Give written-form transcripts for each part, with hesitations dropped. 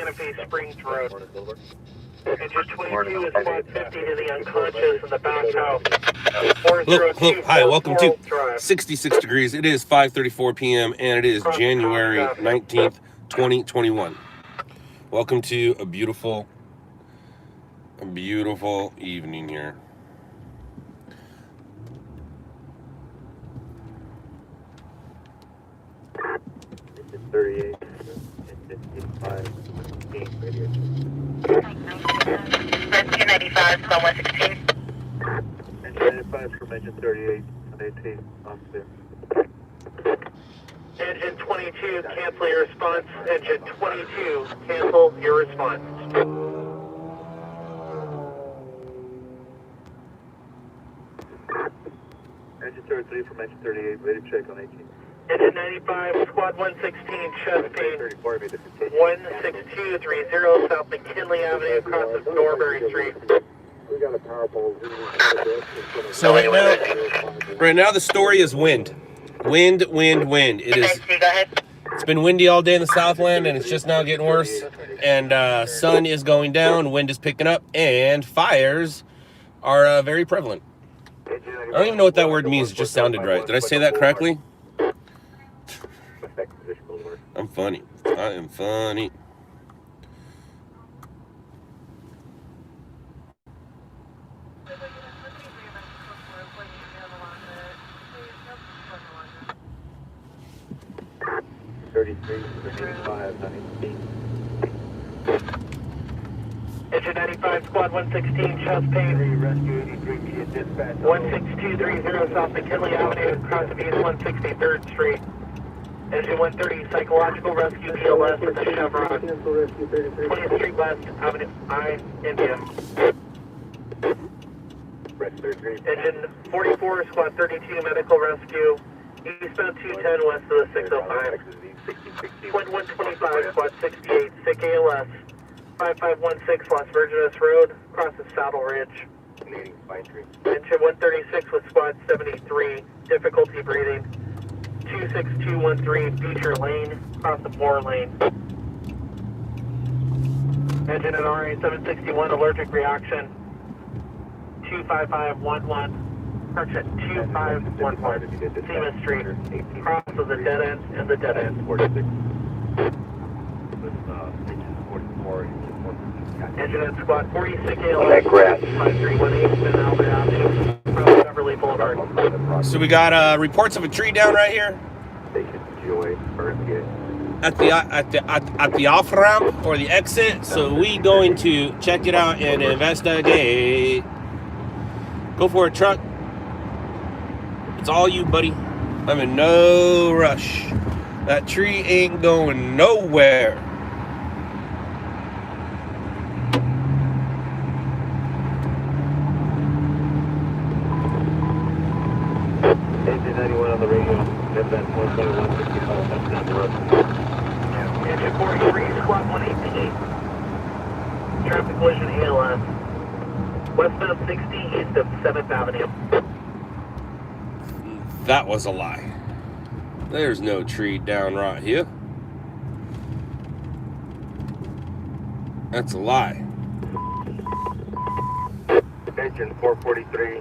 Santa Fe Springs Road. Engine 22 is squad 50 to the unconscious in the back house. Hello, hi, welcome to 66 Degrees. It is 5:34 p.m. and it is January 19th, 2021. Welcome to a beautiful evening here. Engine 38, engine 85, radio. Rescue 95, squad 116. Engine 95 from engine 38, on 18, on clear. Engine 22, cancel your response. Engine 22, cancel your response. Engine 33 from engine 38, ready to check on 18. Engine 95, squad 116, chest pain. 34, made the continue. 16230 South McKinley Avenue, across of Norbury Street. We got a power pole. So right now the story is wind. Wind. It's been windy all day in the Southland, and it's just now getting worse. And sun is going down, wind is picking up, and fires are very prevalent. I don't even know what that word means. It just sounded right. Did I say that correctly? I'm funny. I am funny. Engine 95, squad 116, chest pain. Rescue 83, dispatch. 16230 South McKinley Avenue, across of East 163rd Street. Engine 130, psychological rescue BLS at the Chevron. 20th Street West, Avenue I, India. Engine 44, squad 32, medical rescue. Eastbound 210 west of the 605. 125, squad 68, sick ALS. 5516 Las Virgenes Road, across the Saddle Ridge. Leading Pine Tree. Engine 136 with squad 73, difficulty breathing. 26213 Beecher Lane, across the Moore Lane. Engine at RA 761, allergic reaction. 25511, parks at 2511 Seaman Street, across of the dead end and the dead end. 46. Engine 44. Engine at squad 46 ALS, 5318 San Albert Avenue, across Beverly Boulevard. So we got reports of a tree down right here Station GOA, RFPA. at the off ramp or the exit. So we going to check it out and investigate. Go for it, truck. It's all you, buddy. I'm in no rush. That tree ain't going nowhere. Engine 91 on the radio. Advance 17165. That's down the road. Engine 43, squad 118. Traffic collision ALS. Westbound 60 east of 7th Avenue. That was a lie. There's no tree down right here. That's a lie. Engine 443.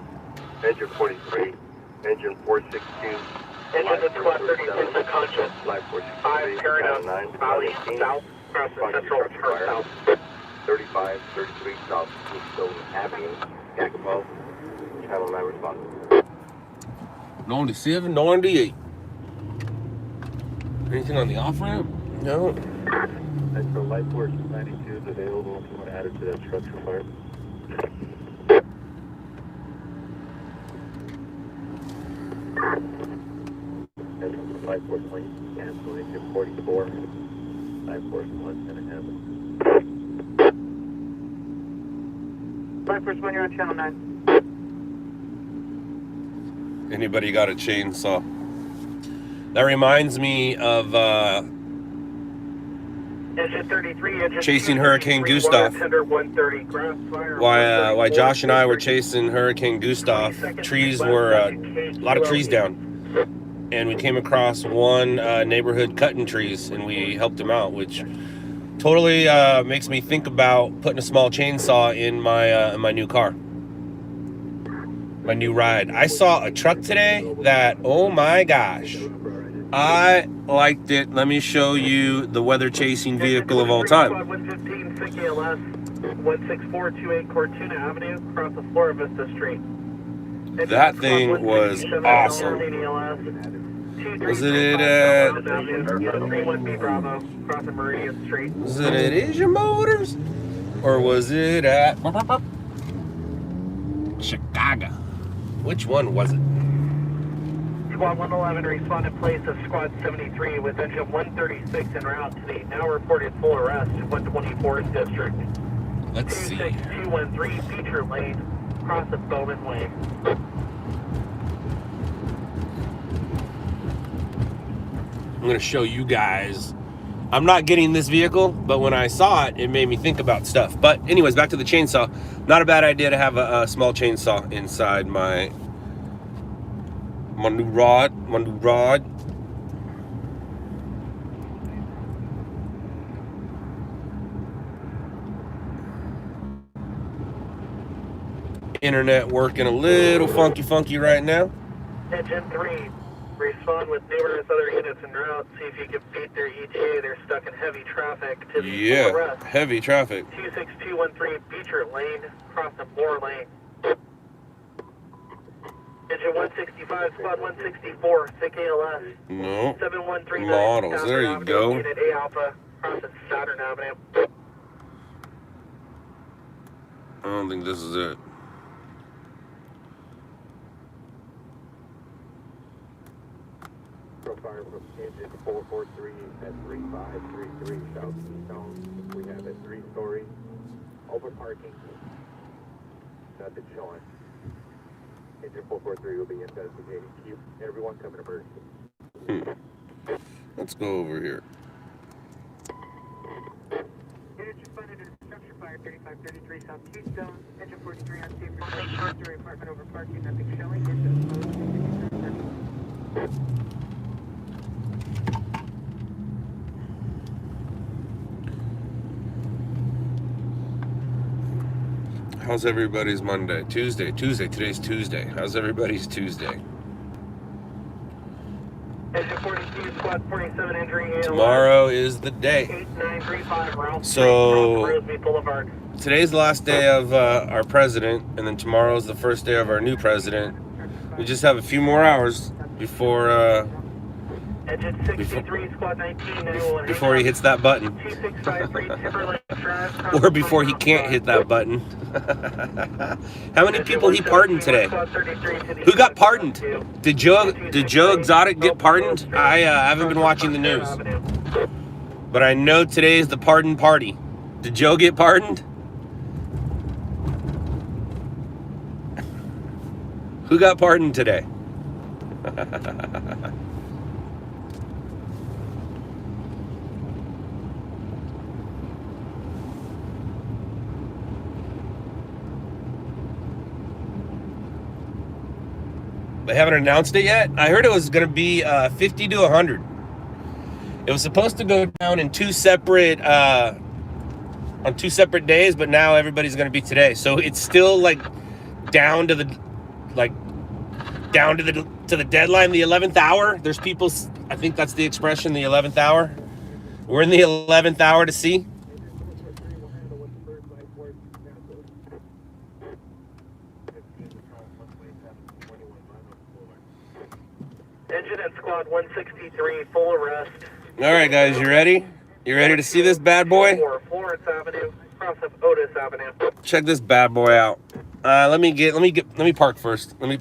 Engine 43. Engine 462. Engine at squad 36 unconscious. Live 5 Paradise Valley South, across the Central Park South. 35, 33 South Keystone Avenue, Yakimo, Channel 9 response. 97, 98. Anything on the off ramp? No. And for Light Force 92 is available if you want to add it to that structure fire. And Light Force 1, cancel engine 44, Light Force 1, and a handle. Light Force 1, you're on Channel 9. Anybody got a chainsaw? That reminds me of Engine 33, engine chasing Hurricane Gustav. Why Josh and I were chasing Hurricane Gustav, trees were a lot of trees down, and we came across one neighborhood cutting trees, and we helped him out, which totally makes me think about putting a small chainsaw in my new car, my new ride. I saw a truck today that, oh my gosh, I liked it. Let me show you the weather chasing vehicle of all time. 115 SIC ALS 16428 Cortuna Avenue, across the Flora Vista Street. That thing was awesome. Was it at Was it at Asia Motors? Or was it at Chicago? Which one was it? Squad 111 responded place of Squad 73 with engine 136 en route to the now reported full arrest 124th District. Let's see. 26213 Feature Lane, across of Bowman Lane. I'm going to show you guys. I'm not getting this vehicle, but when I saw it, it made me think about stuff. But anyways, back to the chainsaw. Not a bad idea to have a small chainsaw inside my new rod. Internet working a little funky right now. Engine 3, respond with numerous other units en route. See if you can beat their ETA. They're stuck in heavy traffic to the full arrest. Heavy traffic. 26213 Beecher Lane, across the Moore Lane. Engine 165, Squad 164, SIC ALS. No. 7139 Models. There you go. Unit A Alpha, across the Saturn Avenue. I don't think this is it. Profile from engine 443 at 3533 South Keystone. We have a 3-story open parking. Nothing showing. Engine 443 will be investigating. Keep everyone coming emergency. Let's go over here. Unit responded to structure fire 3533 South Keystone. Engine 43 on safe return. Short-story apartment over parking. Nothing showing. Engine closed. How's everybody's Monday? Tuesday. Today's Tuesday. How's everybody's Tuesday? Engine 42, Squad 47 entering ALS. Tomorrow is the day. 8935 Ralph So Roseby Boulevard. today's the last day of our president, and then tomorrow is the first day of our new president. We just have a few more hours before Engine 63, Squad 19, before he hits that button. 2653 Timberlake Drive. Or before he can't hit that button. How many people he pardoned today? Who got pardoned? Did Joe Exotic get pardoned? I haven't been watching the news, but I know today is the pardon party. Did Joe get pardoned? Who got pardoned today? They haven't announced it yet. I heard it was going to be 50 to 100. It was supposed to go down in two separate days, but now everybody's going to be today. So it's still like down to the deadline, the 11th hour. There's people, I think that's the expression, the 11th hour. We're in the 11th hour to see. Engine at Squad 163, full arrest. All right, guys, you ready? You ready to see this bad boy? Florence Avenue, across of Otis Avenue. Check this bad boy out. Let me park first. Let me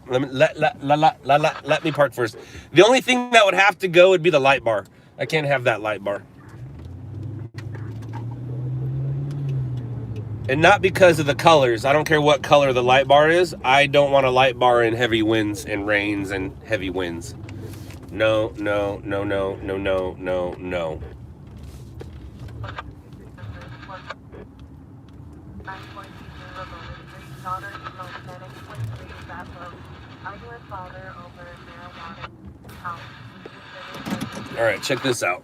park first. The only thing that would have to go would be the light bar. I can't have that light bar. And not because of the colors. I don't care what color the light bar is. I don't want a light bar in heavy winds and rains and heavy winds. No. All right, check this out.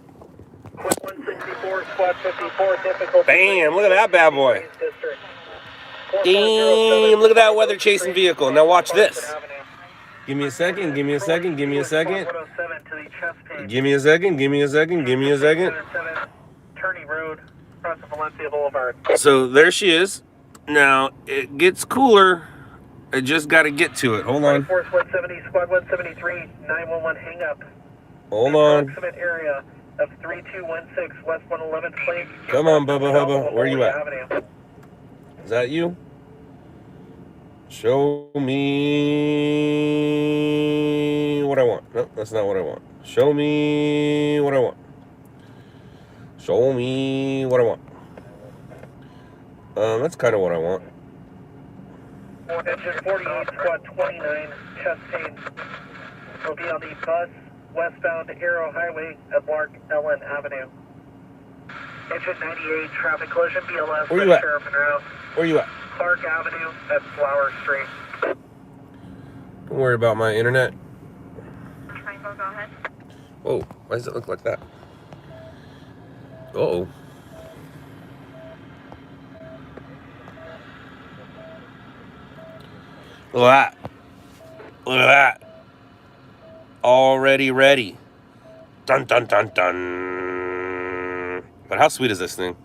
164 squad 54, difficult. Bam, look at that bad boy. Damn, look at that weather chasing vehicle. Now watch this. Give me a second, give me a second, give me a second. Give me a second, give me a second, give me a second. Turney Road, across the Valencia Boulevard. So there she is. Now it gets cooler. I just got to get to it. Hold on. Force 170, squad 173, 911 hang up. Hold on. Approximate area of 3216 West 111th Place. Come on, Bubba Hubba. Where you at? Is that you? Show me what I want. No, that's not what I want. Show me what I want. Show me what I want. That's kind of what I want. Engine 48, squad 29, chest pain. Will be on the bus westbound Arrow Highway at Lark Ellen Avenue. Engine 98, traffic collision, BLS. Where you at? Route. Where you at? Clark Avenue at Flower Street. Don't worry about my internet. Triangle, go ahead. Oh, why does it look like that? Uh-oh. Look at that. Look at that. Already ready. Dun, dun, dun, dun. But how sweet is this thing?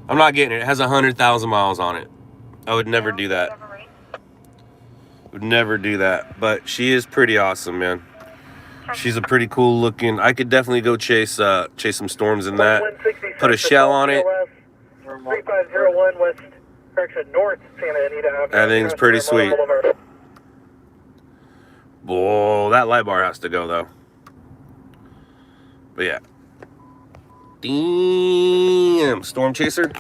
I'm not getting it. It has 100,000 miles on it. I would never do that. Would never do that. But she is pretty awesome, man. She's a pretty cool looking. I could definitely go chase some storms in that. Put a shell on it. 3501 West, correction, North Santa Anita Avenue. That thing's pretty sweet. Whoa, that light bar has to go though. But yeah. Damn, storm chaser.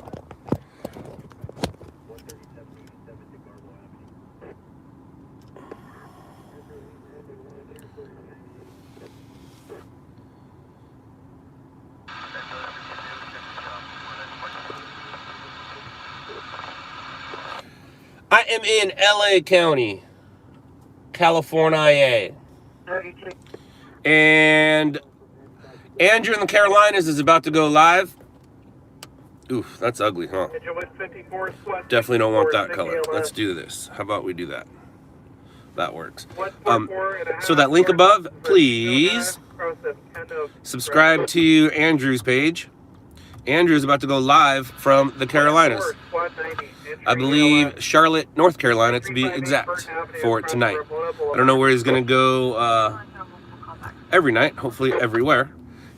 I am in LA County, California. And Andrew in the Carolinas is about to go live. Oof, that's ugly, huh? Definitely don't want that color. Let's do this. How about we do that? That works. So that link above, please subscribe to Andrew's page. Andrew's about to go live from the Carolinas. I believe Charlotte, North Carolina, to be exact, for tonight. I don't know where he's going to go every night, hopefully everywhere.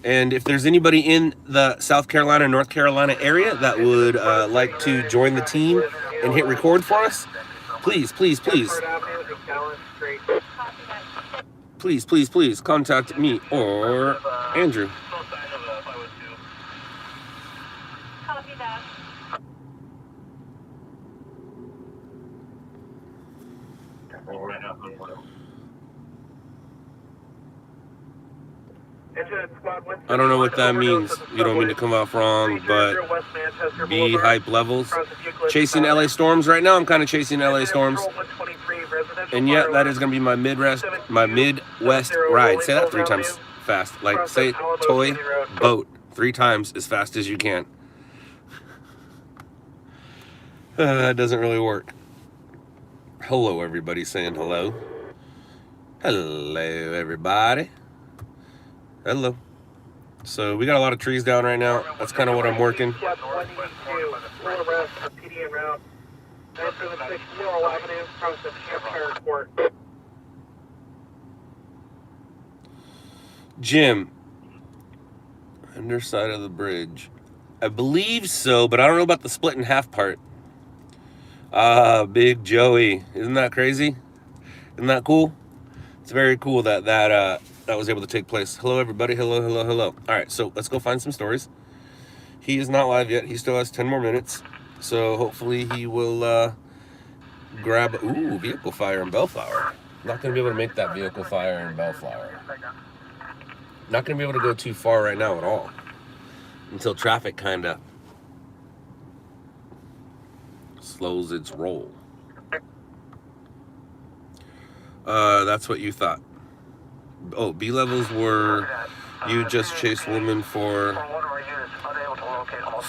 And if there's anybody in the South Carolina, North Carolina area that would like to join the team and hit record for us, please, please, please. Please, please, please contact me or Andrew. I don't know what that means. You don't mean to come off wrong, but be hype levels. Chasing LA storms right now. I'm kind of chasing LA storms. And yet that is going to be my Midwest ride. Say that 3 times fast. Like say toy boat 3 times as fast as you can. That doesn't really work. Hello, everybody saying hello. Hello, everybody. Hello. So we got a lot of trees down right now. That's kind of what I'm working. Jim, underside of the bridge. I believe so, but I don't know about the split in half part. Big Joey. Isn't that crazy? Isn't that cool? It's very cool that was able to take place. Hello, everybody. Hello, hello, hello. All right, so let's go find some stories. He is not live yet. He still has 10 more minutes. So hopefully he will grab... Ooh, vehicle fire in Bellflower. Not going to be able to make that vehicle fire in Bellflower. Not going to be able to go too far right now at all. Until traffic kind of slows its roll. That's what you thought. Oh, B levels were you just chased woman for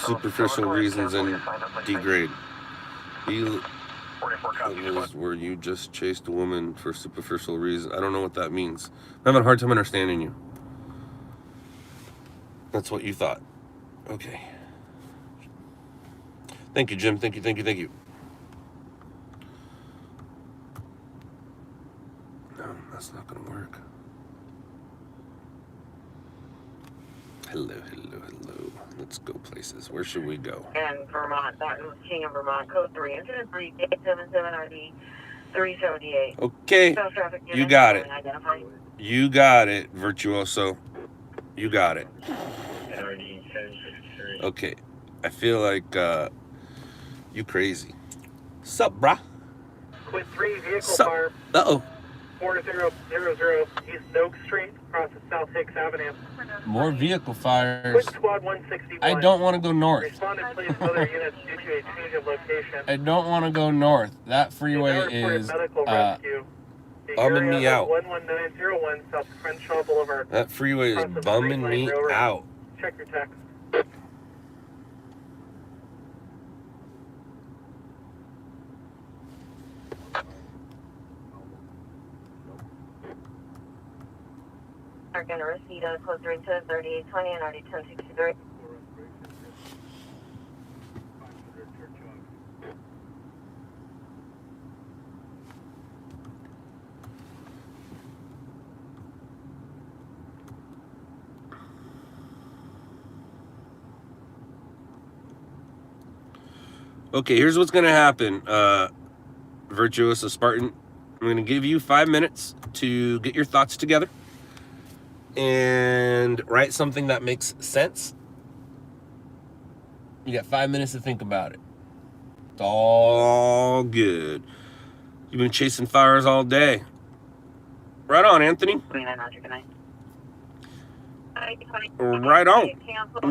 superficial reasons and degrade. Where you just chased a woman for superficial reasons. I don't know what that means. I'm having a hard time understanding you. That's what you thought. Okay. Thank you, Jim. Thank you, thank you, thank you. No, that's not going to work. Hello, hello, hello. Let's go places. Where should we go? And Vermont, that was King of Vermont, code 3, incident 3, 877 RD 378. Okay, Traffic you got it. Identified. You got it, Virtuoso. You got it. Okay, I feel like you crazy. Sup, brah? Quit 3, vehicle Sup? fire. Uh-oh. 4000 East Oak Street, across of South Hicks Avenue. More vehicle Quit fires. squad 161. I don't want to go north. Respond and please other units due to a change of location. I don't want to go north. That freeway is medical rescue. The bumming area me of out. 11901 South Crenshaw Boulevard. That freeway is Across the bumming Green Line me Railroad. out. Check your text. Are going to receive a code 3 to 3820 and RD 1063. Okay, here's what's going to happen, Virtuoso Spartan. I'm going to give you 5 minutes to get your thoughts together and write something that makes sense. You got 5 minutes to think about it. It's all good. You've been chasing fires all day. Right on, Anthony. Right on.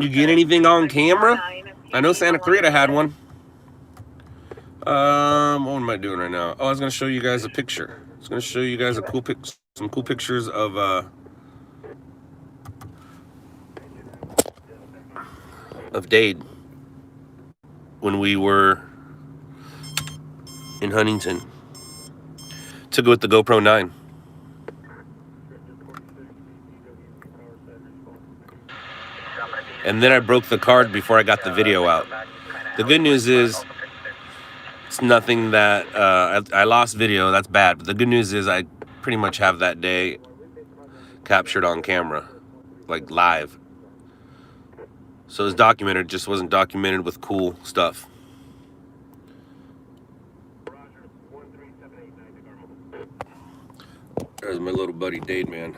You get anything on camera? I know Santa Clarita had one. What am I doing right now? Oh, I was going to show you guys a picture. I was going to show you guys some cool pictures of Dade when we were in Huntington. Took it with the GoPro 9. And then I broke the card before I got the video out. The good news is it's nothing that I lost video. That's bad. But the good news is I pretty much have that day captured on camera, like live. So it's documented, just wasn't documented with cool stuff. There's my little buddy Dade, man.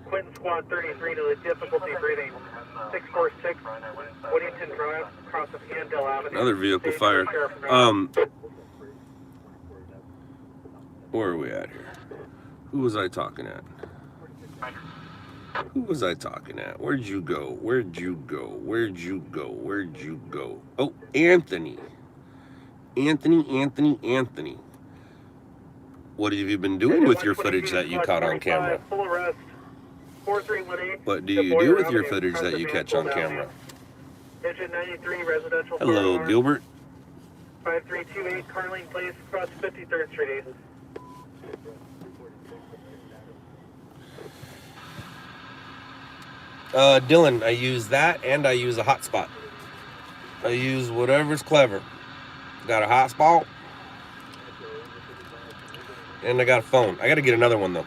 Quentin Squad 33 to the difficulty breathing. 646 Whittington Drive, across of Handel Avenue. Another vehicle fire. Where are we at here? Who was I talking at? Who was I talking at? Where'd you go? Where'd you go? Where'd you go? Where'd you go? Oh, Anthony. Anthony. What have you been doing with your footage that you caught on camera? Full arrest. 4318. What do you do with your footage that you catch on camera? Engine 93 residential. Hello, Gilbert. 5328 Carling Place, across 53rd Street East. Dylan, I use that and I use a hotspot. I use whatever's clever. Got a hotspot and I got a phone. I got to get another one though,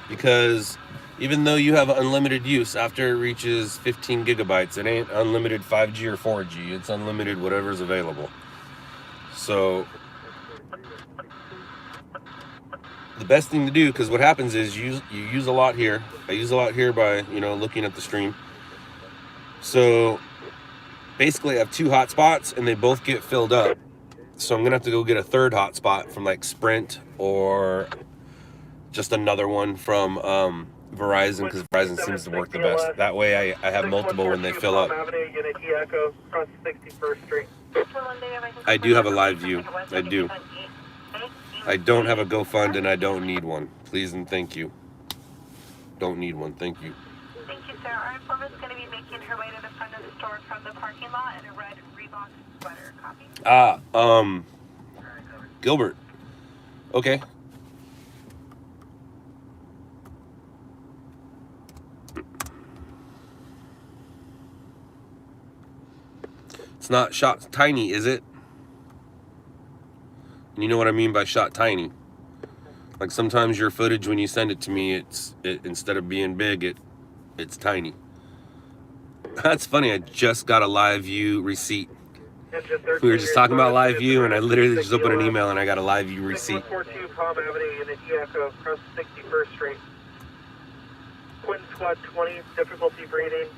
because even though you have unlimited use, after it reaches 15 gigabytes, it ain't unlimited 5G or 4G. It's unlimited whatever's available. So the best thing to do, because what happens is you use a lot here. I use a lot here by, looking at the stream. So basically I have 2 hotspots and they both get filled up. So I'm going to have to go get a third hotspot from like Sprint or just another one from Verizon, because Verizon seems to work the best. That way I have multiple when they fill up. I do have a live view. I do. I don't have a GoFund and I don't need one. Please and thank you. Don't need one. Thank you. Thank you, sir. Our informant's going to be making her way to the front of the store from the parking lot in a red Reebok sweater. Copy? Gilbert. Okay. It's not shot tiny, is it? You know what I mean by shot tiny. Like sometimes your footage when you send it to me, it instead of being big, it's tiny. That's funny. I just got a live view receipt. We were just talking about live view, and I literally just opened an email and I got a live view receipt. 6142 Palm Avenue in the Echo across 61st Street. Quinton Squad 20, difficulty breathing.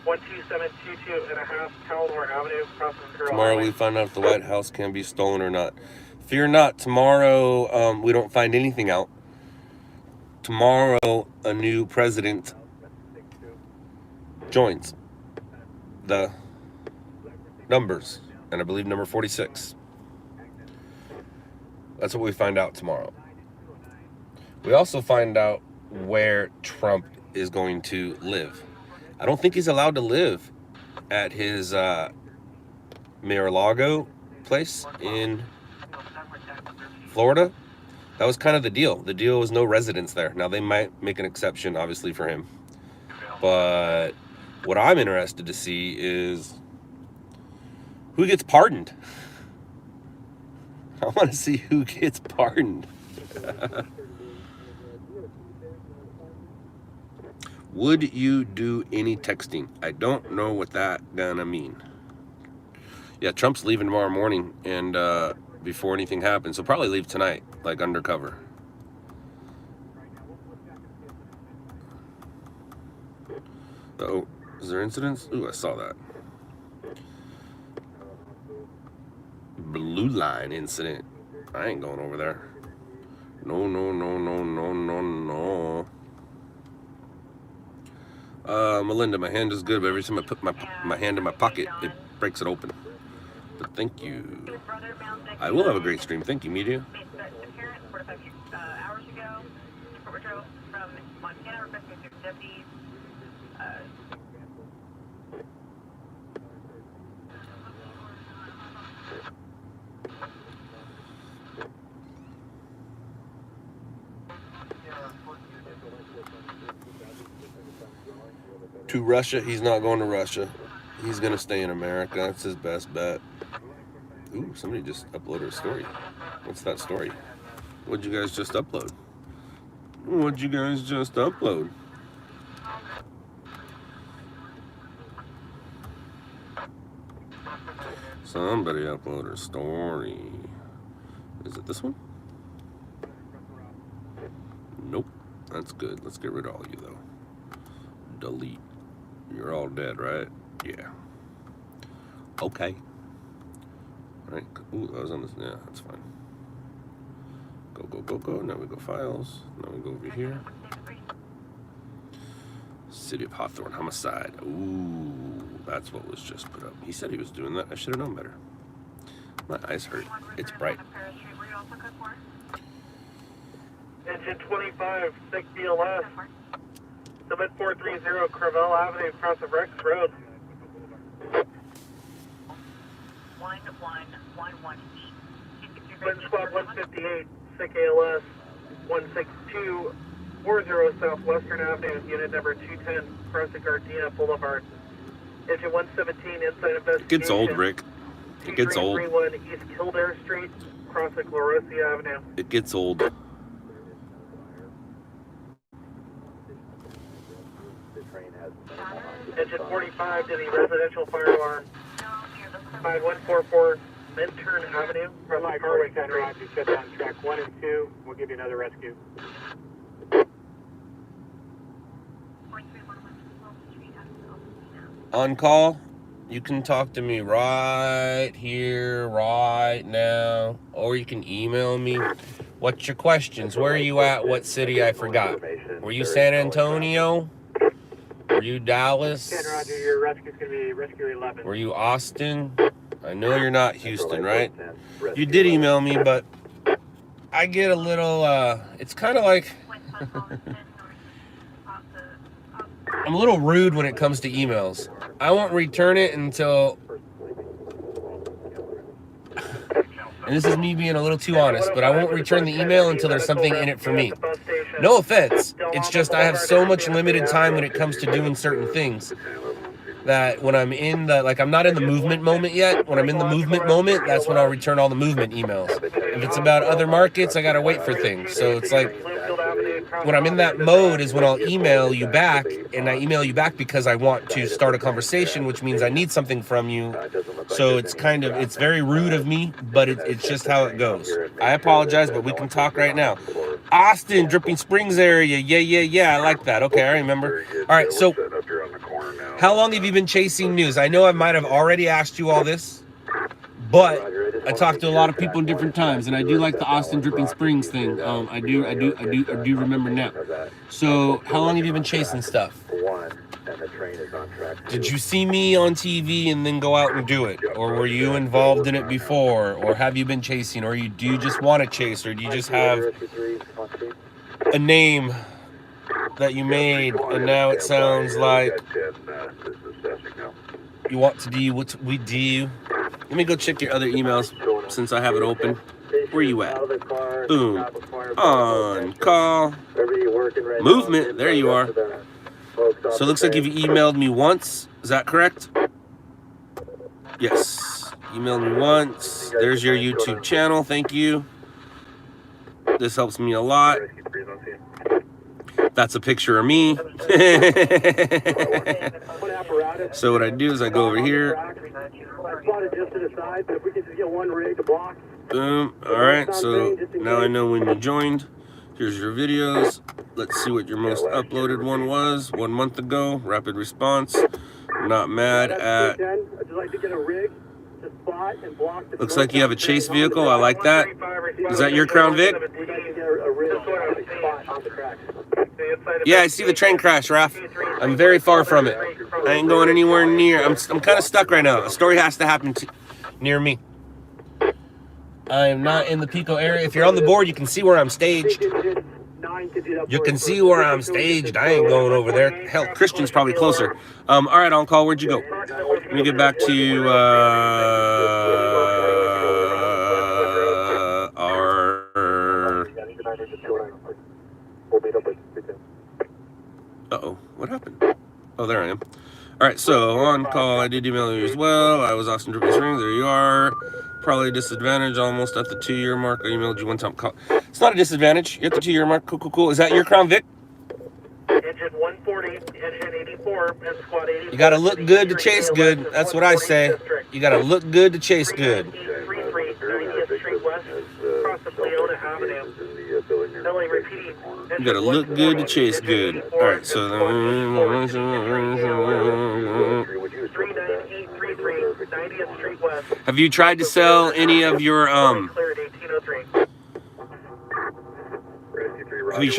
12722 and a half Talmore Avenue, across Ventura. Tomorrow we find out if the White House can be stolen or not. Fear not. Tomorrow we don't find anything out. Tomorrow a new president joins the numbers, and I believe number 46. That's what we find out tomorrow. We also find out where Trump is going to live. I don't think he's allowed to live at his Mar-a-Lago place in Florida. That was kind of the deal. The deal was no residence there. Now, they might make an exception, obviously, for him. But what I'm interested to see is who gets pardoned. I want to see who gets pardoned. Would you do any texting? I don't know what that gonna mean. Yeah, Trump's leaving tomorrow morning, and before anything happens, he'll probably leave tonight, like undercover. Oh, is there incidents? Ooh, I saw that. Blue line incident. I ain't going over there. No, no, no, no, no, no, no. Melinda, my hand is good, but every time I put my hand in my pocket, it breaks it open. But thank you. I will have a great stream. Thank you, media. Hours ago, from Montana, requesting deputies. To Russia, he's not going to Russia. He's going to stay in America. That's his best bet. Ooh, somebody just uploaded a story. What's that story? What'd you guys just upload? What'd you guys just upload? Somebody uploaded a story. Is it this one? Nope. That's good. Let's get rid of all you, though. Delete. You're all dead, right? Yeah. Okay. All right. Ooh, that was on this. Yeah, that's fine. Go, go, go, go. Now we go files. Now we go over here. City of Hawthorne homicide. Ooh, that's what was just put up. He said he was doing that. I should have known better. My eyes hurt. It's bright. Engine 25, 6 BLS. Submit 430 Crevel Avenue across the Rex Road. 1118. Quinton Squad 158, SIC ALS 16240 Southwestern Avenue, unit number 210, crossing Gardena Boulevard. Engine 117, inside investigation. It gets old, Rick. It gets old. 2331 East Kildare Street, crossing Glorosi Avenue. It gets old. Engine 45 to the residential fire alarm. 5144 Minturn Avenue, from the Carway Street. Shut down track 1 and 2. We'll give you another rescue. On call, you can talk to me right here, right now, or you can email me. What's your questions? Where are you at? What city? I forgot. Were you San Antonio? Were you Dallas? Roger, your rescue's going to be Rescue 11. Were you Austin? I know you're not Houston, right? You did email me, but I get a little, it's kind of like, I'm a little rude when it comes to emails. I won't return it until, and this is me being a little too honest, but I won't return the email until there's something in it for me. No offense. It's just I have so much limited time when it comes to doing certain things that when I'm in the, like, I'm not in the movement moment yet. When I'm in the movement moment, that's when I'll return all the movement emails. If it's about other markets, I gotta wait for things. So it's like, when I'm in that mode is when I'll email you back, and I email you back because I want to start a conversation, which means I need something from you. So it's kind of, it's very rude of me, but it's just how it goes. I apologize, but we can talk right now. Austin, Dripping Springs area. Yeah, I like that. Okay, I remember. All right, so how long have you been chasing news? I know I might have already asked you all this, but I talked to a lot of people in different times, and I do like the Austin Dripping Springs thing. I do remember now. So how long have you been chasing stuff? Did you see me on TV and then go out and do it? Or were you involved in it before? Or have you been chasing? Or do you just want to chase? Or do you just have a name that you made and now it sounds like you want to do what we do? Let me go check your other emails since I have it open. Where you at? Boom. On call. Movement. There you are. So it looks like you've emailed me once. Is that correct? Yes. Emailed me once. There's your YouTube channel. Thank you. This helps me a lot. That's a picture of me. So what I do is I go over here. Boom. Alright, so now I know when you joined. Here's your videos. Let's see what your most uploaded one was 1 month ago. Rapid response. Not mad at. Looks like you have a chase vehicle. I like that. Is that your Crown Vic? Yeah, I see the train crash, Raph. I'm very far from it. I ain't going anywhere near. I'm kind of stuck right now. A story has to happen near me. I am not in the Pico area. If you're on the board, you can see where I'm staged. You can see where I'm staged. I ain't going over there. Hell, Christian's probably closer. All right, on call. Where'd you go? Let me get back to our. Uh-oh, what happened? Oh, there I am. All right, so on call, I did email you as well. I was Austin Dripping Springs. There you are. Probably a disadvantage, almost at the 2-year mark. I emailed you one time. It's not a disadvantage. You're at the 2-year mark. Cool. Is that your Crown Vic? Engine 140, engine 84, and squad 84. You gotta look good to chase good. That's what I say. You gotta look good to chase good. 33, 90th Street West, across the Leona Avenue. LA repeating. You gotta look good to chase good. All right, so 39833, 90th Street West. have you tried to sell any of your Cleared 1803. have you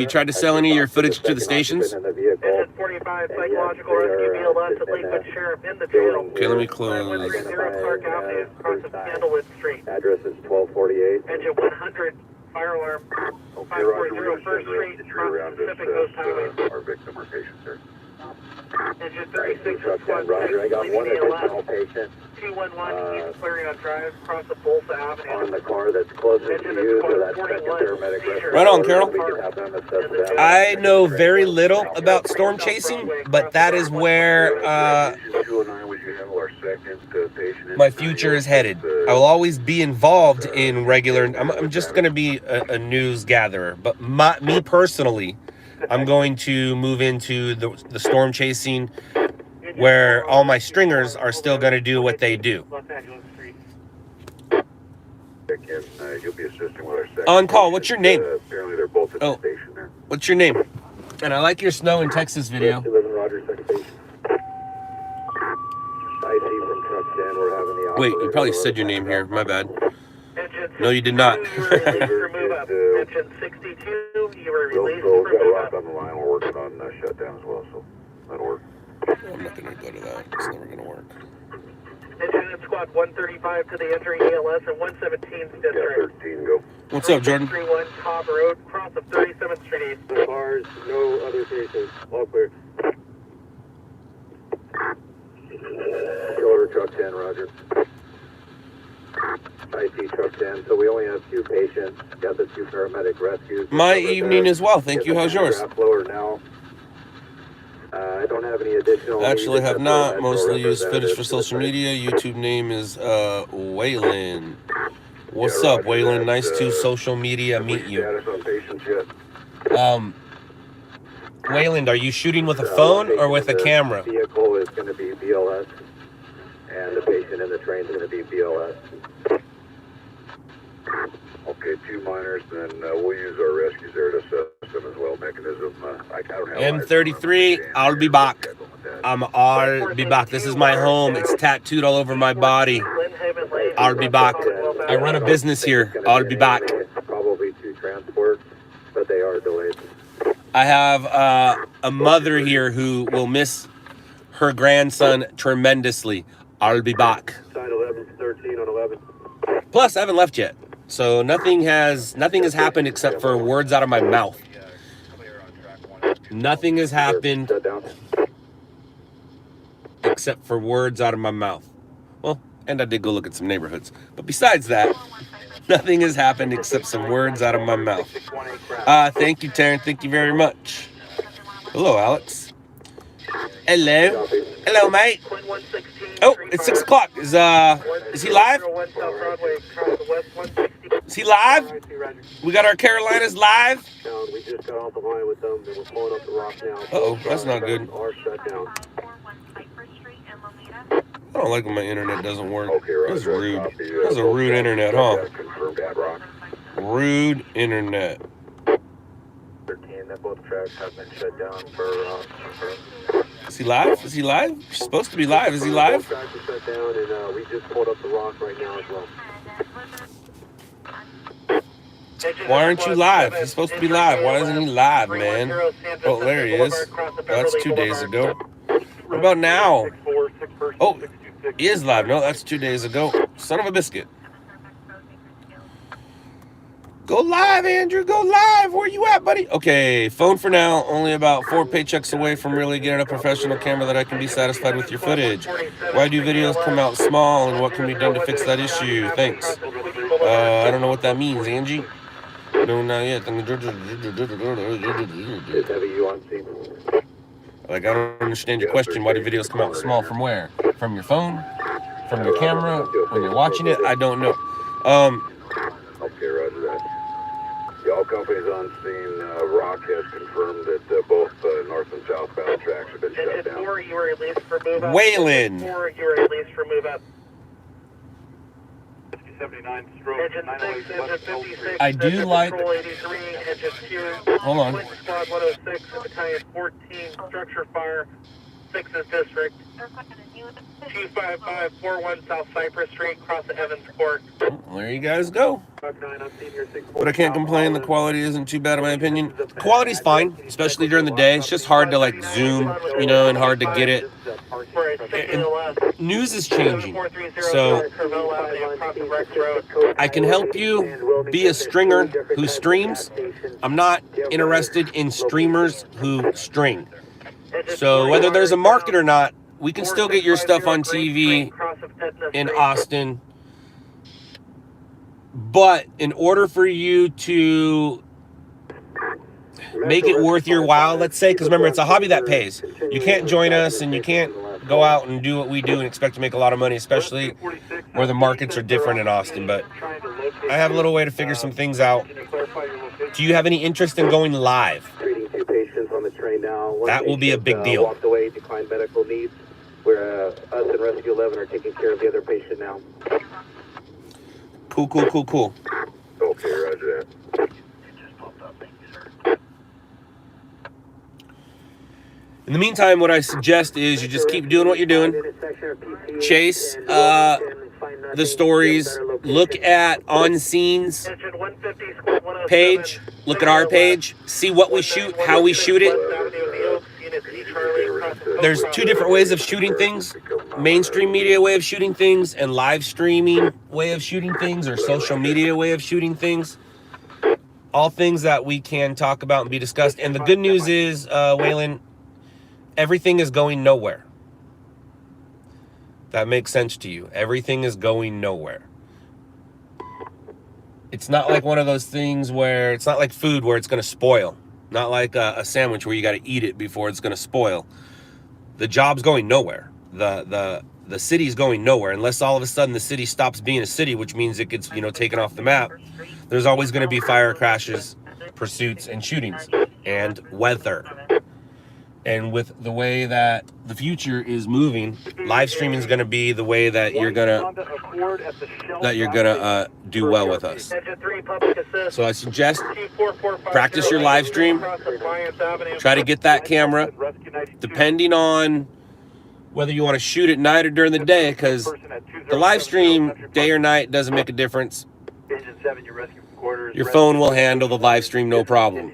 tried to sell any of your footage to the stations? Engine 45, psychological rescue BLS at Lakewood Sheriff in the jail. Okay, let me close. 130 Clark Avenue, across of Candlewood Street. Address is 1248. Engine 100, fire alarm, 540 First Street, across Pacific Coast Highway. Our victim or patient, sir. Engine 36, squad 6, Roger, I got one leaving additional BLS. patient 211, East Clarion Drive, across of Bolsa Avenue. on the car that's closest to you, so that's second paramedic rescue. Right on, Carol. We can have them assess that. I know very little about storm chasing, but that is where my future is headed. I will always be involved in regular. I'm just going to be a news gatherer, but me personally, I'm going to move into the storm chasing, where all my stringers are still going to do what they do. You'll be assisting with our second. On call, what's your name? Apparently they're both at the station there. What's your name? And I like your snow in Texas video. 11 Roger, second station. I see from truck 10, we're having the Wait, you probably said your name here. My bad. No, you did not. You were released for move up. Engine 62, you were released We'll for got move Rock up. on the line. We're working on shutdown as well, so that'll work. I'm not going to go to that. It's never going to work. Engine and squad 135 to the entering ELS and 117's district. 13, go. What's up, Jordan? 31 Cobb Road, cross of 37th Street East. No bars, no other cases. All clear. Order truck 10, roger. IT truck 10, so we only have 2 patients. Got the 2 paramedic rescues. My evening as well. Thank you. How's yours? Lower now. I don't have any additional. Actually, have not. Mostly use footage for social media. YouTube name is Waylon. What's up, Waylon? Nice to social media meet you. Wayland, are you shooting with a phone or with a camera? The vehicle is going to be BLS, and the patient in the train is going to be BLS. Okay, 2 minors, then we'll use our rescues there to assess them as well. Mechanism, I don't have M33, I'll be back. I'll be back. This is my home. It's tattooed all over my body. I'll be back. I run a business here. I'll be back. Probably 2 transports, but they are delayed. I have a mother here who will miss her grandson tremendously. I'll be back. Sign 11, 13 on 11. Plus, I haven't left yet. So nothing has happened except for words out of my mouth. Nothing has happened except for words out of my mouth. Well, and I did go look at some neighborhoods. But besides that, nothing has happened except some words out of my mouth. Thank you, Taryn. Thank you very much. Hello, Alex. Hello. Hello, mate. Oh, it's 6 o'clock. Is he live? Is he live? We got our Carolinas live. We just got off the line with them, and we're pulling up the rock now. Uh-oh, that's not good. Are shut down. I don't like when my internet doesn't work. Okay, right. That's rude. That's a rude internet, huh? Confirmed at rock. Rude internet. 13, that both tracks have been shut down for Is he live? Is he live? He's supposed to be live. Is he live? Both tracks are shut down, and we just pulled up the rock right now as well. Why aren't you live? He's supposed to be live. Why isn't he live, man? Oh, there he is. That's 2 days ago. What about now? Oh, he is live. No, that's 2 days ago. Son of a biscuit. Go live, Andrew. Go live. Where you at, buddy? Okay, phone for now. Only about 4 paychecks away from really getting a professional camera that I can be satisfied with your footage. Why do videos come out small, and what can be done to fix that issue? Thanks. I don't know what that means, Angie. No, not yet. It's heavy, you on scene. Like, I don't understand your question. Why do videos come out small? From where? From your phone? From your camera? When you're watching it? I don't know. Okay, roger that. Yeah, all companies on scene. Rock has confirmed that both north and southbound tracks have been shut down. You were released for move up. Waylon. You were released for move up. 79 Engine 6, engine 56, I do engine like... Patrol 83, engine 2, Hold on. Twin Squad 106, battalion 14, structure fire, 6th district, 25541 South Cypress Street, cross the Evans Court. Well, there you guys go. But I can't complain. The quality isn't too bad in my opinion. The quality's fine, especially during the day. It's just hard to like zoom, you know, and hard to get it. And news is changing. So I can help you be a stringer who streams. I'm not interested in streamers who string. So whether there's a market or not, we can still get your stuff on TV in Austin. But in order for you to make it worth your while, let's say, because remember, it's a hobby that pays. You can't join us and you can't go out and do what we do and expect to make a lot of money, especially where the markets are different in Austin. But I have a little way to figure some things out. Do you have any interest in going live? That will be a big deal. Walked away, declined medical needs. Where us and Rescue 11 are taking care of the other patient now. Cool. Okay, roger that. In the meantime, what I suggest is you just keep doing what you're doing. Chase the stories. Look at On Scene's page. Look at our page. See what we shoot, how we shoot it. There's 2 different ways of shooting things. mainstream media way of shooting things and live streaming way of shooting things or social media way of shooting things. All things that we can talk about and be discussed. And the good news is, Waylon, everything is going nowhere. That makes sense to you. Everything is going nowhere. It's not like one of those things where, it's not like food where it's going to spoil. Not like a sandwich where you got to eat it before it's going to spoil. The job's going nowhere. The city's going nowhere unless all of a sudden the city stops being a city, which means it gets, taken off the map. There's always going to be fire crashes, pursuits, and shootings, and weather. And with the way that the future is moving, live streaming is going to be the way that you're gonna do well with us. So I suggest practice your live stream. Try to get that camera, depending on whether you want to shoot at night or during the day, because the live stream, day or night, doesn't make a difference. Your phone will handle the live stream, no problem.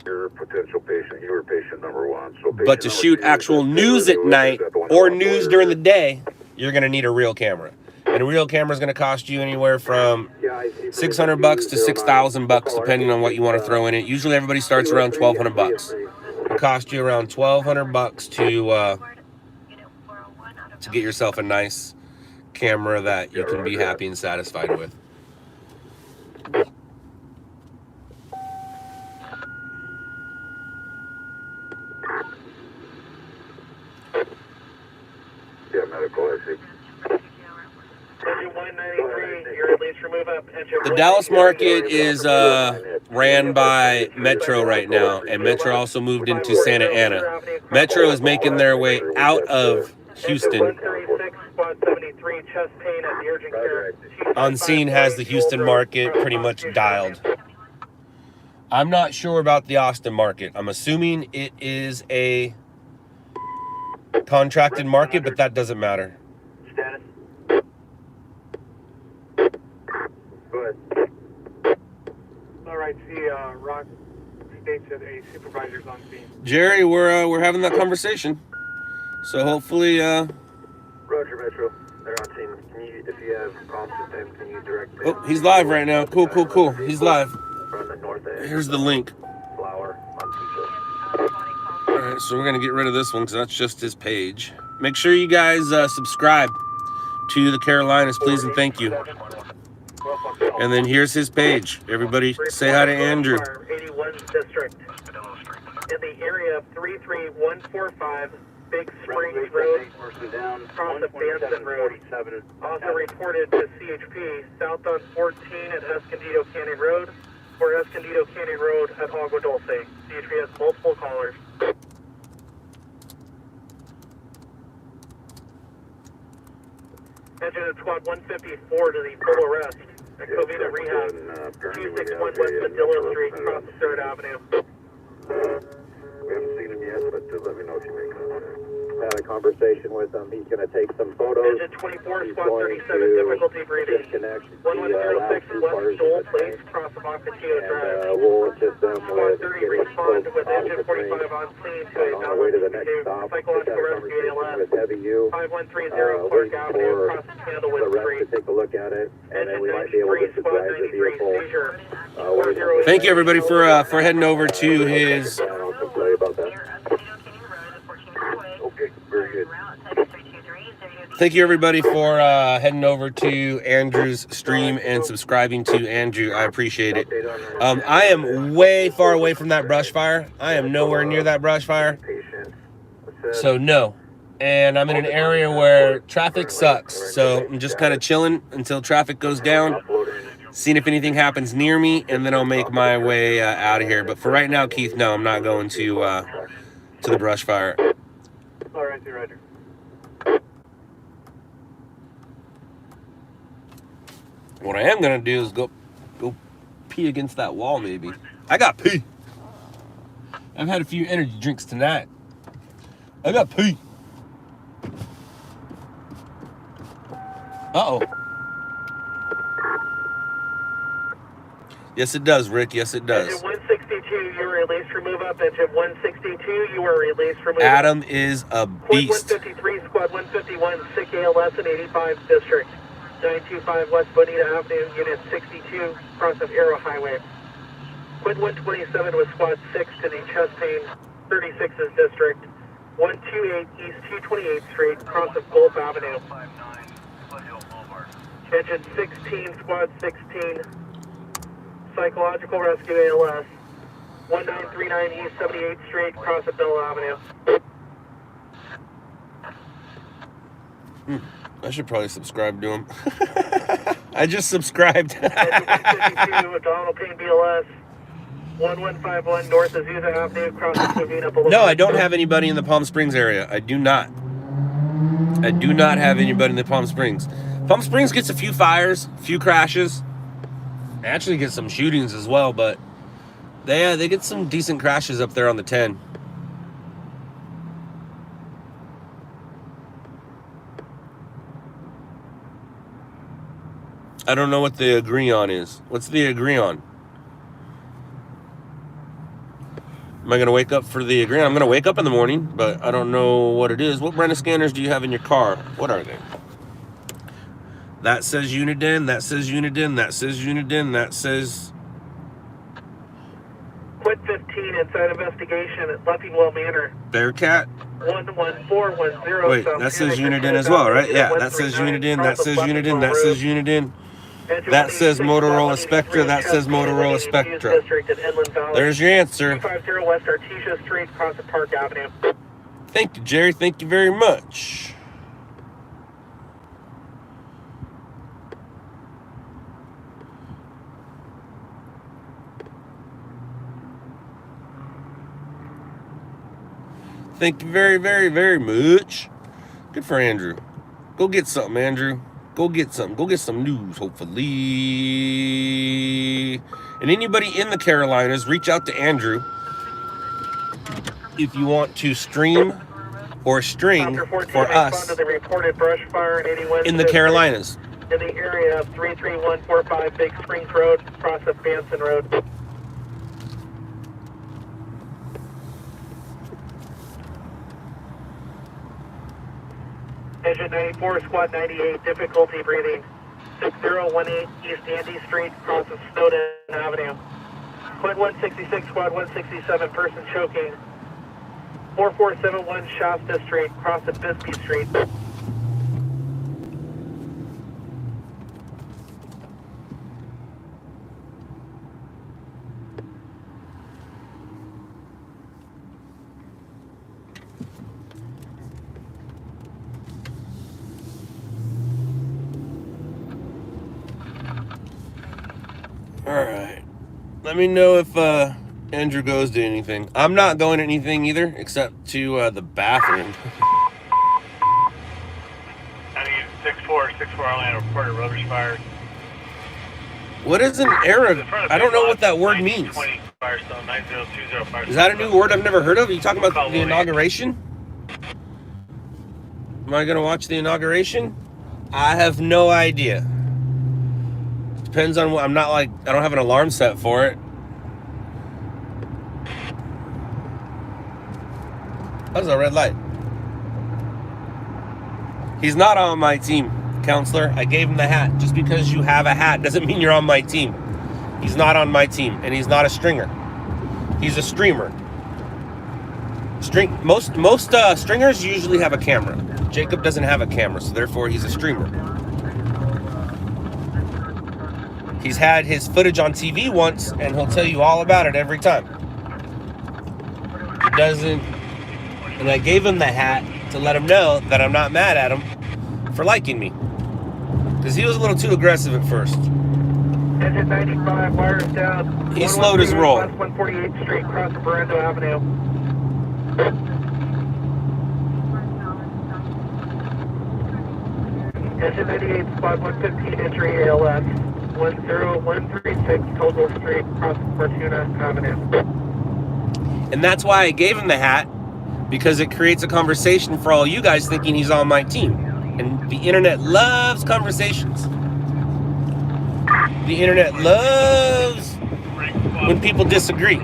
You're a potential patient. You were patient number 1. So but to shoot actual news at night or news during the day, you're going to need a real camera. And a real camera is going to cost you anywhere from $600 to $6,000, depending on what you want to throw in it. Usually everybody starts around $1,200. It'll cost you around $1,200 to get yourself a nice camera that you can be happy and satisfied with. The Dallas market is ran by Metro right now, and Metro also moved into Santa Ana. Metro is making their way out of Houston. On Scene has the Houston market pretty much dialed. I'm not sure about the Austin market. I'm assuming it is a contracted market, but that doesn't matter. Status. Go ahead. All right, see, Rock states that a supervisor's on scene. Jerry, we're having that conversation. So hopefully, Roger, Metro. They're on scene. If you have problems with them, can you direct them? Oh, he's live right now. Cool. He's live. From the north end. Here's the link. Flower on All right, so we're gonna get rid of this one because that's just his page. Make sure you guys subscribe to the Carolinas, please, and thank you. And then here's his page. Everybody say hi to Andrew. 81 District. In the area of 33145 Big Springs Road, across the Banson Road. Also reported to CHP south on 14 at Escondido Canyon Road or Escondido Canyon Road at Agua Dulce. CHP has multiple callers. Engine at squad 154 to the full arrest at Covina Rehab, 261 West Padilla Street, across the 3rd Avenue. We haven't seen him yet, but let me know if you make it. Had a conversation with him. He's going to take some photos. Engine 24, squad 37, difficulty breathing. 1106 West Dole Place, across Mocatino Drive. We'll assist them Squad 30 respond with engine 45 on scene to a psychological rescue ALS. 5130 Park Avenue, across Candlewood Street. Take a look at it, and then we might be able 3 to squad drive the 93 vehicle. seizure. Thank you everybody for heading over to his. Okay, very good. Thank you everybody for heading over to Andrew's stream and subscribing to Andrew. I appreciate it. I am way far away from that brush fire. I am nowhere near that brush fire. So no. And I'm in an area where traffic sucks. So I'm just kind of chilling until traffic goes down, seeing if anything happens near me, and then I'll make my way out of here. But for right now, Keith, no, I'm not going to the brush fire. All right, Roger. What I am gonna do is go pee against that wall. Maybe I got pee. I've had a few energy drinks tonight. I got pee. Uh-oh. Yes, it does, Rick. Yes, it does. Engine 162, you are released for move up. Engine 162, you are released for move up. Adam is a Quid beast. 153, squad 151, sick ALS in 85 district. 925 West Bonita Avenue, unit 62, cross of Arrow Highway. Quid 127 with squad 6 to the chest pain, 36's district. 128 East 228th Street, cross of Gulf Avenue. Engine 16, squad 16, psychological rescue ALS. 1939 East 78th Street, cross of Bell Avenue. I should probably subscribe to him. I just subscribed. Engine 152, Donald Payne BLS. 1151 North Azusa Avenue, cross of Covina Boulevard. No, I don't have anybody in the Palm Springs area. I do not. I do not have anybody in the Palm Springs. Palm Springs gets a few fires, a few crashes. Actually gets some shootings as well, but they get some decent crashes up there on the 10. I don't know what the agree on is. What's the agree on? Am I going to wake up for the agree on? I'm going to wake up in the morning, but I don't know what it is. What brand of scanners do you have in your car? What are they? That says Uniden, that says Uniden, that says Uniden, that says... Quid 15 inside investigation at Leffingwell Manor. Bearcat? 11410. Wait, that says Uniden as well, right? Yeah, that says Uniden, that says Uniden, that says Uniden. That says Motorola Spectra, that says Motorola Spectra. There's your answer. 250 West Artesia Street, cross of Park Avenue. Thank you, Jerry. Thank you very much. Thank you very, very, very much. Good for Andrew. Go get something, Andrew. Go get something. Go get some news, hopefully. And anybody in the Carolinas, reach out to Andrew if you want to stream or string for us in the Carolinas. In the area of 33145 Big Springs Road, cross of Banson Road. Engine 94, squad 98, difficulty breathing. 6018 East Andy Street, cross of Snowden Avenue. Quid 166, squad 167, person choking. 4471 Shasta Street, cross of Bisbee Street. Alright. Let me know if Andrew goes to anything. I'm not going to anything either, except to the bathroom. 64 Orlando reported rubbish fire. What is an error? I don't know what that word means. Is that a new word I've never heard of? Are you talking about the inauguration? Am I going to watch the inauguration? I have no idea. Depends on what. I'm not like, I don't have an alarm set for it. That's a red light. He's not on my team, counselor. I gave him the hat. Just because you have a hat doesn't mean you're on my team. He's not on my team, and he's not a stringer. He's a streamer. Most stringers usually have a camera. Jacob doesn't have a camera, so therefore he's a streamer. He's had his footage on TV once, and he'll tell you all about it every time. He doesn't, and I gave him the hat to let him know that I'm not mad at him for liking me. Because he was a little too aggressive at first. Engine 95, wires down. He slowed his roll. West 148th Street, cross of Veranda Avenue. Engine 98, squad 115, entry ALS. 10136 Total Street, cross of Fortuna Avenue. And that's why I gave him the hat, because it creates a conversation for all you guys thinking he's on my team. And the internet loves conversations. The internet loves when people disagree.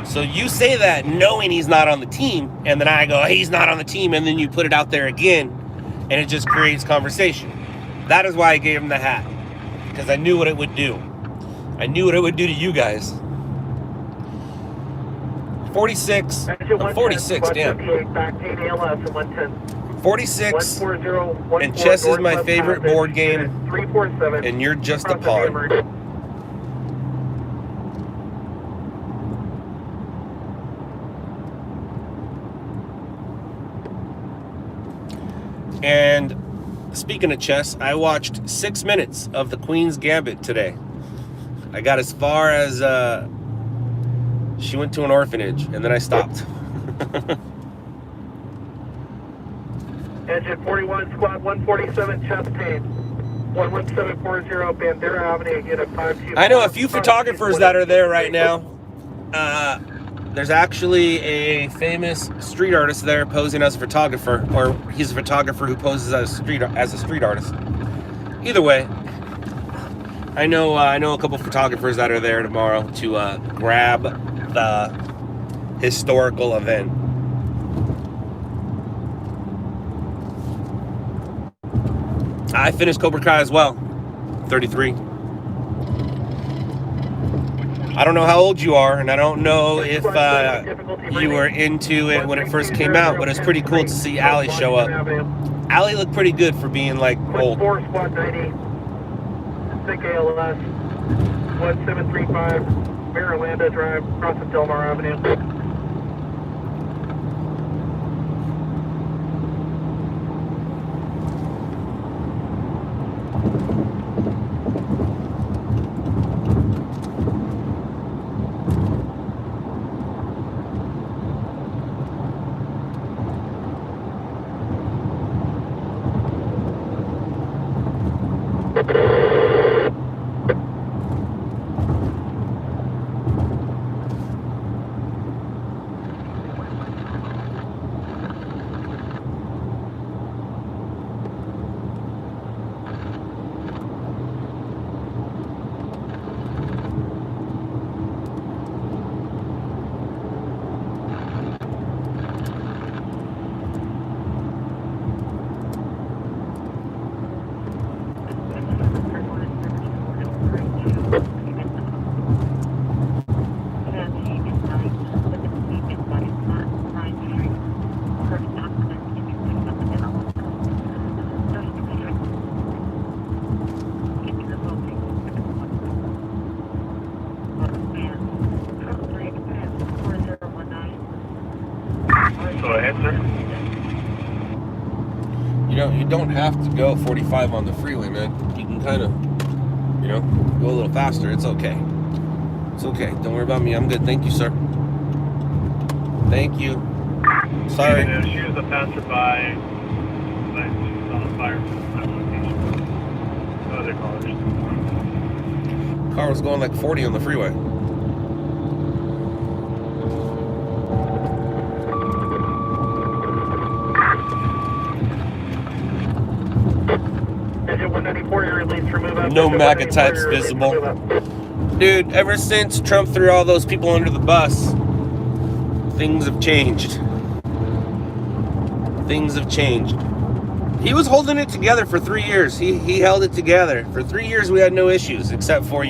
So you say that knowing he's not on the team, and then I go, hey, he's not on the team, and then you put it out there again, and it just creates conversation. That is why I gave him the hat, because I knew what it would do. I knew what it would do to you guys. 46. I'm 46, damn. 46, and chess is my favorite board game, and you're just a pawn. And speaking of chess, I watched 6 minutes of the Queen's Gambit today. I got as far as she went to an orphanage, and then I stopped. Engine 41, squad 147, Chastain. 11740, Bandera Avenue, unit 52. I know a few photographers that are there right now. There's actually a famous street artist there posing as a photographer, or he's a photographer who poses as a street artist. Either way, I know a couple photographers that are there tomorrow to grab the historical event. I finished Cobra Kai as well, 33. I don't know how old you are, and I don't know if you were into it when it first came out, but it's pretty cool to see Allie show up. Allie looked pretty good for being, like, old. 4 squad 90, 6 ALS, 1735, Miralanda Drive, across of Delmar Avenue. You don't have to go 45 on the freeway, man. You can kind of, go a little faster. It's okay. It's okay. Don't worry about me. I'm good. Thank you, sir. Thank you. Sorry. She was a passerby, but she's on fire from that location. No other callers. Car was going like 40 on the freeway. No MAGA types visible. Dude, ever since Trump threw all those people under the bus, things have changed. Things have changed. He was holding it together for 3 years. He held it together. For 3 years we had no issues, except for,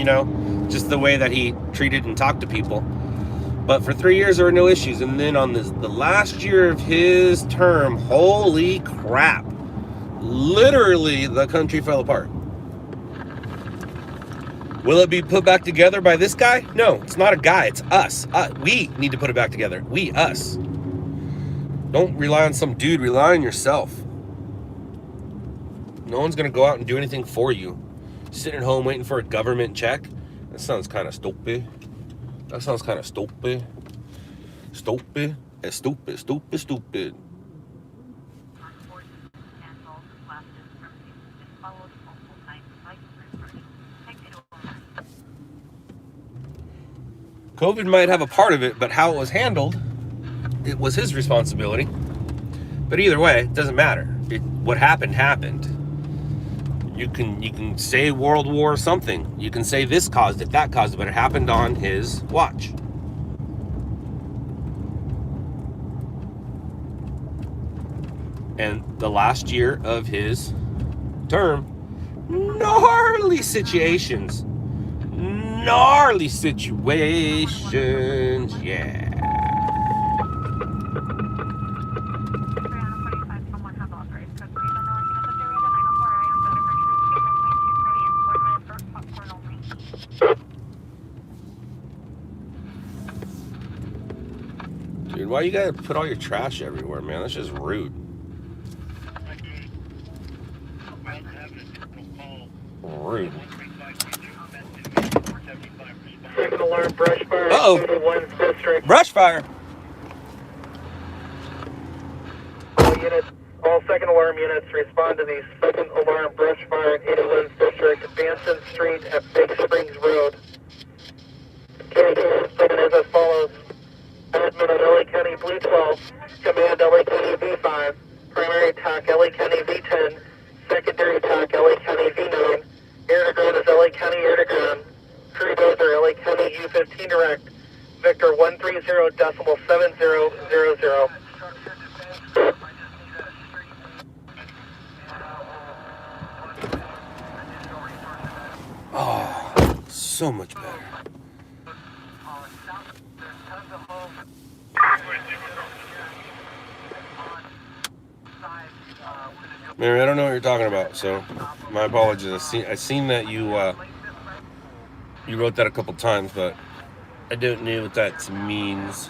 just the way that he treated and talked to people. But for 3 years there were no issues. And then on the last year of his term, holy crap. Literally, the country fell apart. Will it be put back together by this guy? No, it's not a guy. It's us. We need to put it back together. Us. Don't rely on some dude. Rely on yourself. No one's going to go out and do anything for you. Sitting at home waiting for a government check? That sounds kind of stupid. Stupid. COVID might have a part of it, but how it was handled, it was his responsibility. But either way, it doesn't matter. What happened, happened. You can say World War something. You can say this caused it, that caused it, but it happened on his watch. And the last year of his term, gnarly situations. Gnarly situations, yeah. Dude, why you gotta put all your trash everywhere, man? That's just rude. Rude. Second alarm, brush fire. Uh-oh. 81 district. Brush fire. All second alarm units respond to the second alarm brush fire in 81 district, Banson Street at Big Springs Road. Second is as follows. Admin of LA County Blue 12, Command LA County V5, Primary Attack LA County V10, Secondary Attack LA County V9, Air to ground is LA County Air to ground, Crew Dozer LA County U15 direct, Victor 130.7000. Oh, so much better. Mary, I don't know what you're talking about, so my apologies. I seen that you wrote that a couple times, but I don't know what that means.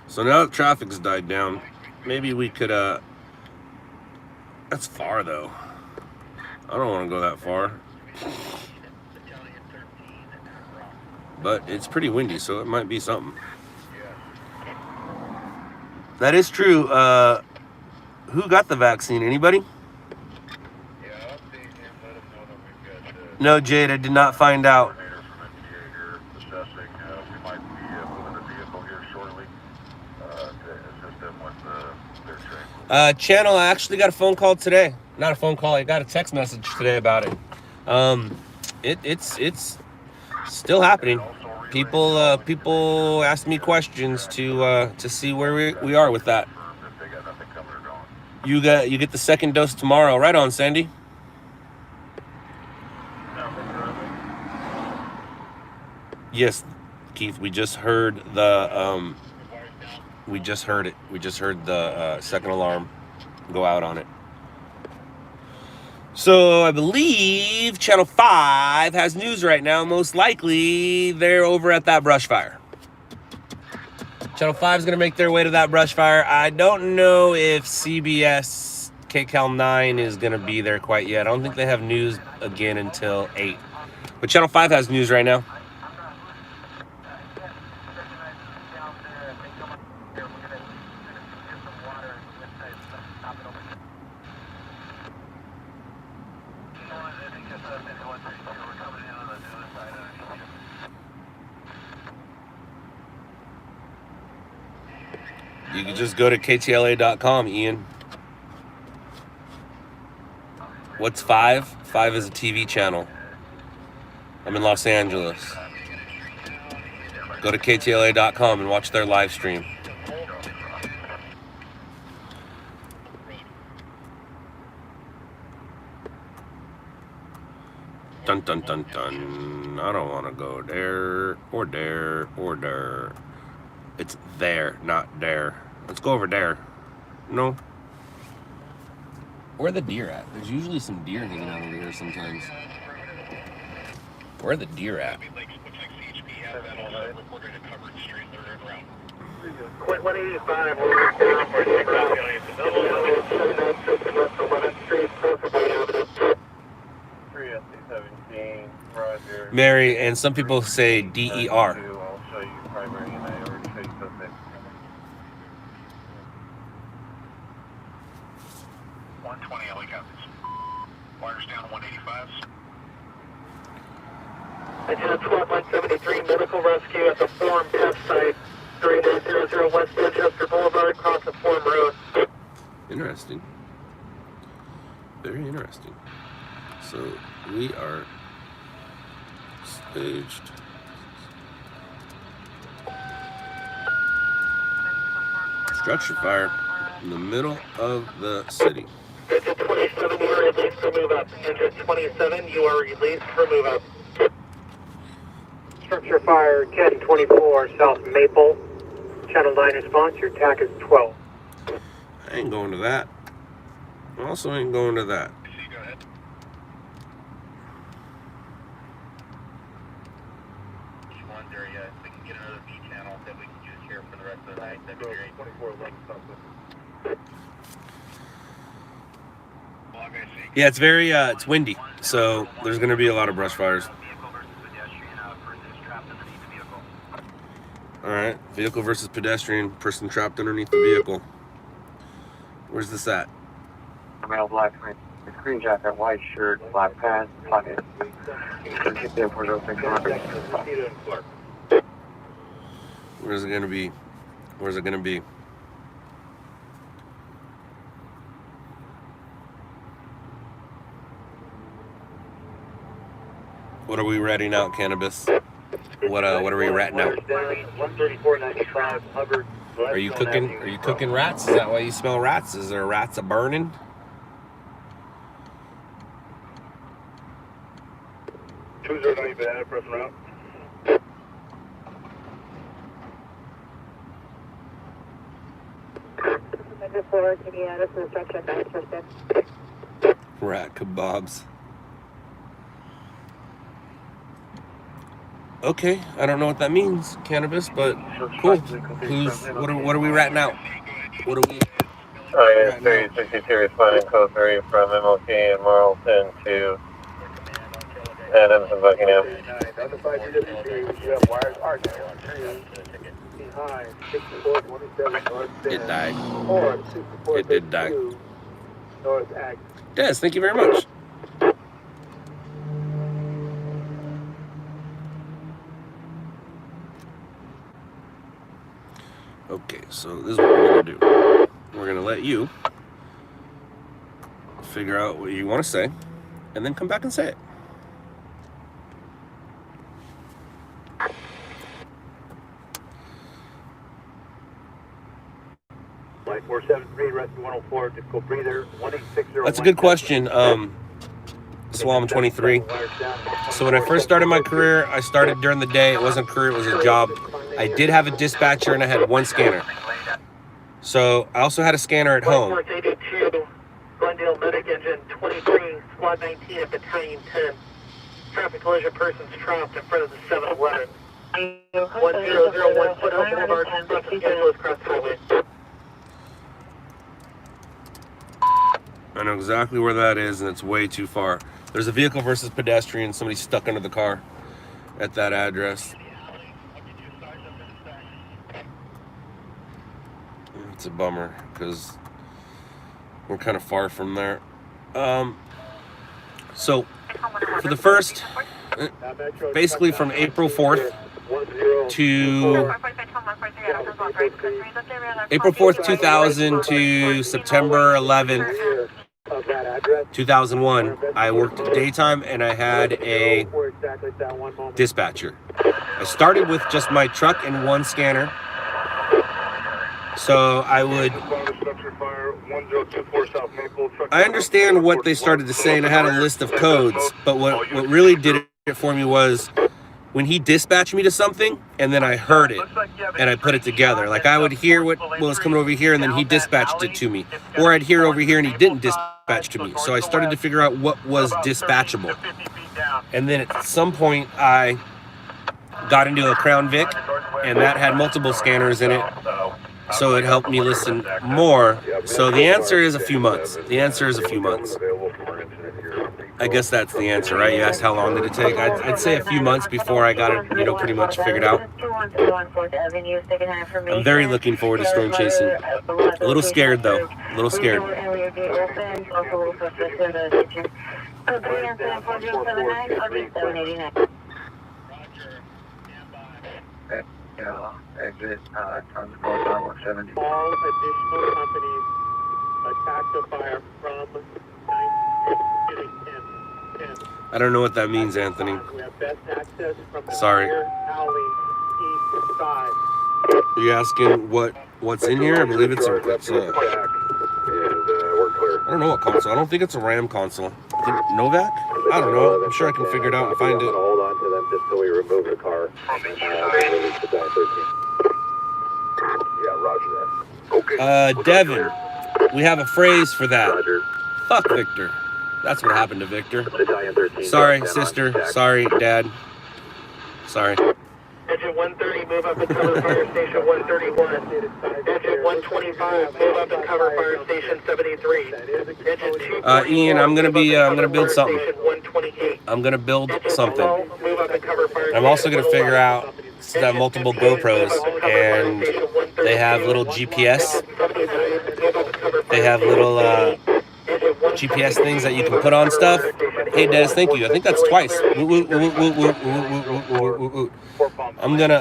So now that traffic's died down, maybe we could, that's far though. I don't want to go that far. But it's pretty windy, so it might be something. That is true. Who got the vaccine? Anybody? No, Jade, I did not find out. Channel, I actually got a phone call today. Not a phone call, I got a text message today about it. It's still happening. People ask me questions to see where we are with that. You get the second dose tomorrow. Right on, Sandy. Yes, Keith, we just heard the we just heard it. We just heard the second alarm go out on it. So I believe Channel 5 has news right now. Most likely they're over at that brush fire. Channel 5 is going to make their way to that brush fire. I don't know if CBS KCAL 9 is going to be there quite yet. I don't think they have news again until 8. But Channel 5 has news right now. You can just go to ktla.com, Ian. What's 5? 5 is a TV channel. I'm in Los Angeles. Go to ktla.com and watch their live stream. Dun dun dun dun. I don't want to go there or there or there. It's there, not there. Let's go over there. No. Where are the deer at? There's usually some deer hanging out over here sometimes. Where are the deer at? Quit 185, we'll look down for 6 Street, 3 SC17. Mary, and some people say DER. I'll show you primary and I already show you submit. 120 helicopters. Wires down 185s. Engine 12173, medical rescue at the Forum test site, 3900 West Manchester Boulevard, across the Forum Road. Interesting. Very interesting. So we are staged. Structure fire in the middle of the city. Engine 27, you are released for move up. Engine 27, you are released for move up. Structure fire 1024 South Maple. Channel 9 response, your TAC is 12. I ain't going to that. I also ain't going to that. Go ahead. Just wonder if we can get another B channel that we can use here for the rest of the night. That'd be great. 2411 something. Yeah, it's very it's windy, so there's going to be a lot of brush fires. All right, vehicle versus pedestrian, person trapped underneath the vehicle. Where's this at? Male black screen jacket, white shirt, black pants, pocket. Where's it going to be? Where's it going to be? What are we ratting out, Cannabis? What are we ratting out? 134.95 Hubbard. Are you cooking rats? Is that why you smell rats? Is there rats a burning? Press route. Rat kebabs. Okay, I don't know what that means, Cannabis, but cool. What are we ratting out? What are we? IS 3062 responding code 3 from MLK and Marlton to Adams and Buckingham. It died. It did die. Des, thank you very much. Okay, so this is what we're going to do. We're going to let you figure out what you want to say, and then come back and say it. Flight 473, rescue 104, difficult breather, 1860. That's a good question. Swam 23. So when I first started my career, I started during the day. It wasn't a career, it was a job. I did have a dispatcher and I had one scanner. So I also had a scanner at home. 82, Glendale Medic Engine 23, Squad 19 at Battalion 10. Traffic collision, persons trapped in front of the 7-Eleven. 1001 Foothill Boulevard, Los Angeles, Cross Highway. I know exactly where that is, and it's way too far. There's a vehicle versus pedestrian. Somebody stuck under the car at that address. It's a bummer because we're kind of far from there. So for the first, basically from April 4th to April 4th, 2000 to September 11th, 2001, I worked daytime and I had a dispatcher. I started with just my truck and one scanner. So I understand what they started to say, and I had a list of codes, but what really did it for me was when he dispatched me to something, and then I heard it, and I put it together. Like I would hear what was coming over here, and then he dispatched it to me. Or I'd hear over here, and he didn't dispatch to me. So I started to figure out what was dispatchable. And then at some point, I got into a Crown Vic, and that had multiple scanners in it. so it helped me listen more. So the answer is a few months. The answer is a few months. I guess that's the answer, right? You asked how long did it take? I'd say a few months before I got it, you know, pretty much figured out. I'm very looking forward to storm chasing. A little scared though. A little scared. Exit, Transport 170. All additional companies attack the fire from 9 10. I don't know what that means, Anthony. We have best access from the Sorry. rear alley east side. Are you asking what's in here? I believe it's we're clear. I don't know what console. I don't think it's a RAM console. Novak? I don't know. I'm sure I can figure it out and find it. Hold on to them just till we remove the car. Release the guy 13. Yeah, roger that. Okay. Devin, we have a phrase for that. Roger. Fuck Victor. That's what happened to Victor. Battalion 13. Sorry, sister. Sorry, Dad. Sorry. Engine 130, move up and cover fire station 131. Engine 125, move up and cover fire station 73. Engine 2. Ian, I'm gonna build something. Station 128. I'm gonna build something. Move up and cover fire I'm also gonna figure out that multiple GoPros, and they have little GPS. They have little GPS things that you can put on stuff. Hey, Des, thank you. I think that's twice. I'm gonna,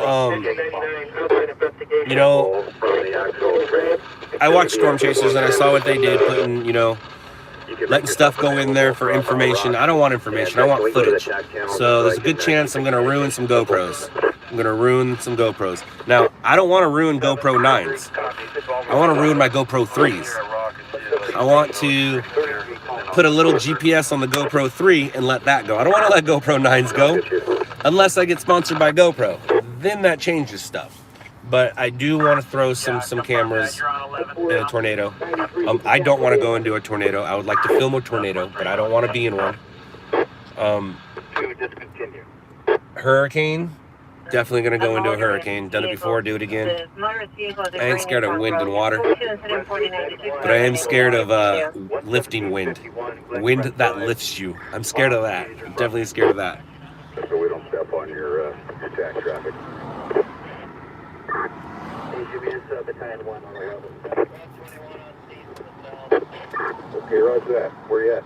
you know, I watched Storm Chasers and I saw what they did, putting, you know, letting stuff go in there for information. I don't want information. I want footage. So there's a good chance I'm gonna ruin some GoPros. I'm gonna ruin some GoPros. Now, I don't want to ruin GoPro 9s. I want to ruin my GoPro 3s. I want to put a little GPS on the GoPro 3 and let that go. I don't want to let GoPro 9s go unless I get sponsored by GoPro. Then that changes stuff. But I do want to throw some cameras in a tornado. I don't want to go into a tornado. I would like to film a tornado, but I don't want to be in one. Hurricane. Definitely gonna go into a hurricane. Done it before, do it again. I ain't scared of wind and water, but I am scared of lifting wind. Wind that lifts you. I'm scared of that. I'm definitely scared of that. So we don't step on your attack traffic. Battalion 1 on 11. Okay, roger that. Where you at?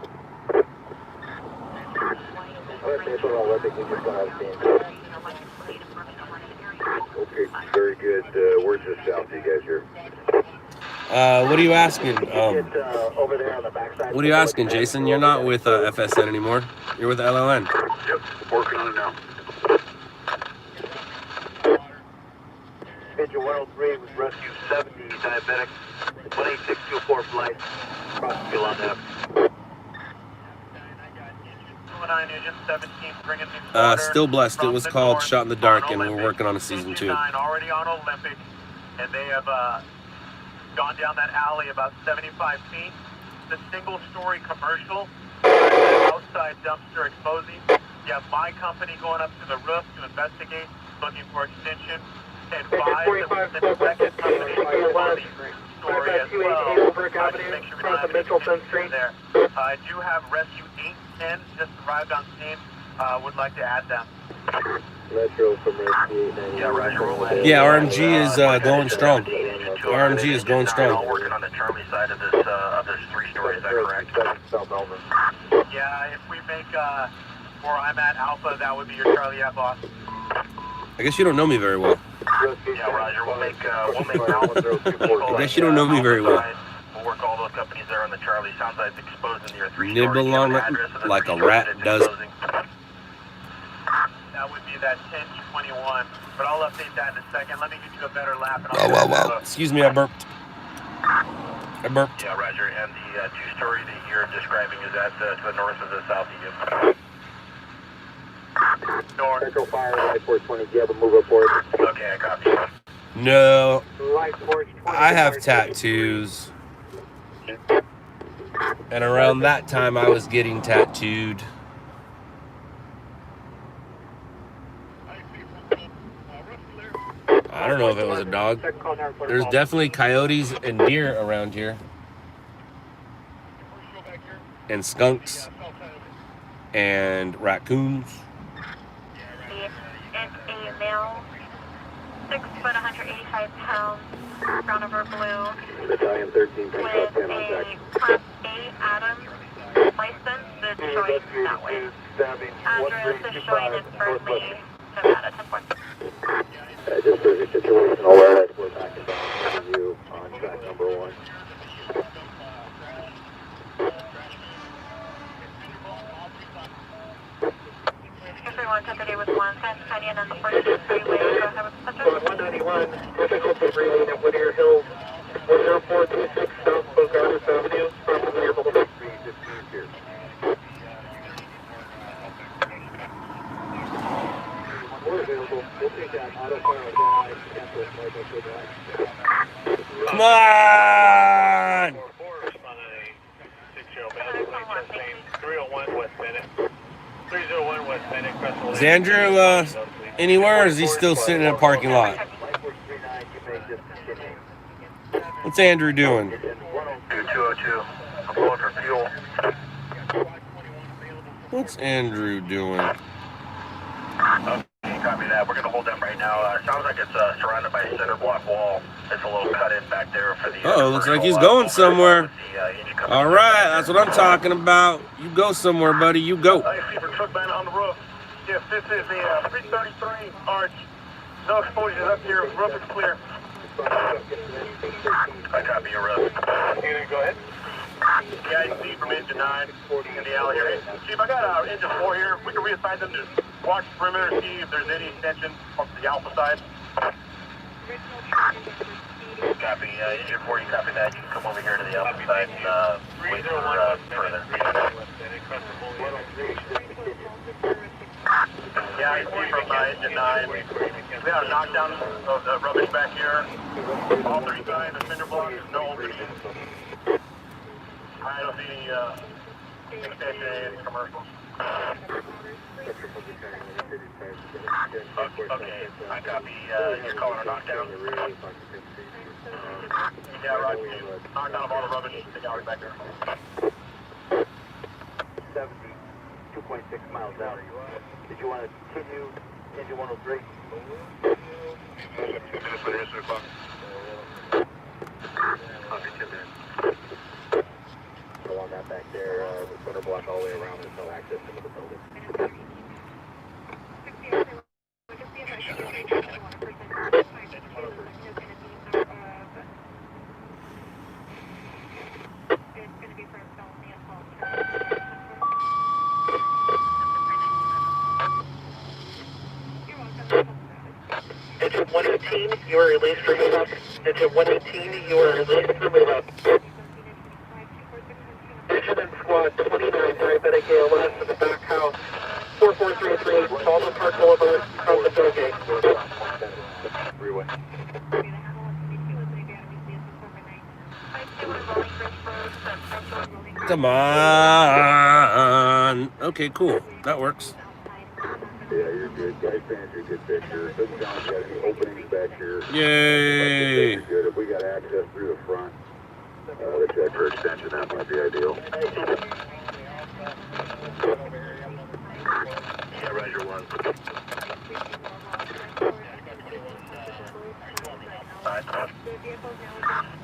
Okay, very good. Where's the south you guys here? What are you asking? Over there on the backside. What are you asking, Jason? You're not with FSN anymore. You're with LON. Yep, working on it now. Engine 103 was rescue 70 diabetic 18624 flight. Cross the field on that. Still blessed. It was called Shot in the Dark, and we're working on a season 2. Already on Olympic, and they have gone down that alley about 75 feet. The single-story commercial, outside dumpster exposing. You have my company going up to the roof to investigate, looking for extension. And five, the second company on the story as well. Make sure we don't have any extension there. I do have Rescue 810 just arrived on scene. Would like to add them. Metro from Rescue 8. Yeah, Roger. Yeah, RMG is going strong. RMG is going strong. All working on the Charlie side of this 3-story. Is that correct? Yeah, if we make where I'm at Alpha, that would be your Charlie F boss. I guess you don't know me very well. Yeah, Roger. We'll make Alpha. I guess you don't know me very well. We'll work all those companies there on the Charlie. Sounds like it's exposed into your 3-story. Nibble on it like a rat does. That would be that 1021, but I'll update that in a second. Let me get you a better lap. And Wow. Excuse me, I burped. Yeah, Roger. And the 2-story that you're describing is at to the north of the south of you. North. Metro Fire, Light Force 20, do you have a move report? Okay, I copy. No, Light Force 20. I have tattoos. And around that time, I was getting tattooed. I don't know if it was a dog. There's definitely coyotes and deer around here. And skunks. And raccoons. And a male, 6 foot, 185 pounds, brown over blue, Battalion 13, with a Class A Adams license that's showing that way. Address is showing in Berkeley, Nevada, 10 points. Just for your situational awareness, we're back in down to you on track number 1. Everyone took a day with 1 Canyon on the 14th freeway. Go ahead with the subject. 191, difficulty breathing at Whittier Hills, 10426 South Bogardus Avenue, from near Boulevard. We're available. We'll take that auto fire with that eye. Cancel it, Michael, good night. Come on! 301 West Bennett. 301 West Bennett. Is Andrew anywhere, or is he still sitting in a parking lot? What's Andrew doing? 202. I'm going for fuel. What's Andrew doing? Copy that. We're going to hold them right now. Sounds like it's surrounded by a center block wall. It's a little cut in back there for the... Uh-oh, looks like he's going somewhere. All right, that's what I'm talking about. You go somewhere, buddy. You go. I see for truck band on the roof. Yes, this is the 333 arch. No exposures up here. Roof is clear. I copy your roof. Go ahead. Yeah, you can see from engine 9 in the alley here. Chief, I got engine 4 here. We can reassign them to watch the perimeter, see if there's any extension from the alpha side. Copy. Engine 4, you copy that. You can come over here to the alpha side and wait for further. Yeah, I see from engine 9. We had a knockdown of the rubbish back here. All 3 guys, the cinder blocks, no openings. I don't see any extension, any commercials. Okay, I copy. You're calling a knockdown. Yeah, right. Knockdown of all the rubbish. Take out back there. 72.6 miles out. Did you want to continue engine 103? 2 minutes for the rest of the clock. Copy, 2 minutes. Along that back there, the center block all the way around. There's no access into the building. Engine 118, you are released for move up. Engine 118, you are released for move up. Engine and squad 29, diabetic ALS in the back house. 4433, Baldwin Park Boulevard, from the tailgate. Freeway. Come on. Okay, cool. That works. Yeah, you're good. Guys, fans, you're good picture. Doesn't sound like you got any openings back here. Yay. You're good. If we got access through the front, the check for extension, that might be ideal. Yeah, Roger 1.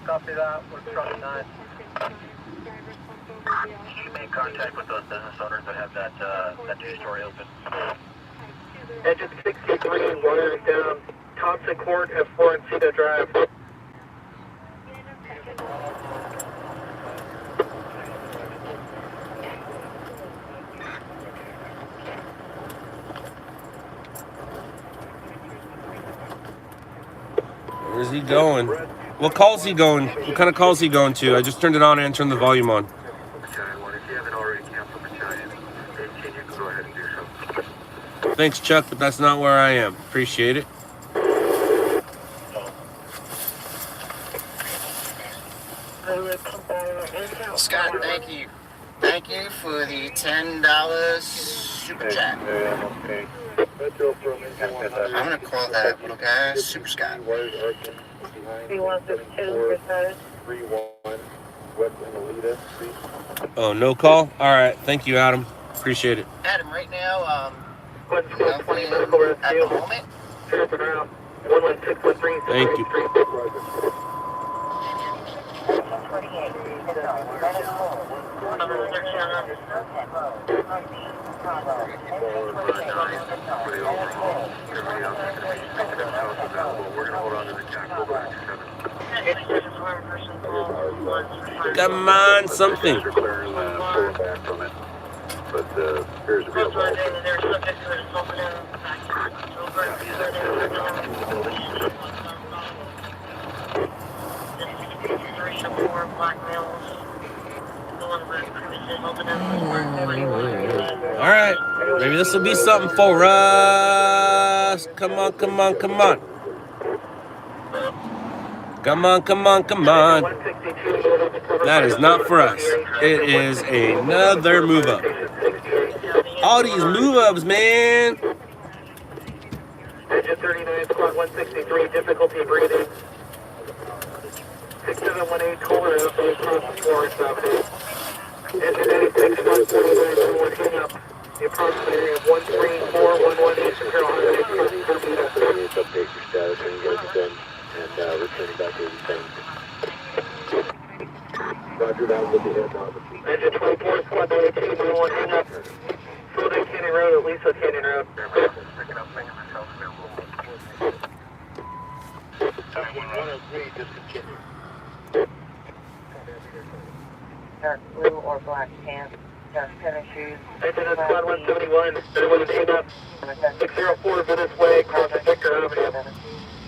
Copy that. We're truck 9. You make contact with those business owners that have that 2-story open. Engine 63, wires down. Thompson Court, F4 and Cedar Drive. Where's he going? What call's he going? What kind of call's he going to? I just turned it on and turned the volume on. Battalion 1, if you haven't already canceled Battalion 18, you can go ahead and do so. Thanks, Chuck, but that's not where I am. Appreciate it. Scott, thank you. Thank you for the $10 super chat. Okay. I'm gonna call that little guy Super Scott. 3162 percent. 31 West Annalita Street. Oh, no call? All right. Thank you, Adam. Appreciate it. Adam, right now, One squad 20 medical at the rescue. moment, Tripping around. 11613. Thank you. 'We're gonna hold on to the jack. Come on, something. Pulling back from it, but appears to be a ball. All right. Maybe this will be something for us. Come on, come on, come on. Come on, come on, come on. That is not for us. It is another move up. All these move ups, man. Engine 39, squad 163, difficulty breathing. 6718, Kohler, across the floor, southeast. Engine 86, 149, hang up. The approximate area of 134, 118, Imperial Highway, across the Update your status when you guys are done, and returning back to the same. Roger that, we'll be heading out. Engine 24, squad 92, 101, hang up. Full-day Canyon Road, at Lisa Canyon Road. One of three, just continue. Dark blue or black pants, dark tennis shoes. Engine is squad 171, everyone hang up. 604 Venice Way, across Victor Avenue.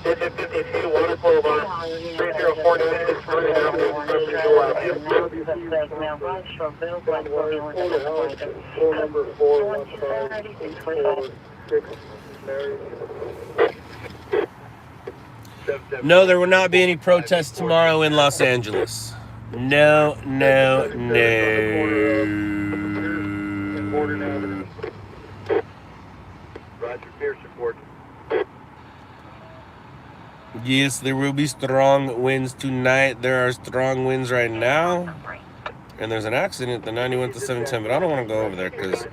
Engine 52, water flow line. 3049, Spring Avenue, across Visual Avenue. No, there will not be any protests tomorrow in Los Angeles. No, no, no. Roger, Pierce report. Yes, there will be strong winds tonight. There are strong winds right now. And there's an accident, the 91 to 710, but I don't want to go over there because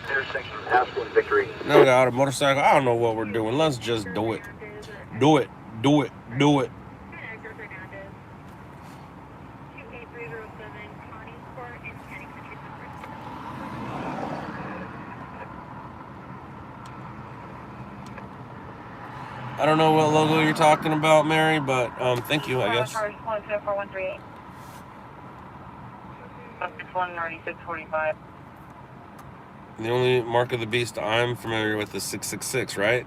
Intersection, Aspen, Victory. no got a motorcycle. I don't know what we're doing. Let's just do it. Do it. Do it. Do it. I don't know what logo you're talking about, Mary, but thank you, I guess. 17413. 645. The only mark of the beast I'm familiar with is 666, right?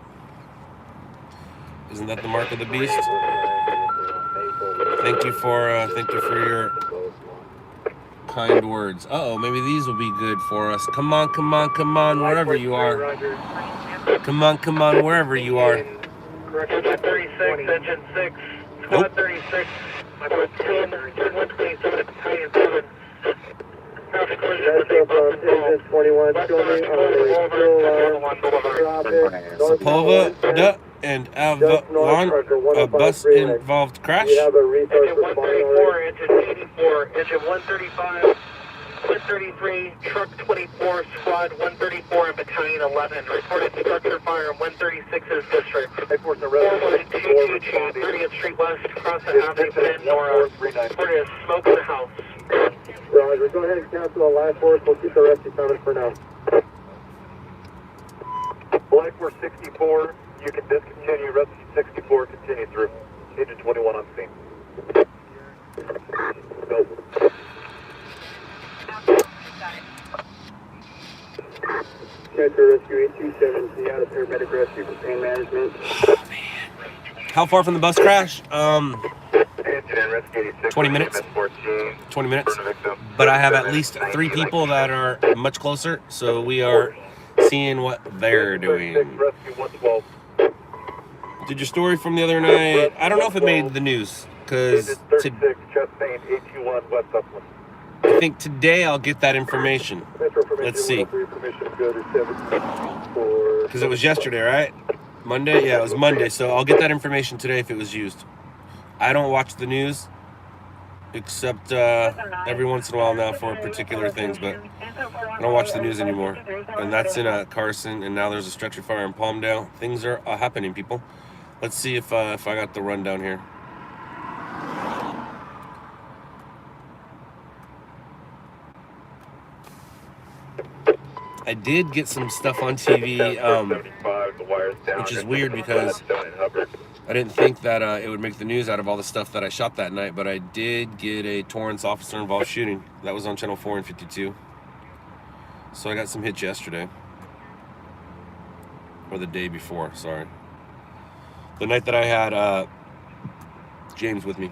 Isn't that the mark of the beast? Thank you for your kind words. Uh-oh, maybe these will be good for us. Come on, come on, come on, wherever you are. Come on, come on, wherever you are. Engine 36, engine 6, squad 36, number 10, 127 at battalion 7. Traffic collision with a bus involved. 21, West side Boulevard. Sepulveda and Avalon, a bus-involved crash. We have a resource Engine 134, engine 84, engine 135, 133, truck 24, squad 134 and battalion 11. Reported structure fire in 136's district. Forward GGG, 30th Street West, across the Avenue, Penn, Nora. Reported smoke in the house. Roger, go ahead and cancel the last force. We'll keep the rescue coming for now. Black 464, you can discontinue. Rescue 64, continue through. Engine 21 on scene. Go. Cancer Rescue 827, out of paramedic rescue for pain management. How far from the bus crash? 20 minutes. 20 minutes. But I have at least 3 people that are much closer, so we are seeing what they're doing. Did your story from the other night, I don't know if it made the news, because I think today I'll get that information. Let's see. Because it was yesterday, right? Monday? Yeah, it was Monday. So I'll get that information today if it was used. I don't watch the news except every once in a while now for particular things, but I don't watch the news anymore. And that's in Carson, and now there's a structure fire in Palmdale. Things are happening, people. Let's see if I got the rundown here. I did get some stuff on TV, which is weird because I didn't think that it would make the news out of all the stuff that I shot that night, but I did get a Torrance officer-involved shooting. That was on Channel 4 and 52. So I got some hits yesterday. Or the day before, sorry. The night that I had James with me.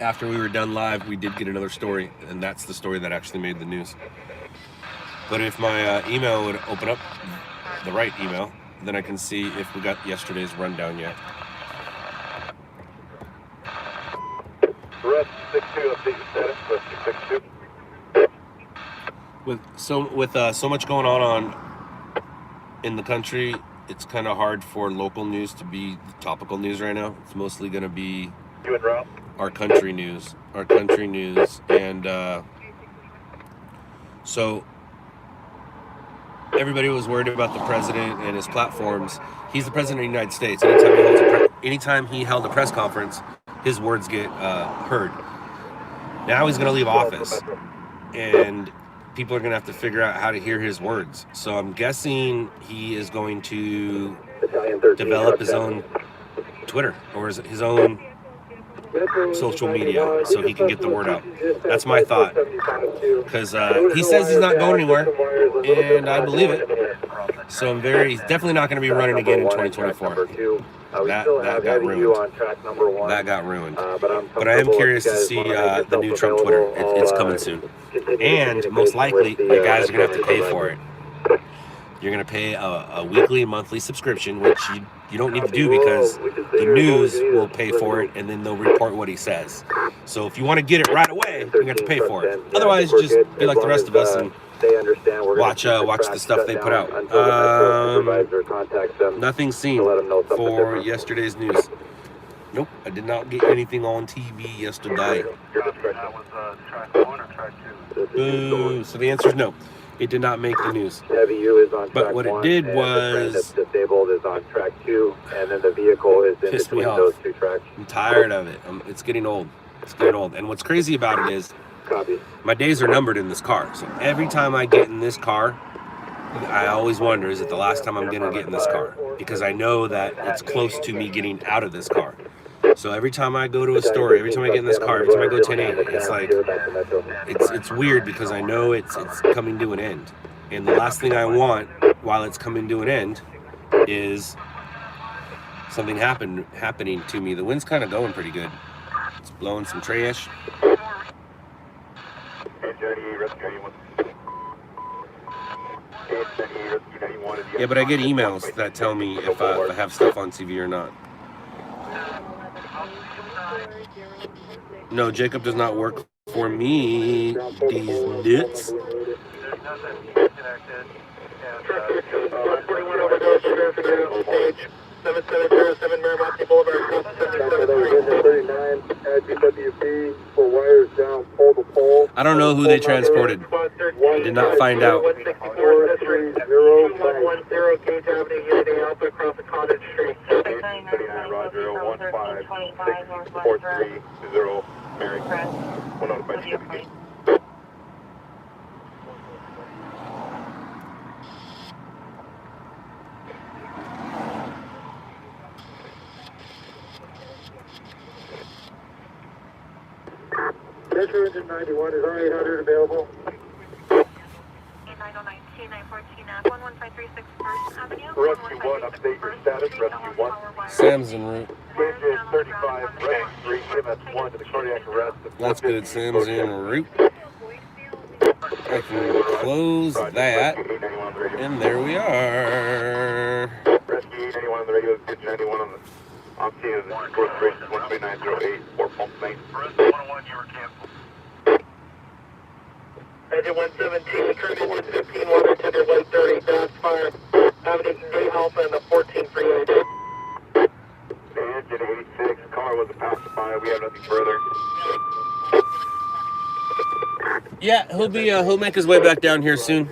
After we were done live, we did get another story, and that's the story that actually made the news. But if my email would open up, the right email, then I can see if we got yesterday's rundown yet. Rest 62, update your status, Rest 62. With so much going on in the country, it's kind of hard for local news to be topical news right now. It's mostly going to be You and Ralph? our country news, and so everybody was worried about the president and his platforms. He's the president of the United States. Anytime he held a press conference, his words get heard. Now he's going to leave office, and people are going to have to figure out how to hear his words. So I'm guessing he is going to develop his own Twitter or his own social media so he can get the word out. That's my thought, because he says he's not going anywhere, and I believe it. So he's definitely not going to be running again in 2024. That got ruined. That got ruined. But I am curious to see the new Trump Twitter. It's coming soon, and most likely you guys are going to have to pay for it. You're going to pay a weekly, monthly subscription, which you don't need to do because the news will pay for it, and then they'll report what he says. So if you want to get it right away, you're going to have to pay for it. Otherwise, just be like the rest of us and watch the stuff they put out. Nothing seen for yesterday's news. Nope, I did not get anything on TV yesterday. Boo. So the answer is no. It did not make the news. Heavy U is on track but what it did was that's disabled is on track 2, and then the vehicle is in between those 2 tracks. I'm tired of it. It's getting old. And what's crazy about it is my days are numbered in this car. So every time I get in this car, I always wonder, is it the last time I'm going to get in this car? Because I know that it's close to me getting out of this car. So every time I go to a store, every time I get in this car, every time I go 10-8, it's like, it's weird because I know it's coming to an end. And the last thing I want while it's coming to an end is something happening to me. The wind's kind of going pretty good. It's blowing some trash. Yeah, but I get emails that tell me if I have stuff on TV or not. No, Jacob does not work for me. These nuts. I don't know who they transported. I did not find out. Metro Engine 91 is R800 available. 909 914 11536 First Avenue. Rescue 1, update your status. Rescue 1. Sam's en route. Changes 35, rank 3, MS1 to the cardiac arrest. That's good. Sam's en route. I can close that. And there we are. Rescue 91 on the radio, Kitchen 91 on the scene of the course races 12908 for pump lane. First 101, you were canceled. Engine 117, currently 115, water tender 130, fast fire. Avenue A Alpha and the 14 freeway. Engine 86, car was a passerby. We have nothing further. Yeah, he'll make his way back down here soon.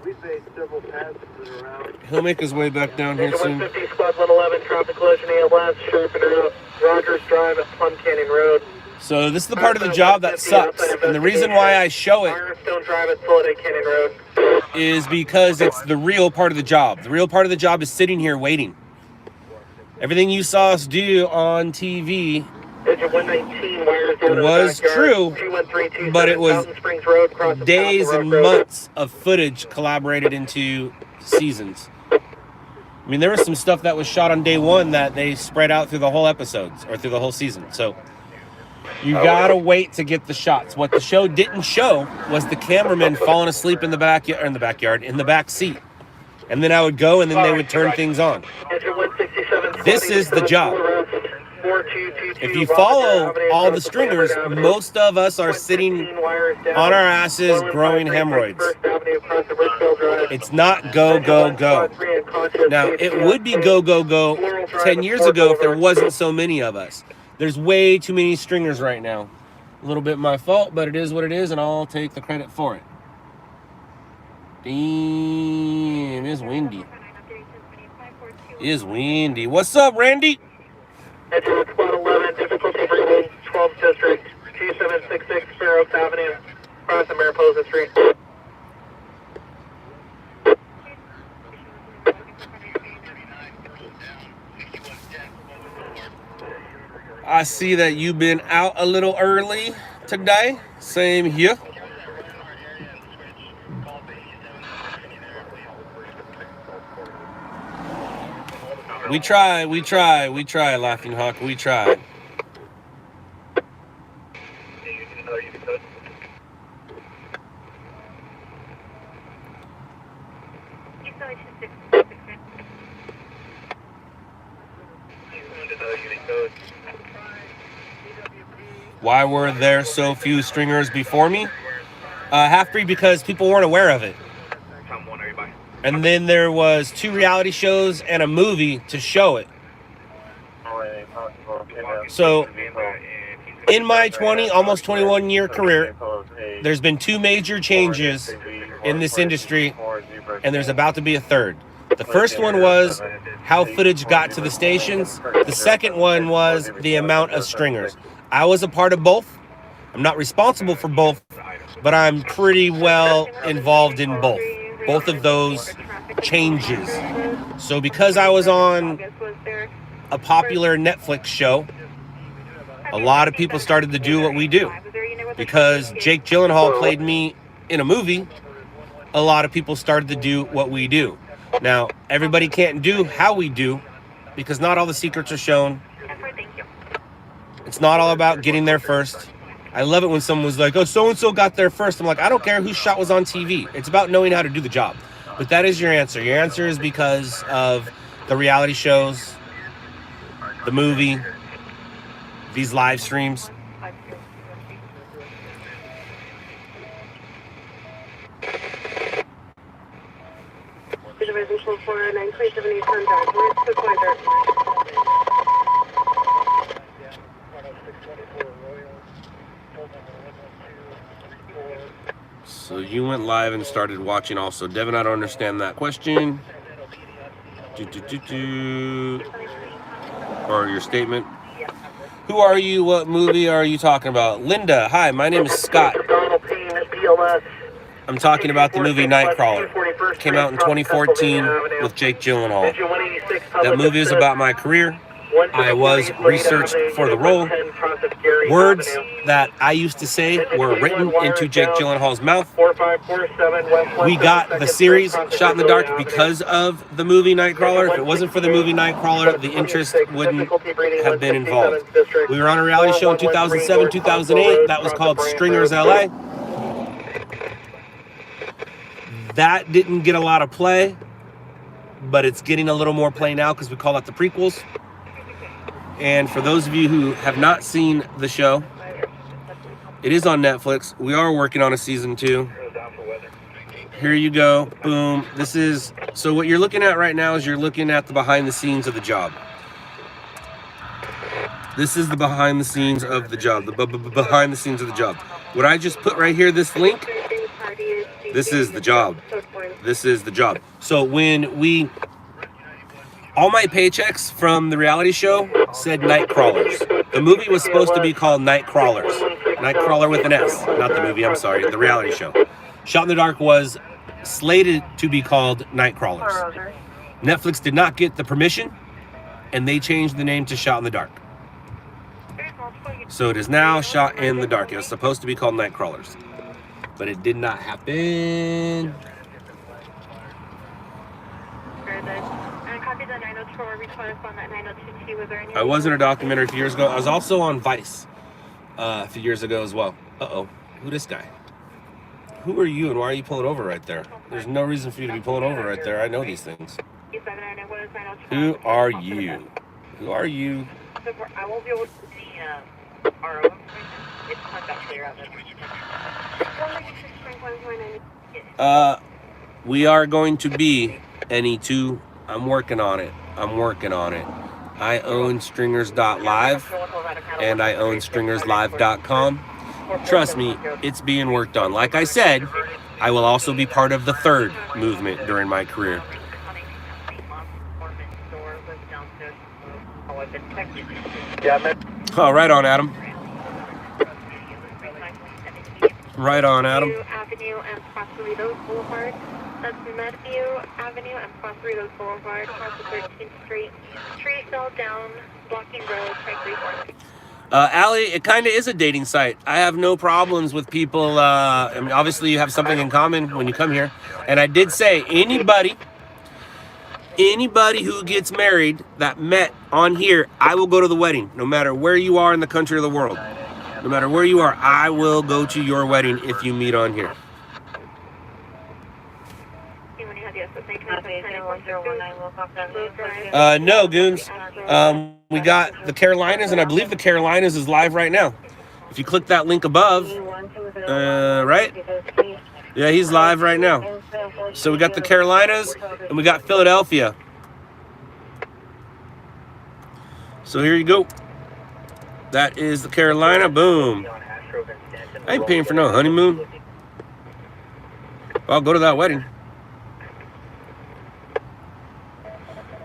We've made several passes around. He'll make his way back down here Engine soon. 150, squad 111, traffic collision ALS, sharpener out. Rogers Drive at Plum Canyon Road. So this is the part of the job that sucks, and the reason why I show it Firestone Drive at Soliday Canyon Road. is because it's the real part of the job. The real part of the job is sitting here waiting. Everything you saw us do on TV Engine 119, wires down in the was backyard. true, 21327 but it was Fountain Springs Road, cross the days Castle and Rock Road. months of footage collaborated into seasons. I mean, there was some stuff that was shot on day one that they spread out through the whole episodes or through the whole season. So you gotta wait to get the shots. What the show didn't show was the cameraman falling asleep in the back seat. And then I would go and then they would turn things on. Engine 167, This is the job. 4222 If you follow all the stringers, most of us are sitting on our asses growing hemorrhoids. It's not go, go, go. Now, it would be go, go, go 10 years ago if there wasn't so many of us. There's way too many stringers right now. A little bit my fault, but it is what it is, and I'll take the credit for it. Damn, it's windy. It's windy. What's up, Randy? Engine 111, difficulty breathing, 12th District, 2766 Fair Oaks Avenue, across the Mariposa Street. I see that you've been out a little early today. Same here. We try, Laughing Hawk, we try. Why were there so few stringers before me? Half-breed because people weren't aware of it. And then there was 2 reality shows and a movie to show it. So in my almost 21 year career, there's been 2 major changes in this industry, and there's about to be a third. The first one was how footage got to the stations. The second one was the amount of stringers. I was a part of both. I'm not responsible for both, but I'm pretty well involved in both of those changes. So because I was on a popular Netflix show, a lot of people started to do what we do. Because Jake Gyllenhaal played me in a movie, a lot of people started to do what we do. Now, everybody can't do how we do because not all the secrets are shown. It's not all about getting there first. I love it when someone was like, oh, so-and-so got there first. I'm like, I don't care whose shot was on TV. It's about knowing how to do the job. But that is your answer. Your answer is because of the reality shows, the movie, these live streams. So you went live and started watching also. Devin, I don't understand that question. Or your statement. Who are you? What movie are you talking about? Linda, hi, my name is Scott. I'm talking about the movie Nightcrawler. Came out in 2014 with Jake Gyllenhaal. That movie is about my career. I was researched for the role. Words that I used to say were written into Jake Gyllenhaal's mouth. We got the series Shot in the Dark because of the movie Nightcrawler. If it wasn't for the movie Nightcrawler, the interest wouldn't have been involved. We were on a reality show in 2007, 2008. That was called Stringers LA. That didn't get a lot of play, but it's getting a little more play now because we call that the prequels. And for those of you who have not seen the show, it is on Netflix. We are working on a season 2. Here you go. Boom. This is, so what you're looking at right now is you're looking at the behind the scenes of the job. This is the behind the scenes of the job. The behind the scenes of the job. What I just put right here, this link, this is the job. This is the job. So when we, all my paychecks from the reality show said Night Crawlers. The movie was supposed to be called Night Crawlers. Nightcrawler with an S. Not the movie, I'm sorry, the reality show. Shot in the Dark was slated to be called Night Crawlers. Netflix did not get the permission, and they changed the name to Shot in the Dark. So it is now Shot in the Dark. It was supposed to be called Night Crawlers, but it did not happen. I was in a documentary a few years ago. I was also on Vice a few years ago as well. Uh-oh. Who this guy? Who are you and why are you pulling over right there? There's no reason for you to be pulling over right there. I know these things. Who are you? Who are you? I won't be able to see our own. It's not that clear out there. We are going to be NE2. I'm working on it. I'm working on it. I own stringers.live and I own stringerslive.com. Trust me, it's being worked on. Like I said, I will also be part of the third movement during my career. Oh, right on, Adam. Right on, Adam. Avenue and Proseritos Boulevard. That's Medview Avenue and Proseritos Boulevard, across the 13th Street. Tree fell down, blocking road, type 340. Allie, it kind of is a dating site. I have no problems with people. I mean, obviously, you have something in common when you come here. And I did say, anybody who gets married that met on here, I will go to the wedding, no matter where you are in the country or the world. No matter where you are, I will go to your wedding if you meet on here. No, Goons. We got the Carolinas, and I believe the Carolinas is live right now. If you click that link above, right? Yeah, he's live right now. So we got the Carolinas, and we got Philadelphia. So here you go. That is the Carolina. Boom. I ain't paying for no honeymoon. I'll go to that wedding.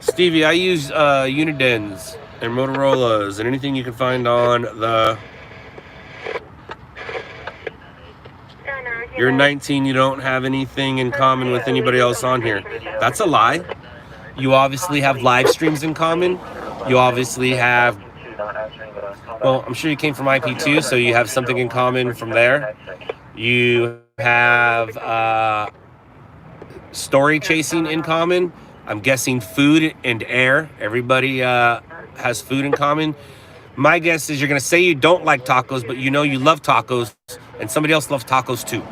Stevie, I use Unidens and Motorola's and anything you can find on the... You're 19, you don't have anything in common with anybody else on here. That's a lie. You obviously have live streams in common. You obviously have... Well, I'm sure you came from IP2, so you have something in common from there. You have story chasing in common. I'm guessing food and air. Everybody has food in common. My guess is you're going to say you don't like tacos, but you know you love tacos, and somebody else loves tacos too.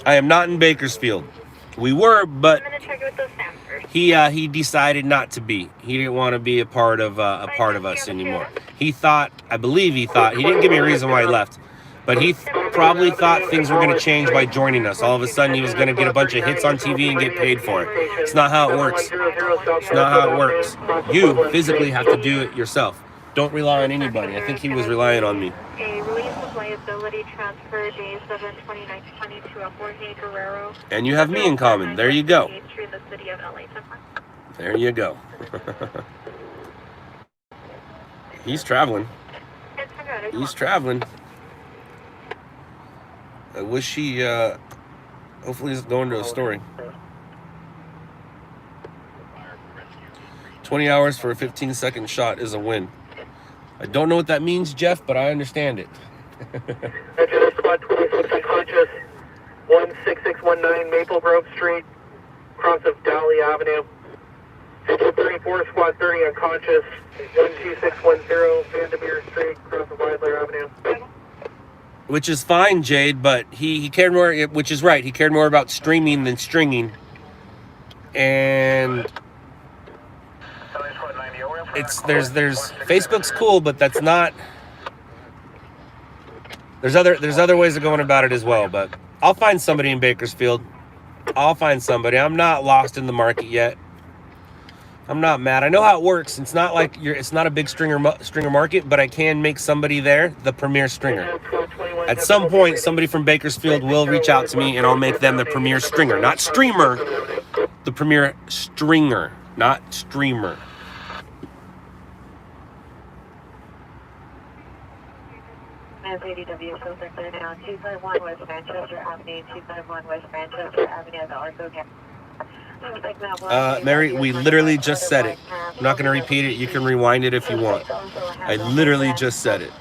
I am not in Bakersfield. We were, but he decided not to be. He didn't want to be a part of us anymore. He thought, I believe he thought, he didn't give me a reason why he left, but he probably thought things were going to change by joining us. All of a sudden, he was going to get a bunch of hits on TV and get paid for it. It's not how it works. It's not how it works. You physically have to do it yourself. Don't rely on anybody. I think he was relying on me. A release of liability transfer day 7/29/20 to Jorge Guerrero. And you have me in common. There you go. There you go. He's traveling. He's traveling. I wish he, hopefully he's going to a story. 20 hours for a 15-second shot is a win. I don't know what that means, Jeff, but I understand it. Squad 26 unconscious, 16619 Maple Grove Street, cross of Dowley Avenue. Engine 34, Squad 30 unconscious, 12610 Vandermeer Street, cross of Weidler Avenue. Which is fine, Jade, but he cared more, which is right, he cared more about streaming than stringing. And there's Facebook's cool, but that's not, there's other ways of going about it as well, but I'll find somebody in Bakersfield. I'll find somebody. I'm not lost in the market yet. I'm not mad. I know how it works. It's not like it's not a big stringer market, but I can make somebody there the premier stringer. At some point, somebody from Bakersfield will reach out to me, and I'll make them the premier stringer. Not streamer, the premier stringer, not streamer. ADW, so they're now 251 West Manchester Avenue, 251 West Manchester Avenue at the Arco Gap. Mary, we literally just said it. I'm not going to repeat it. You can rewind it if you want. I literally just said it.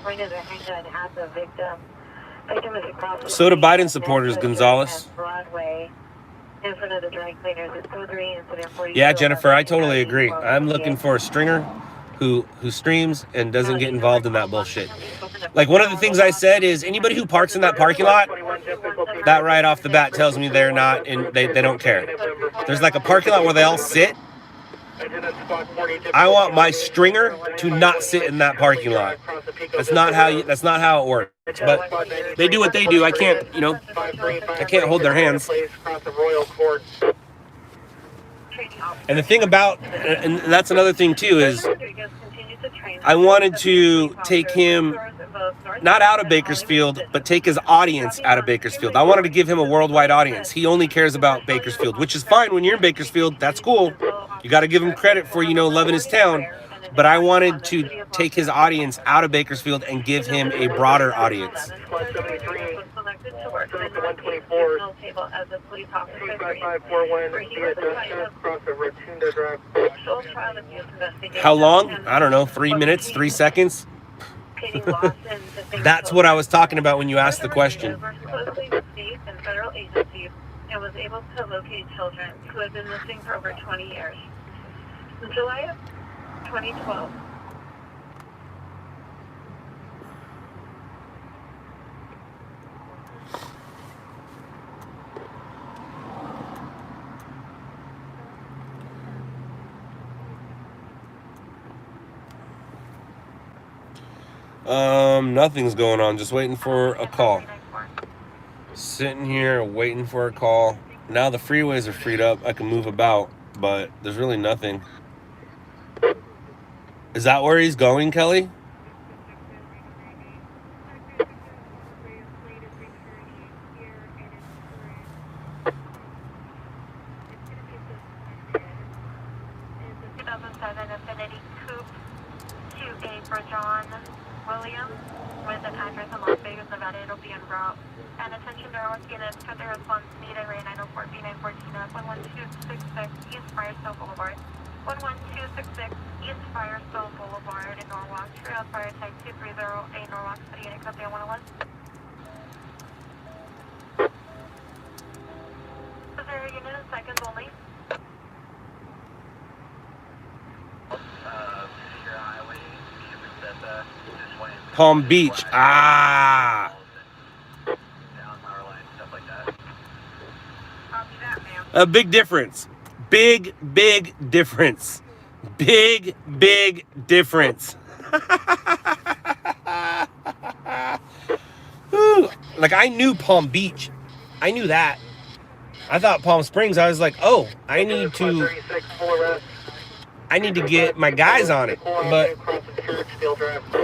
So do Biden supporters, Gonzalez. Yeah, Jennifer, I totally agree. I'm looking for a stringer who streams and doesn't get involved in that bullshit. Like, one of the things I said is anybody who parks in that parking lot, that right off the bat tells me they're not, and they don't care. There's like a parking lot where they all sit. I want my stringer to not sit in that parking lot. That's not how it works. But they do what they do. I can't hold their hands. And the thing about, and that's another thing too, is I wanted to take him not out of Bakersfield, but take his audience out of Bakersfield. I wanted to give him a worldwide audience. He only cares about Bakersfield, which is fine when you're in Bakersfield. That's cool. You got to give him credit for, loving his town. But I wanted to take his audience out of Bakersfield and give him a broader audience. How long? I don't know. 3 minutes, 3 seconds. That's what I was talking about when you asked the question. And was able to locate children who had been missing for over 20 years. In July of 2012, nothing's going on. Just waiting for a call. Sitting here waiting for a call. Now the freeways are freed up. I can move about, but there's really nothing. Is that where he's going, Kelly? Infinity Coupe 2A for John Williams with an address in Las Vegas, Nevada. It'll be en route. And attention to our units, cut the response need at rate 904 B914 at 11266 East Firestone Boulevard. 11266 East Firestone Boulevard in Norwalk. Trail fire type 2308 Norwalk City. Unit cut the 101. Is there a unit in seconds only? Palm Beach. Ah. A big difference. Big difference. Big difference. Ooh, like, I knew Palm Beach. I knew that. I thought Palm Springs. I was like, oh, I need to get my guys on it. But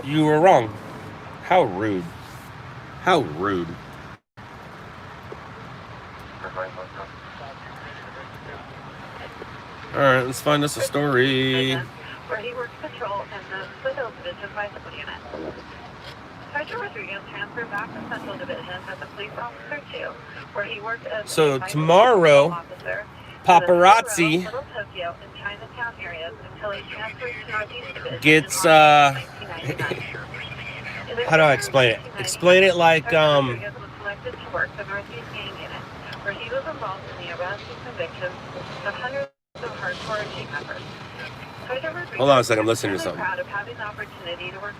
you were wrong. How rude. How rude. All right, let's find us a story. Where he worked patrol in the Foothills Division Bicycle Unit. Sergeant Rodriguez transferred back to Central Division as a police officer too, where he worked as so tomorrow, paparazzi gets how do I explain it? Explain it like where he was involved in the arrest and convictions of hundreds of hardcore team members. Hold on a second, I'm listening to something. Proud of having the opportunity to work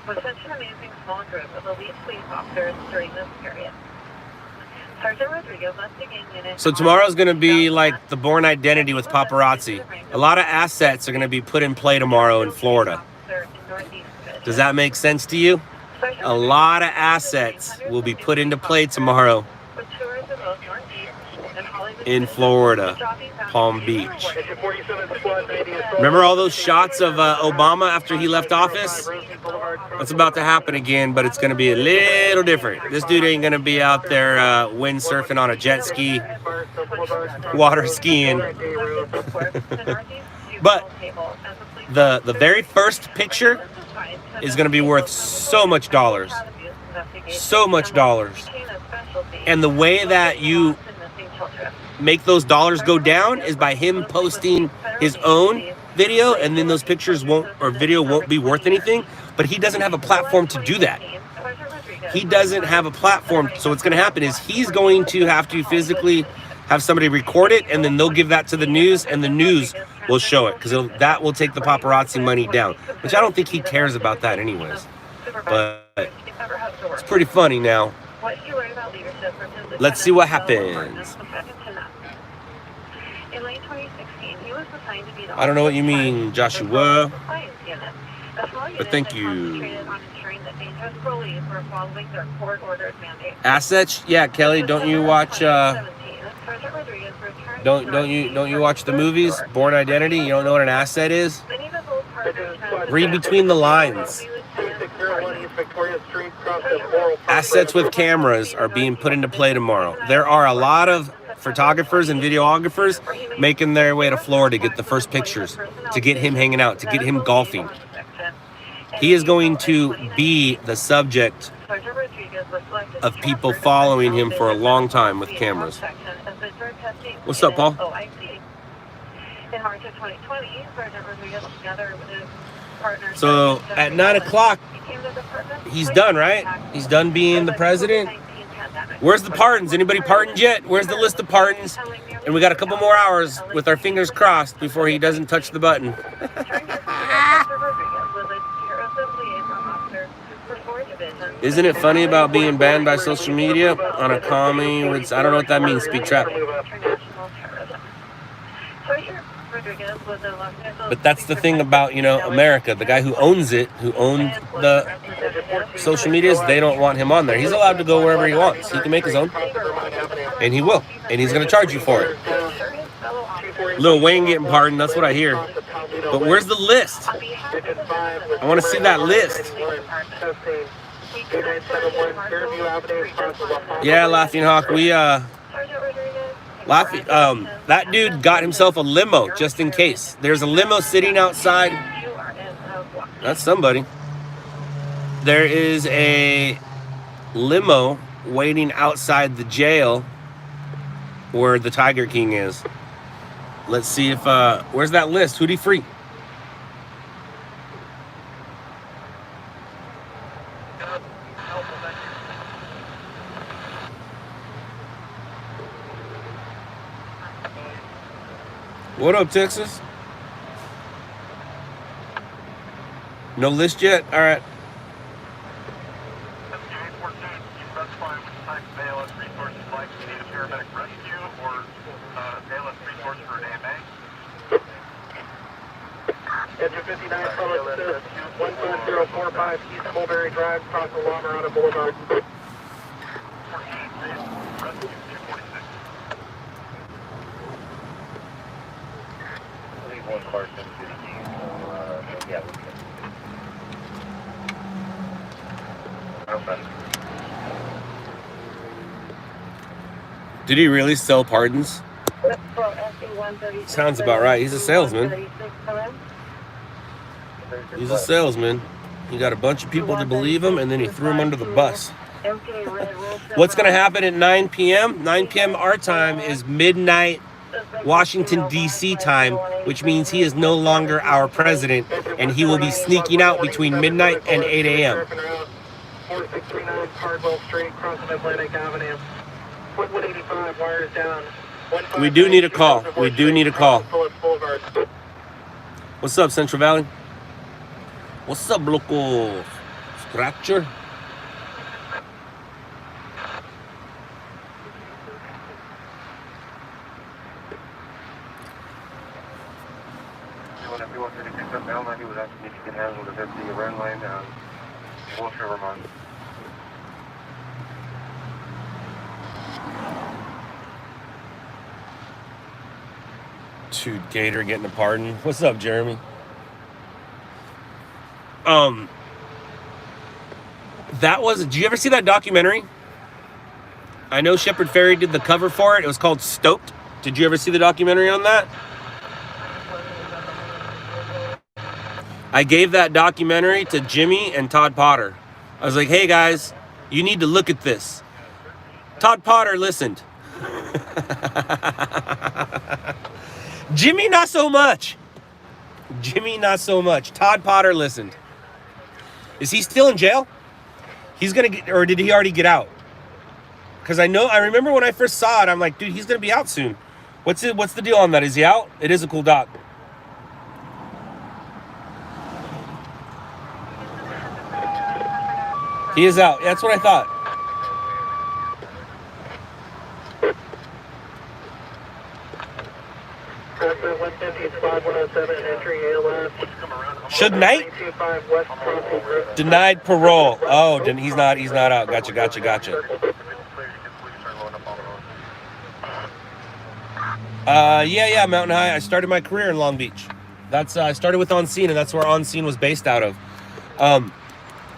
with such an amazing small group of elite police officers during this period. Sergeant Rodriguez left the gang unit. So tomorrow's going to be like the Born Identity with paparazzi. A lot of assets are going to be put in play tomorrow in Florida. Does that make sense to you? A lot of assets will be put into play tomorrow in Florida, Palm Beach. Remember all those shots of Obama after he left office? That's about to happen again, but it's going to be a little different. This dude ain't going to be out there windsurfing on a jet ski, water skiing. But the very first picture is going to be worth so much dollars. So much dollars. And the way that you make those dollars go down is by him posting his own video, and then those pictures video won't be worth anything. But he doesn't have a platform to do that. He doesn't have a platform. So what's going to happen is he's going to have to physically have somebody record it, and then they'll give that to the news, and the news will show it, because that will take the paparazzi money down, which I don't think he cares about that anyways. But it's pretty funny now. Let's see what happens. I don't know what you mean, Joshua, but thank you. Assets? Yeah, Kelly, don't you watch don't you watch the movies? Born Identity? You don't know what an asset is? Read between the lines. Assets with cameras are being put into play tomorrow. There are a lot of photographers and videographers making their way to Florida to get the first pictures, to get him hanging out, to get him golfing. He is going to be the subject of people following him for a long time with cameras. What's up, Paul? So at 9 o'clock, he's done, right? He's done being the president. Where's the pardons? Anybody pardoned yet? Where's the list of pardons? And we got a couple more hours with our fingers crossed before he doesn't touch the button. Isn't it funny about being banned by social media on a commie? I don't know what that means. Speak trap. But that's the thing about, America. The guy who owns it, who owns the social medias, they don't want him on there. He's allowed to go wherever he wants. He can make his own. And he will. And he's going to charge you for it. Lil Wayne getting pardoned, that's what I hear. But where's the list? I want to see that list. Yeah, Laughing Hawk, that dude got himself a limo just in case. There's a limo sitting outside. That's somebody. There is a limo waiting outside the jail where the Tiger King is. Let's see if, where's that list? Who'd he free? What up, Texas? No list yet? All right. Engine 59, follow assist, 15045 East Mulberry Drive, across the La Mirada Boulevard. One car, yeah. Okay. Did he really sell pardons? Sounds about right. He's a salesman. He's a salesman. He got a bunch of people to believe him, and then he threw him under the bus. What's going to happen at 9 p.m.? 9 p.m. our time is midnight Washington, D.C. time, which means he is no longer our president, and he will be sneaking out between midnight and 8 a.m. 4639 Cardwell Street, crossing Atlantic Avenue. 185 wires down. We do need a call. We do need a call. What's up, Central Valley? What's up, local scratcher? If you want to pick up Elma, he was asking if you can handle the 50 run line down Wolf River Mine. Dude, Gator getting a pardon. What's up, Jeremy? That was. Did you ever see that documentary? I know Shepard Fairey did the cover for it. It was called Stoked. Did you ever see the documentary on that? I gave that documentary to Jimmy and Todd Potter. I was like, hey guys, you need to look at this. Todd Potter listened. Jimmy, not so much. Jimmy, not so much. Todd Potter listened. Is he still in jail? He's gonna get, or did he already get out? Because I remember when I first saw it, I'm like, dude, he's gonna be out soon. What's the deal on that? Is he out? It is a cool doc. He is out. That's what I thought. Should Knight? Denied parole. Oh, he's not out. Gotcha. Yeah, Mountain High. I started my career in Long Beach. I started with On Scene, and that's where On Scene was based out of.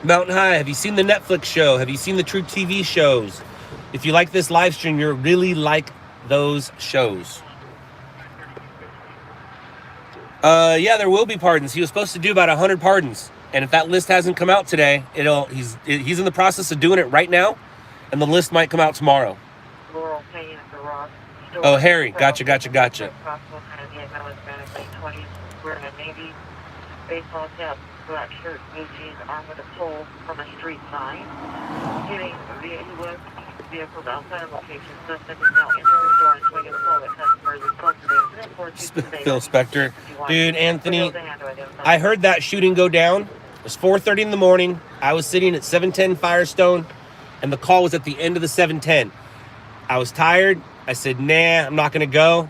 Mountain High, have you seen the Netflix show? Have you seen the True TV shows? If you like this live stream, you're really like those shows. Yeah, there will be pardons. He was supposed to do about 100 pardons. And if that list hasn't come out today, he's in the process of doing it right now. And the list might come out tomorrow. Oh, Harry. Gotcha. Baseball cap, black shirt, blue jeans, armed with a pole from a street sign. Hitting vehicles outside of location. Suspect is now into the store and swinging the pole at customers responsible. Phil Spector. Dude, Anthony, I heard that shooting go down. It was 4:30 in the morning. I was sitting at 710 Firestone, and the call was at the end of the 710. I was tired. I said, nah, I'm not going to go.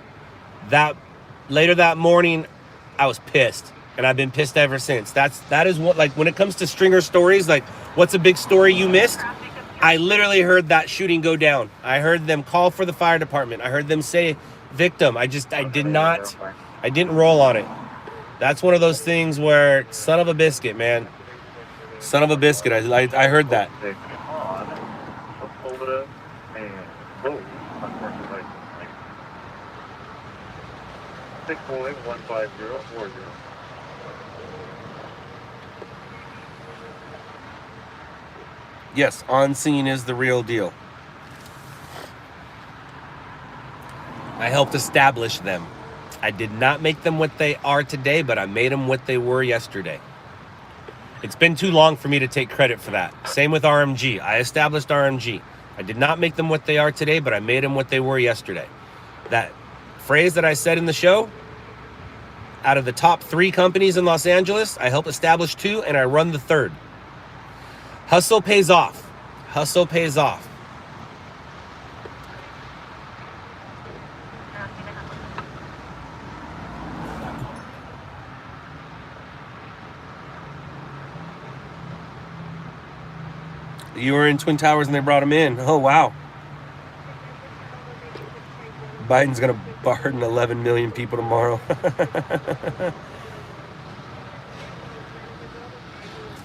Later that morning, I was pissed. And I've been pissed ever since. That is what, like, when it comes to Stringer stories, like, what's a big story you missed? I literally heard that shooting go down. I heard them call for the fire department. I heard them say victim. I didn't roll on it. That's one of those things where, son of a biscuit, man. Son of a biscuit. I heard that. Yes, On Scene is the real deal. I helped establish them. I did not make them what they are today, but I made them what they were yesterday. It's been too long for me to take credit for that. Same with RMG. I established RMG. I did not make them what they are today, but I made them what they were yesterday. That phrase that I said in the show, out of the top 3 companies in Los Angeles, I helped establish 2, and I run the 3rd. Hustle pays off. Hustle pays off. You were in Twin Towers and they brought him in. Oh, wow. Biden's going to pardon 11 million people tomorrow.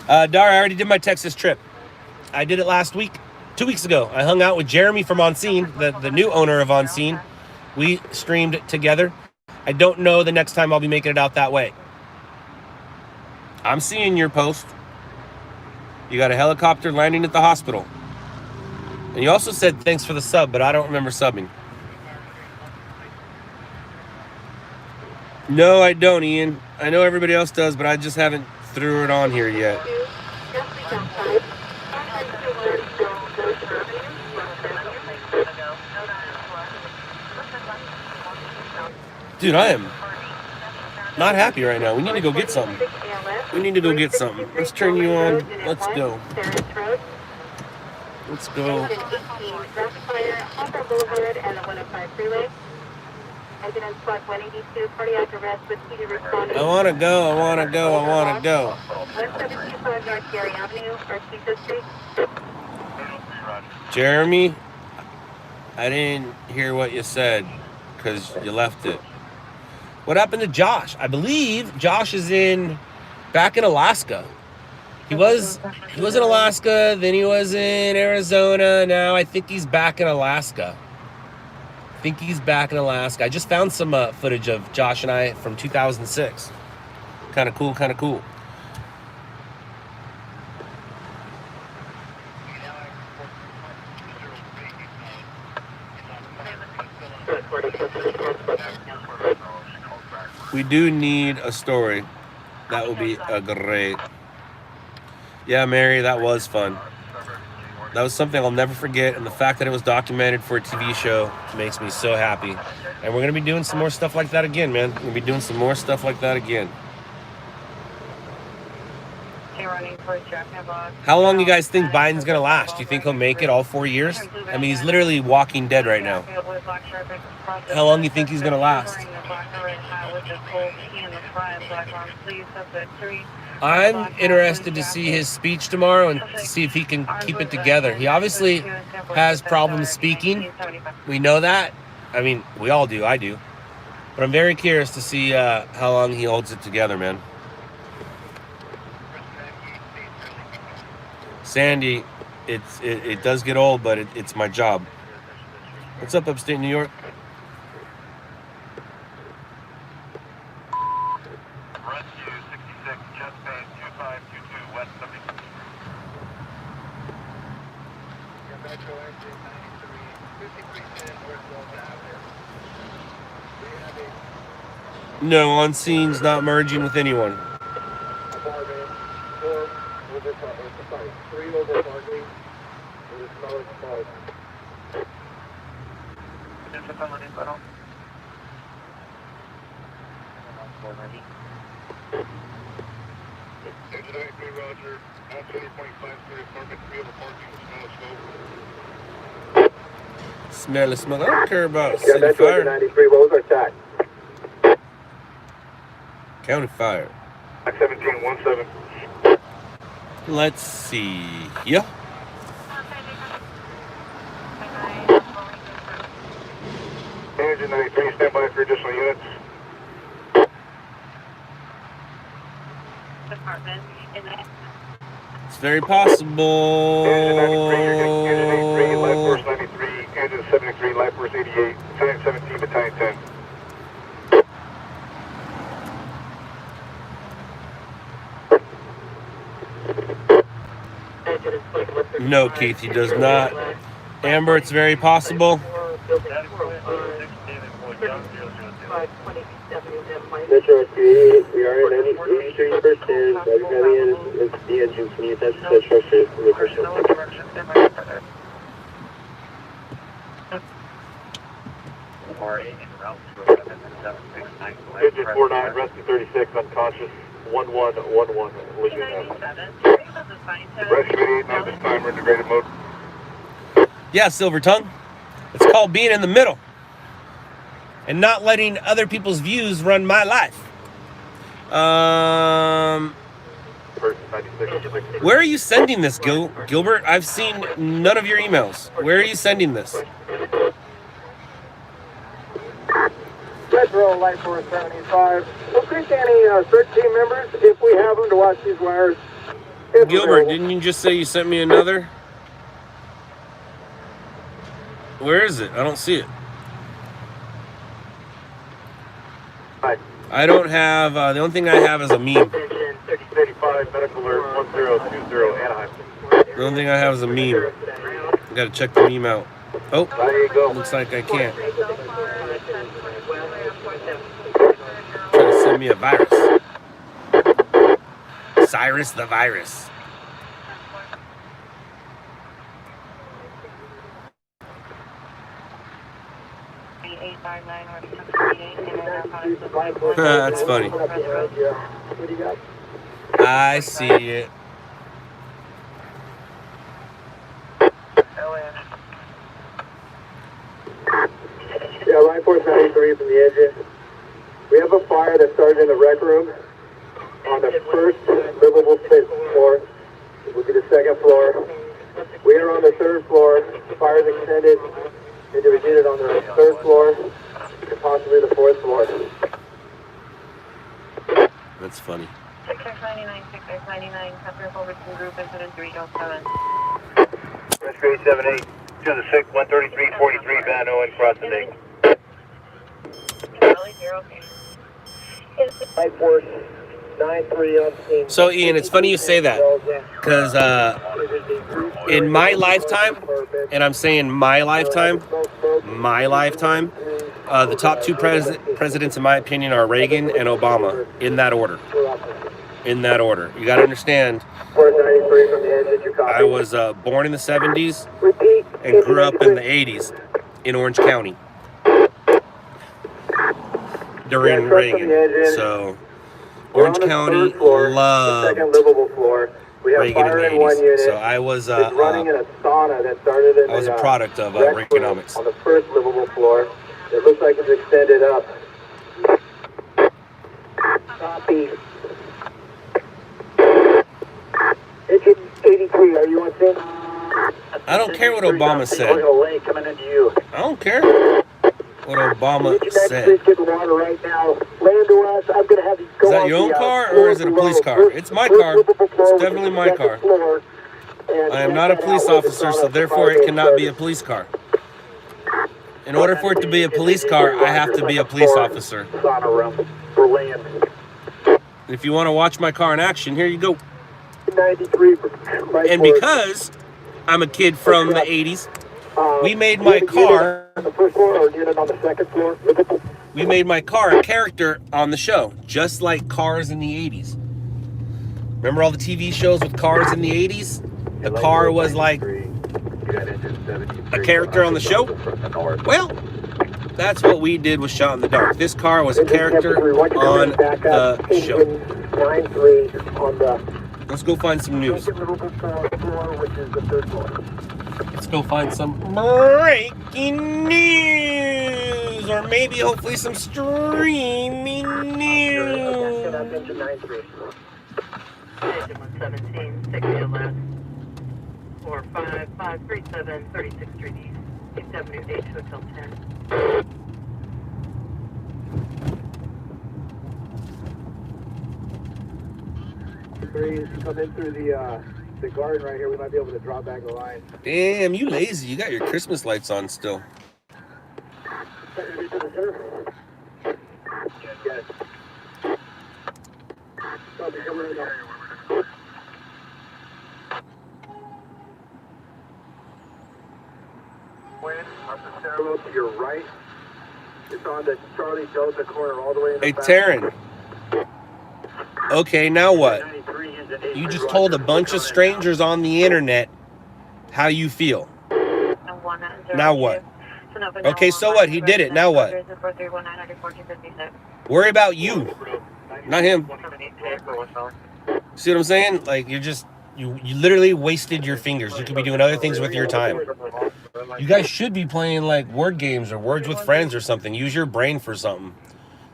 Dara, I already did my Texas trip. I did it last week, 2 weeks ago. I hung out with Jeremy from On Scene, the new owner of On Scene. We streamed together. I don't know the next time I'll be making it out that way. I'm seeing your post. You got a helicopter landing at the hospital. And you also said thanks for the sub, but I don't remember subbing. No, I don't, Ian. I know everybody else does, but I just haven't threw it on here yet. Dude, I am not happy right now. We need to go get something. Let's turn you on. Let's go. I want to go. Jeremy, I didn't hear what you said because you left it. What happened to Josh? I believe Josh is back in Alaska. He was in Alaska, then he was in Arizona. Now I think he's back in Alaska. I just found some footage of Josh and I from 2006. Kind of cool. We do need a story. That would be great. Yeah, Mary, that was fun. That was something I'll never forget, and the fact that it was documented for a TV show makes me so happy. And we're going to be doing some more stuff like that again, man. We're going to be doing some more stuff like that again. How long do you guys think Biden's going to last? Do you think he'll make it all 4 years? I mean, he's literally walking dead right now. How long do you think he's going to last? I'm interested to see his speech tomorrow and to see if he can keep it together. He obviously has problems speaking. We know that. I mean, we all do. I do. But I'm very curious to see how long he holds it together, man. Sandy, it does get old, but it's my job. What's up, upstate New York? Rescue 66, jet base 2522 West 70. Metro engine 93, 5310 North Delta Avenue. No, on scene's not merging with anyone. Three over parking. With a smell of smoke. Engine 93, Roger. On 20.5 apartment 3 over parking with smell of smoke. Smell of smoke. I don't care about Yeah, city Metro fire. 93, what was our tax? County fire. 1717. Let's see. Yeah. Engine 93, stand by for additional units. Department in the It's very possible. Engine 93, Life Force 93, Engine 73, Life Force 88, Battalion 17, Battalion 10. No, Keith, he does not. Amber, it's very possible. Metro 38, we are in 98th Street, first stairs, it's the engine, can you attach the structure from the first floor? Engine 49, rescue 36, unconscious, 1111, collision. Rescue 88, now this time, we're integrated mode. Yeah, Silver Tongue. It's called being in the middle and not letting other people's views run my life. Where are you sending this, Gilbert? I've seen none of your emails. Where are you sending this? Metro Light Force 75. We'll take any search team members if we have them to watch these wires. Gilbert, didn't you just say you sent me another? Where is it? I don't see it. I don't have, the only thing I have is a meme. 3035, medical alert 1020 Anaheim. The only thing I have is a meme. I gotta check the meme out. Oh, There you go. looks like I can't. Trying to send me a virus. Cyrus the virus. That's funny. I see it. Yeah, Light Force 93 from the engine. We have a fire that started in the rec room on the first livable space floor. We'll be the second floor. We are on the third floor. The fire is extended into a unit on the third floor and possibly the fourth floor. That's funny. 6X99, 6X99, customer Fullerton Group, incident 307. Rescue 878, to the 6, 133.43, Van Owen, crossing the Charlie, you're okay. Light force 93 on scene. So, Ian, it's funny you say that, because in my lifetime, and I'm saying my lifetime, the top two presidents, in my opinion, are Reagan and Obama, in that order. In that order. You got to understand, I was born in the 70s and grew up in the 80s in Orange County during Reagan. So, Orange County loved Reagan in the 80s. So I was a product of Reaganomics. On the first livable floor, it looks like it's extended up. Copy. Engine 83, are you on scene? I don't care what Obama said. Coming into you. I don't care what Obama said. Is that your own car or is it a police car? It's my car. It's definitely my car. I am not a police officer, so therefore it cannot be a police car. In order for it to be a police car, I have to be a police officer. If you want to watch my car in action, here you go. And because I'm a kid from the 80s, we made my car a character on the show, just like cars in the 80s. Remember all the TV shows with cars in the 80s? The car was like a character on the show? Well, that's what we did with Shot in the Dark. This car was a character on the show. Let's go find some news. Let's go find some breaking news, or maybe hopefully some streaming news. Engine 117, 60 left. 45537, 36th Street East, 878 Hotel 10. Breeze, come in through the garden right here. We might be able to drop back the line. Damn, you lazy. You got your Christmas lights on still. Yes. On the stairwell to your right. It's on the Charlie Delta corner all the way in the Hey, back. Taryn. Okay, now what? You just told a bunch of strangers on the internet how you feel. Now what? Okay, so what? He did it. Now what? Worry about you, not him. See what I'm saying? Like, you literally wasted your fingers. You could be doing other things with your time. You guys should be playing like word games or words with friends or something. Use your brain for something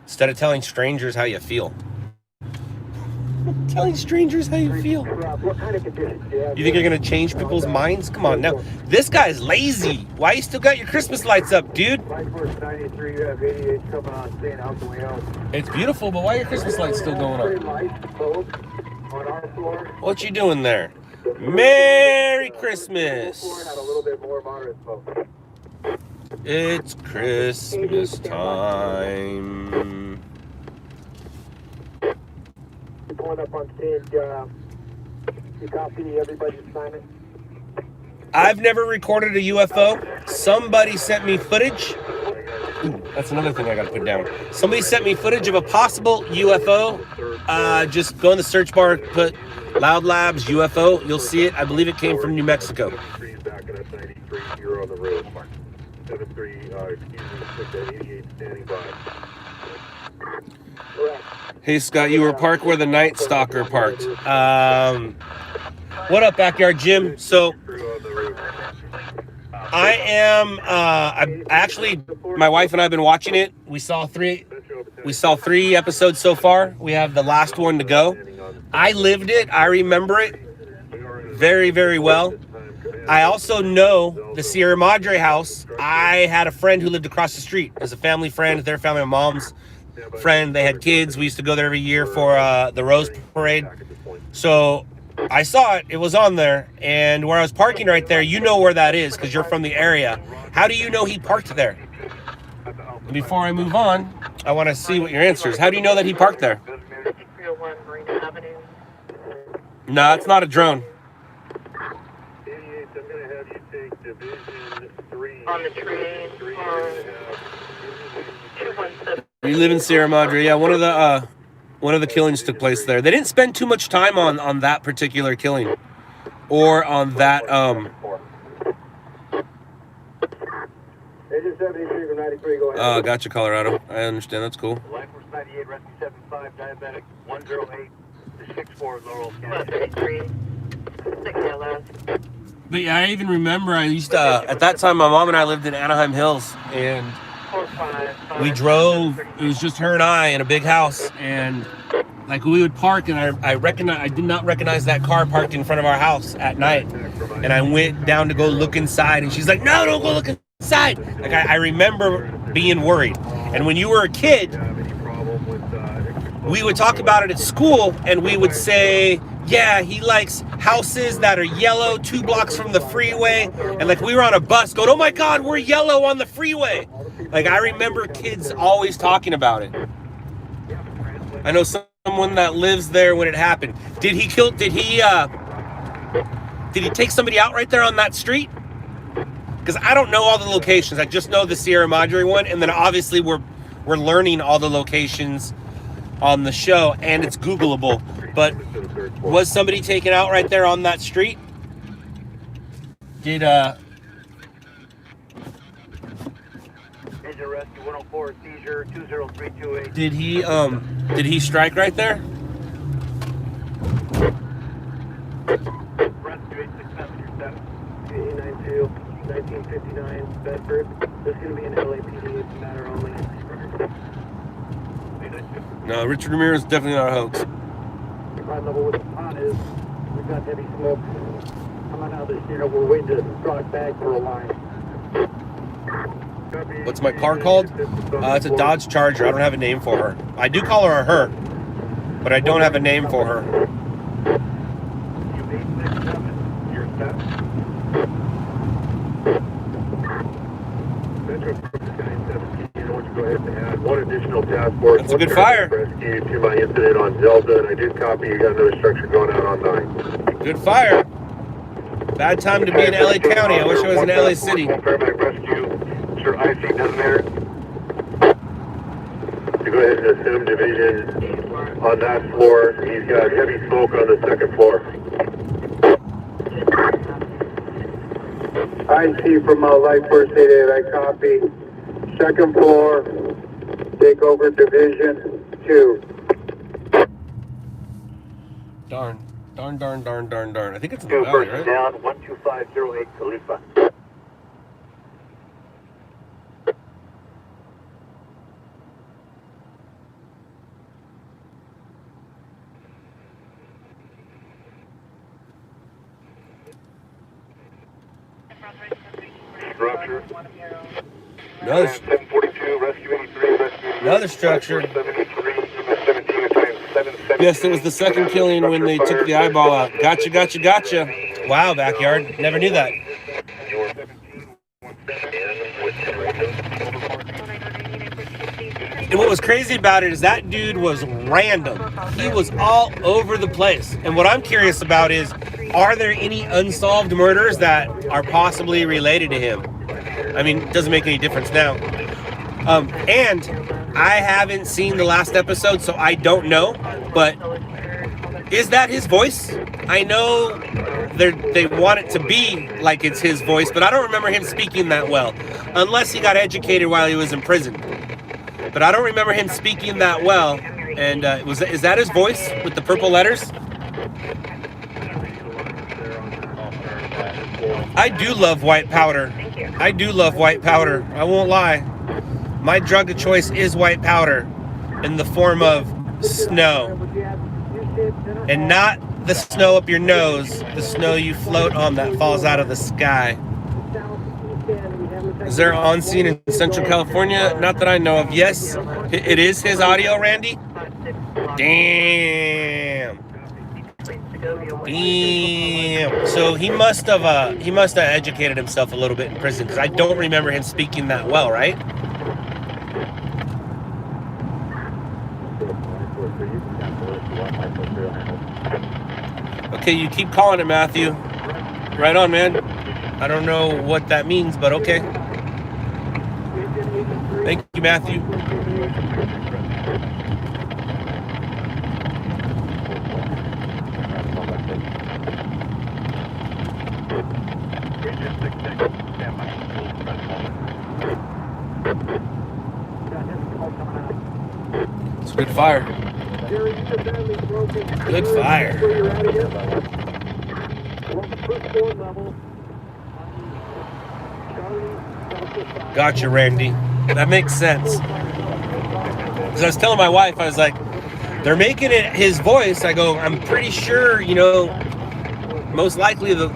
instead of telling strangers how you feel. Telling strangers how you feel. You think you're gonna change people's minds? Come on now. This guy's lazy. Why you still got your Christmas lights up, dude? It's beautiful, but why are your Christmas lights still going up? What you doing there? Merry Christmas. It's Christmas time. Pulling up on stage, you copy everybody's assignment? I've never recorded a UFO. Somebody sent me footage. Ooh, that's another thing I gotta put down. Somebody sent me footage of a possible UFO. Just go in the search bar, put LOUDLABS UFO. You'll see it. I believe it came from New Mexico. Hey, Scott, you were parked where the Night Stalker parked. What up, Backyard Jim? So, my wife and I have been watching it. We saw three episodes so far. We have the last one to go. I lived it. I remember it very, very well. I also know the Sierra Madre house. I had a friend who lived across the street. As a family friend, their family, my mom's. friend. They had kids. We used to go there every year for the Rose Parade. So I saw it. It was on there. And where I was parking right there, you know where that is because you're from the area. How do you know he parked there? And before I move on, I want to see what your answer is. How do you know that he parked there? 301 Marina Avenue. No, it's not a drone. 88, I'm going to have you take Division 3. On the train, 217. You live in Sierra Madre. Yeah, one of the killings took place there. They didn't spend too much time on that particular killing or on that Agent 73 from 93, go ahead. gotcha, Colorado. I understand. That's cool. Life Force 98, Rescue 75, Diabetic 108 to 64 Laurel About County. 33. 6 LS. But yeah, I even remember I used to, at that time, my mom and I lived in Anaheim Hills, and 455. we drove, it was just her and I in a big house, and like we would park, and I did not recognize that car parked in front of our house at night, and I went down to go look inside, and she's like, no, don't go look inside. Like I remember being worried. And when you were a kid, we would talk about it at school, and we would say, yeah, he likes houses that are yellow 2 blocks from the freeway. And like we were on a bus going, oh my God, we're yellow on the freeway. Like I remember kids always talking about it. I know someone that lives there when it happened. Did he take somebody out right there on that street? Because I don't know all the locations. I just know the Sierra Madre one. And then obviously we're learning all the locations on the show, and it's Googleable. But was somebody taken out right there on that street? Did Agent Rescue 104, seizure 20328. did he strike right there? Rescue 8677. 892, 1959, Bedford. This is going to be an LAPD matter only. No, Richard Ramirez is definitely not a hoax. Crime level with the pot is, we've got heavy smoke coming out of this unit. We're waiting to draw it back for a line. What's my car called? It's a Dodge Charger. I don't have a name for her. I do call her a her, but I don't have a name for her. You're set. Metro 917, I want you to go ahead and add one additional task force. That's a good fire. Rescue to my incident on Zelda, and I did copy. You got another structure going out on 9. Good fire. Bad time to be in LA County. I wish I was in LA City. One paramedic rescue. Sure, IC doesn't matter. To go ahead and assume division on that floor. He's got heavy smoke on the second floor. IC from Life Force 88, I copy. Second floor, take over division 2. Darn. I think it's in the Two valley, person right? down, 12508 Khalifa. Structure. Another, 742, rescue 83, rescue 83. another structure. 73, 17 at times 717. Yes, it was the second killing when they took the eyeball out. Gotcha. Wow, backyard. Never knew that. And what was crazy about it is that dude was random. He was all over the place. And what I'm curious about is, are there any unsolved murders that are possibly related to him? I mean, it doesn't make any difference now. And I haven't seen the last episode, so I don't know. But is that his voice? I know they want it to be like it's his voice, but I don't remember him speaking that well. Unless he got educated while he was in prison. But I don't remember him speaking that well. And is that his voice with the purple letters? I do love white powder. I won't lie. My drug of choice is white powder in the form of snow. And not the snow up your nose, the snow you float on that falls out of the sky. Is there on scene in Central California? Not that I know of. Yes, it is his audio, Randy. Damn. Damn. So he must have educated himself a little bit in prison, because I don't remember him speaking that well, right? Okay, you keep calling it, Matthew. Right on, man. I don't know what that means, but okay. Thank you, Matthew. It's good fire. Good fire. Gotcha, Randy. That makes sense. Because I was telling my wife, I was like, they're making it his voice. I go, I'm pretty sure, you know, most likely the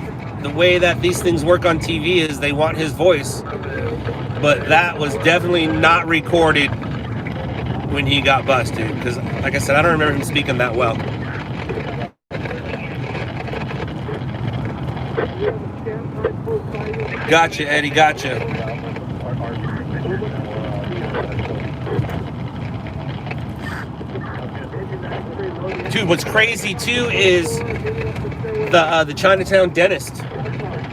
way that these things work on TV is they want his voice. But that was definitely not recorded when he got busted. Because, like I said, I don't remember him speaking that well. Gotcha, Eddie, gotcha. Dude, what's crazy too is the Chinatown dentist.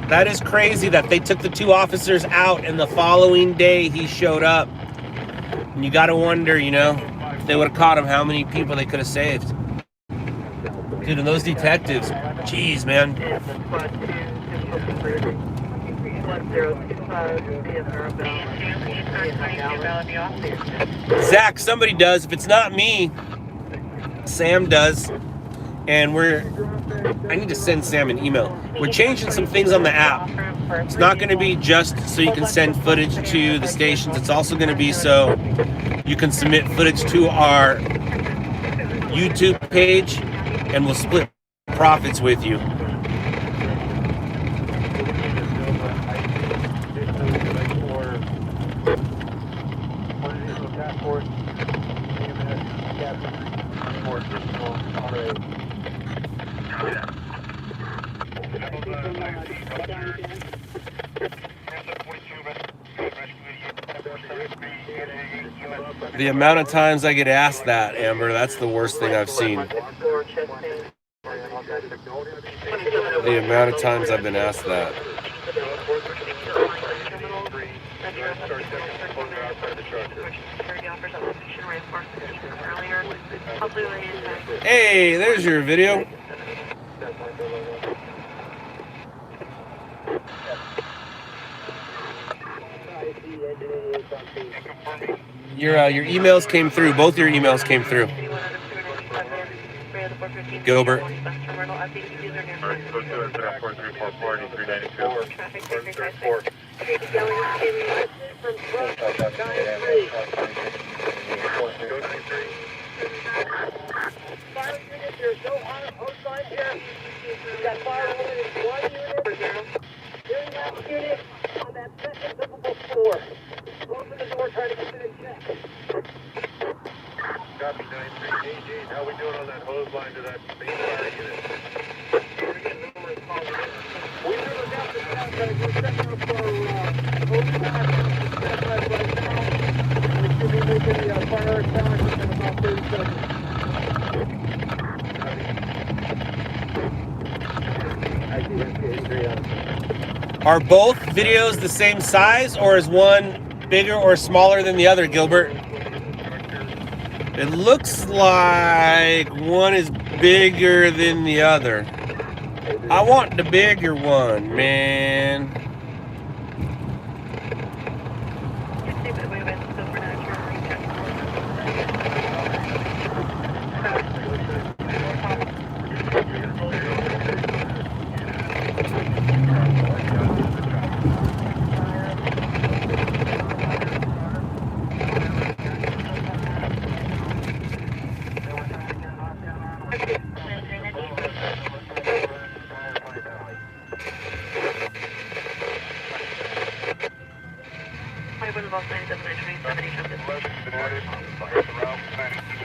That is crazy that they took the 2 officers out and the following day he showed up. And you gotta wonder, you know, if they would have caught him, how many people they could have saved. Dude, and those detectives, jeez, man. Zach, somebody does. If it's not me, Sam does. And I need to send Sam an email. We're changing some things on the app. It's not going to be just so you can send footage to the stations. It's also going to be so you can submit footage to our YouTube page, and we'll split profits with you. The amount of times I get asked that, Amber, that's the worst thing I've seen. The amount of times I've been asked that. Hey, there's your video. Your emails came through. Both your emails came through. Gilbert. Copy 93, how we doing on that hose line to that main fire unit? We never got the contact. We're setting up our hose line right now. We should be making the fire attack in about 30 seconds. Are both videos the same size, or is one bigger or smaller than the other, Gilbert? It looks like one is bigger than the other. I want the bigger one, man.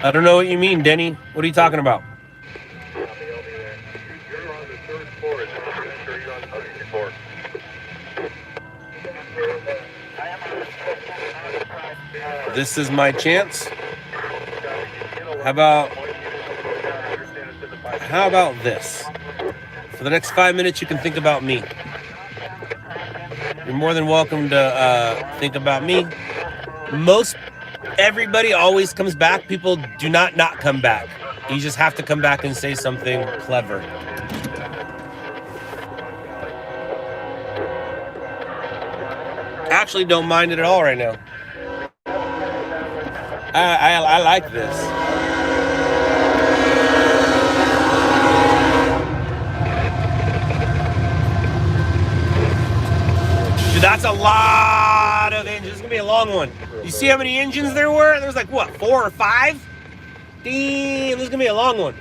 I don't know what you mean, Denny. What are you talking about? You're on the third floor. Is that correct, or you're on the second floor? This is my chance. How about this? For the next 5 minutes, you can think about me. You're more than welcome to think about me. Everybody always comes back. People do not come back. You just have to come back and say something clever. Actually, don't mind it at all right now. I like this. Dude, that's a lot of engines. It's gonna be a long one. You see how many engines there were? There was like what, 4 or 5? Damn, this is gonna be a long one.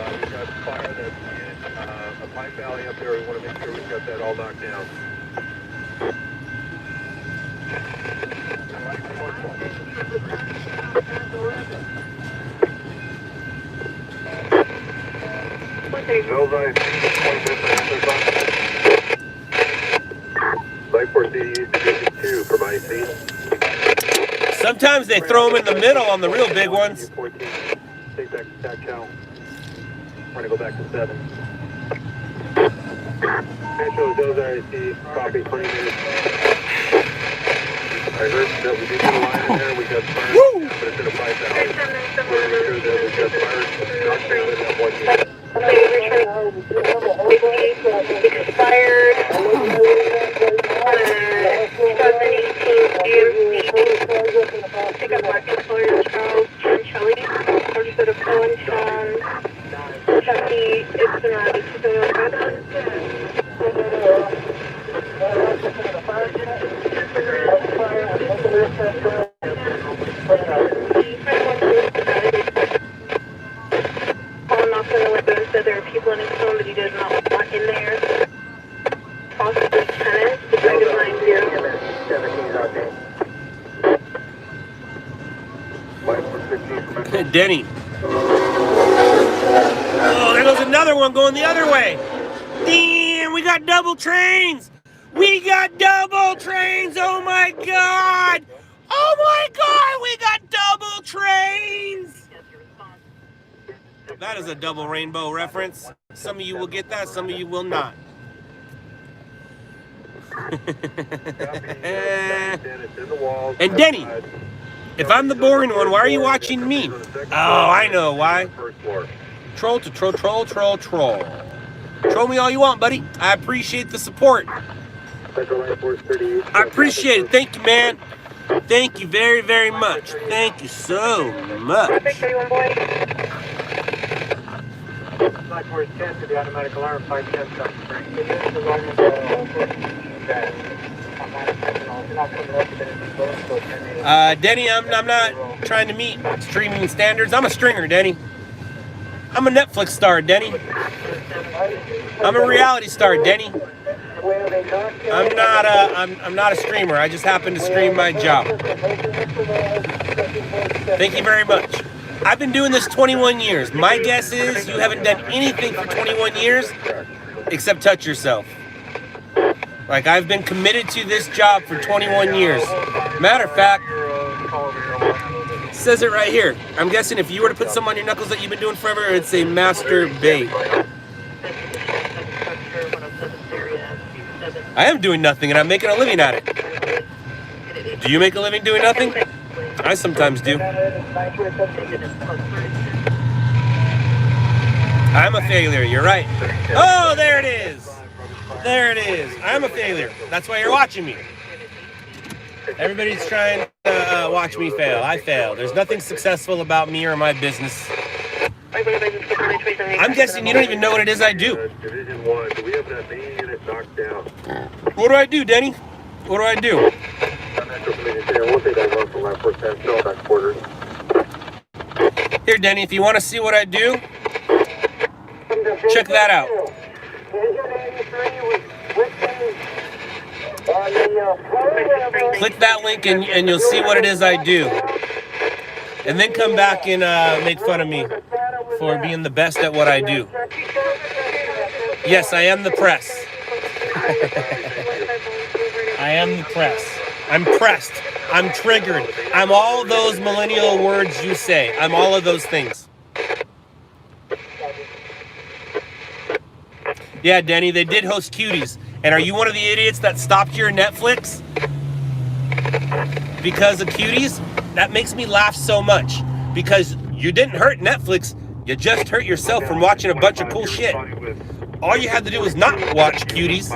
We've got fire that's in a pipe alley up there. We want to make sure we've got that all knocked down. Sometimes they throw them in the middle on the real big ones. Take back to stack channel. We're going to go back to 7. Metro those IC, copy 20 minutes. I heard that we did get a line in there. We got fire, but it's in a pipe alley. We're sure that we got fire knocked down in that 1 unit. Expired 2018 GMC pickup market employer Charles Chancelli, registered of Owen Sean Chucky Ipsonati 201. Calling off in the window and said there are people in his home that he does not want in there. Possibly tenants, the 9290. Denny. Oh, there goes another one going the other way. Damn, we got double trains. We got double trains. Oh my God. Oh my God, we got double trains. That is a double rainbow reference. Some of you will get that, some of you will not. And Denny, if I'm the boring one, why are you watching me? Oh, I know why. Troll to troll, troll, troll, troll. Troll me all you want, buddy. I appreciate the support. I appreciate it. Thank you, man. Thank you very, very much. Thank you so much. Denny, I'm not trying to meet streaming standards. I'm a stringer, Denny. I'm a Netflix star, Denny. I'm a reality star, Denny. I'm not a streamer. I just happen to stream my job. Thank you very much. I've been doing this 21 years. My guess is you haven't done anything for 21 years except touch yourself. Like, I've been committed to this job for 21 years. Matter of fact, it says it right here. I'm guessing if you were to put something on your knuckles that you've been doing forever, it would say masturbate. I am doing nothing and I'm making a living at it. Do you make a living doing nothing? I sometimes do. I'm a failure, you're right. Oh, there it is. There it is. I'm a failure. That's why you're watching me. Everybody's trying to watch me fail. I fail. There's nothing successful about me or my business. I'm guessing you don't even know what it is I do. Division 1, do we have that main unit knocked down? What do I do, Denny? What do I do? Here, Denny, if you want to see what I do, check that out. Click that link and you'll see what it is I do. And then come back and make fun of me for being the best at what I do. Yes, I am the press. I am the press. I'm pressed. I'm triggered. I'm all those millennial words you say. I'm all of those things. Yeah, Denny, they did host Cuties. And are you one of the idiots that stopped your Netflix because of Cuties? That makes me laugh so much. Because you didn't hurt Netflix. You just hurt yourself from watching a bunch of cool shit. All you had to do was not watch Cuties,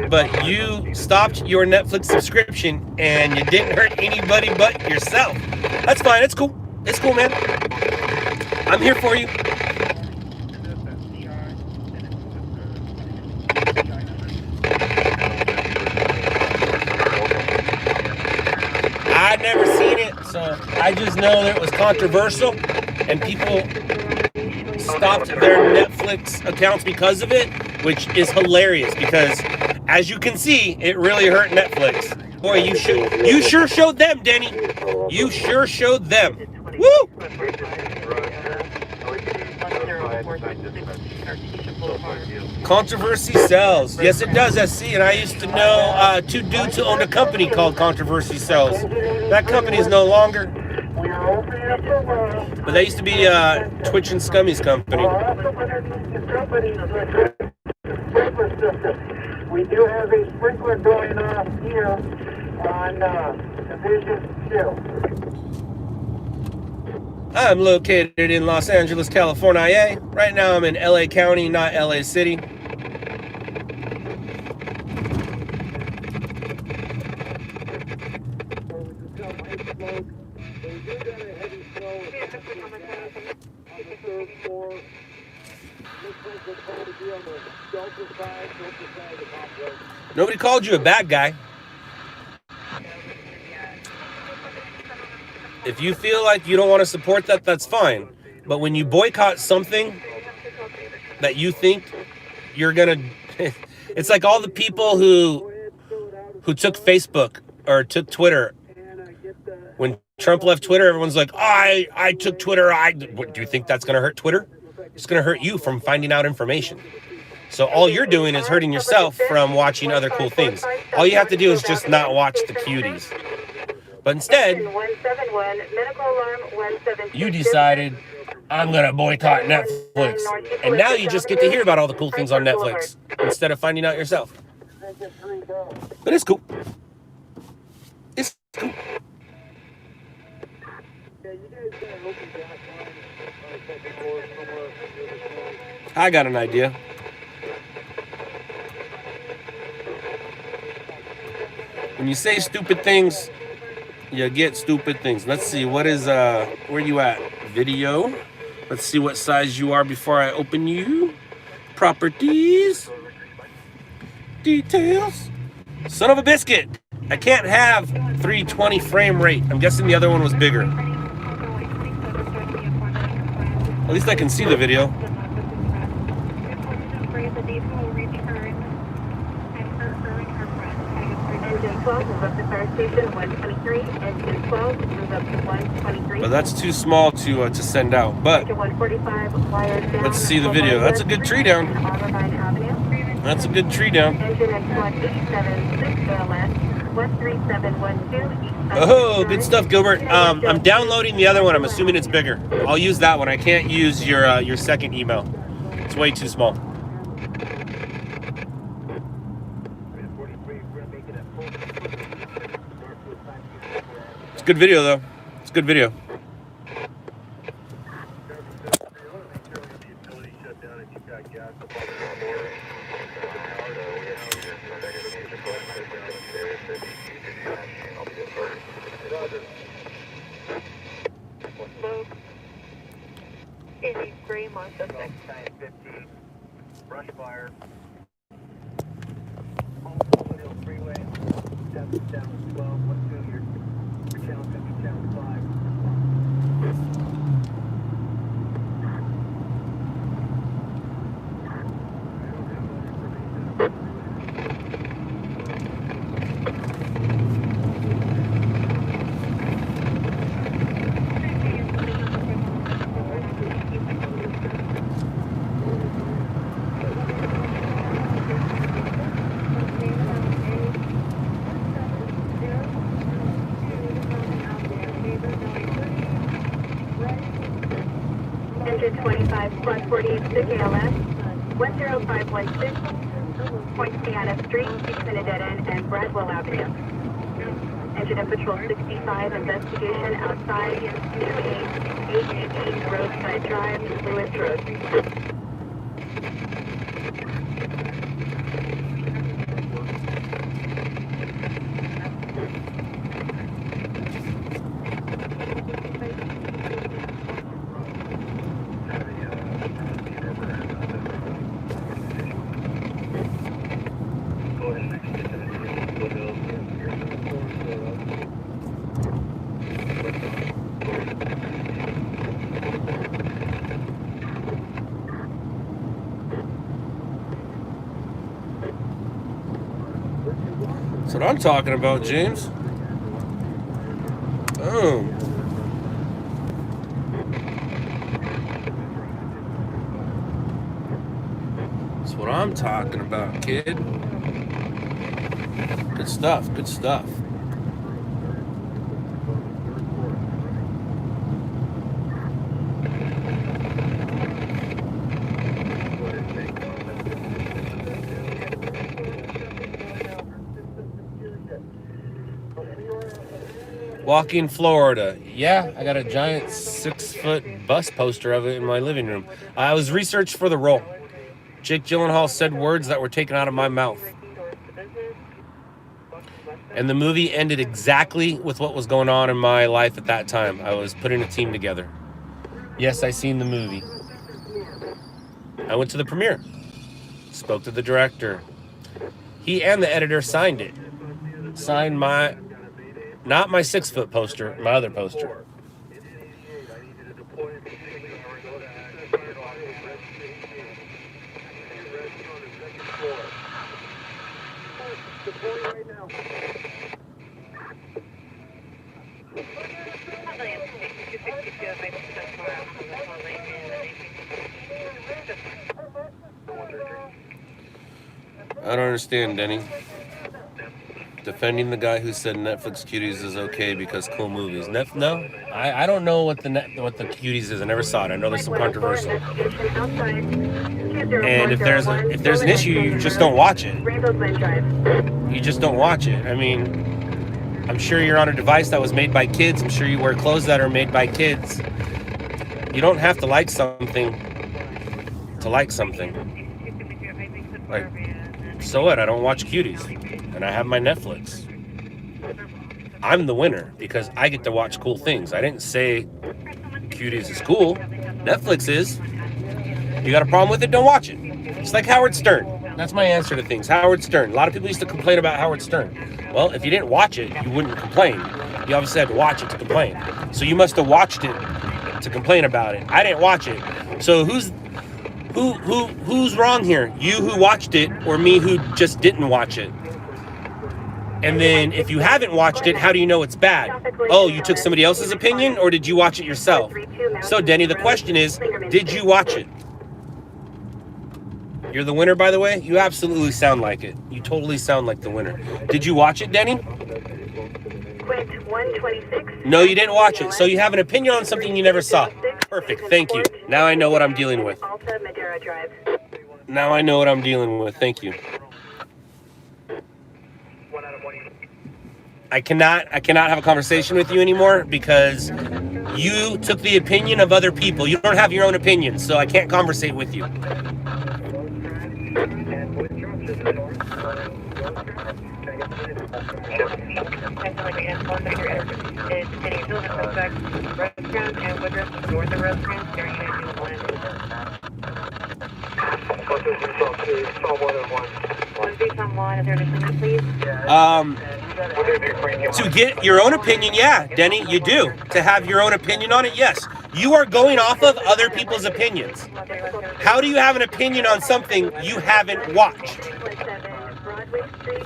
but you stopped your Netflix subscription and you didn't hurt anybody but yourself. That's fine. It's cool. It's cool, man. I'm here for you. I'd never seen it, so I just know that it was controversial and people stopped their Netflix accounts because of it, which is hilarious because, as you can see, it really hurt Netflix. Boy, you sure showed them, Denny. You sure showed them. Woo! Controversy sells. Yes, it does, SC. And I used to know two dudes who owned a company called Controversy Sells. That company is no longer. But that used to be Twitch and Scummy's company. We do have a sprinkler going off here on Division 2. I'm located in Los Angeles, California. Right now I'm in LA County, not LA City. Nobody called you a bad guy. If you feel like you don't want to support that, that's fine. But when you boycott something that you think you're gonna, it's like all the people who took Facebook or took Twitter. When Trump left Twitter, everyone's like, oh, I took Twitter. Do you think that's gonna hurt Twitter? It's gonna hurt you from finding out information. So all you're doing is hurting yourself from watching other cool things. All you have to do is just not watch the Cuties. But instead, you decided, I'm going to boycott Netflix. And now you just get to hear about all the cool things on Netflix instead of finding out yourself. But it's cool. It's cool. I got an idea. When you say stupid things, you get stupid things. Let's see, what is, where you at? Video. Let's see what size you are before I open you. Properties. Details. Son of a biscuit. I can't have 320 frame rate. I'm guessing the other one was bigger. At least I can see the video. Engine 12 move up to fire station 123. Engine 12 move up to 123. But that's too small to send out. But Engine 145 wires down. Let's see the video. That's a good tree down. That's a good tree down. Engine X1876 LS 13712 East. Oh, good stuff, Gilbert. I'm downloading the other one. I'm assuming it's bigger. I'll use that one. I can't use your second email. It's way too small. It's a good video, though. It's a good video. Gray Mazda 6. 15. Brush fire. Freeway. 48 KLS, 10516, point Sienna Street, between a dead end and Bradwell Avenue. Engine of Patrol 65, investigation outside 2888 Roadside Drive, Lewis Road. That's what I'm talking about, James. Boom. That's what I'm talking about, kid. Good stuff, good stuff. Walking Florida. Yeah, I got a giant 6-foot bus poster of it in my living room. I was researched for the role. Jake Gyllenhaal said words that were taken out of my mouth. And the movie ended exactly with what was going on in my life at that time. I was putting a team together. Yes, I seen the movie. I went to the premiere. Spoke to the director. He and the editor signed it. Signed my... Not my 6-foot poster, my other poster. I don't understand, Denny. Defending the guy who said Netflix Cuties is okay because cool movies. No, I don't know what the Cuties is. I never saw it. I know there's some controversy. And if there's an issue, you just don't watch it. You just don't watch it. I mean, I'm sure you're on a device that was made by kids. I'm sure you wear clothes that are made by kids. You don't have to like something to like something. Like, so what? I don't watch Cuties. And I have my Netflix. I'm the winner because I get to watch cool things. I didn't say Cuties is cool. Netflix is. You got a problem with it? Don't watch it. It's like Howard Stern. That's my answer to things. Howard Stern. A lot of people used to complain about Howard Stern. Well, if you didn't watch it, you wouldn't complain. You obviously had to watch it to complain. So you must have watched it to complain about it. I didn't watch it. So who's wrong here? You who watched it or me who just didn't watch it? And then if you haven't watched it, how do you know it's bad? Oh, you took somebody else's opinion or did you watch it yourself? So, Denny, the question is, did you watch it? You're the winner, by the way? You absolutely sound like it. You totally sound like the winner. Did you watch it, Denny? No, you didn't watch it. So you have an opinion on something you never saw. Perfect. Thank you. Now I know what I'm dealing with. Now I know what I'm dealing with. Thank you. I cannot have a conversation with you anymore because you took the opinion of other people. You don't have your own opinion, so I can't conversate with you. To get your own opinion, yeah, Denny, you do. To have your own opinion on it, yes. You are going off of other people's opinions. How do you have an opinion on something you haven't watched?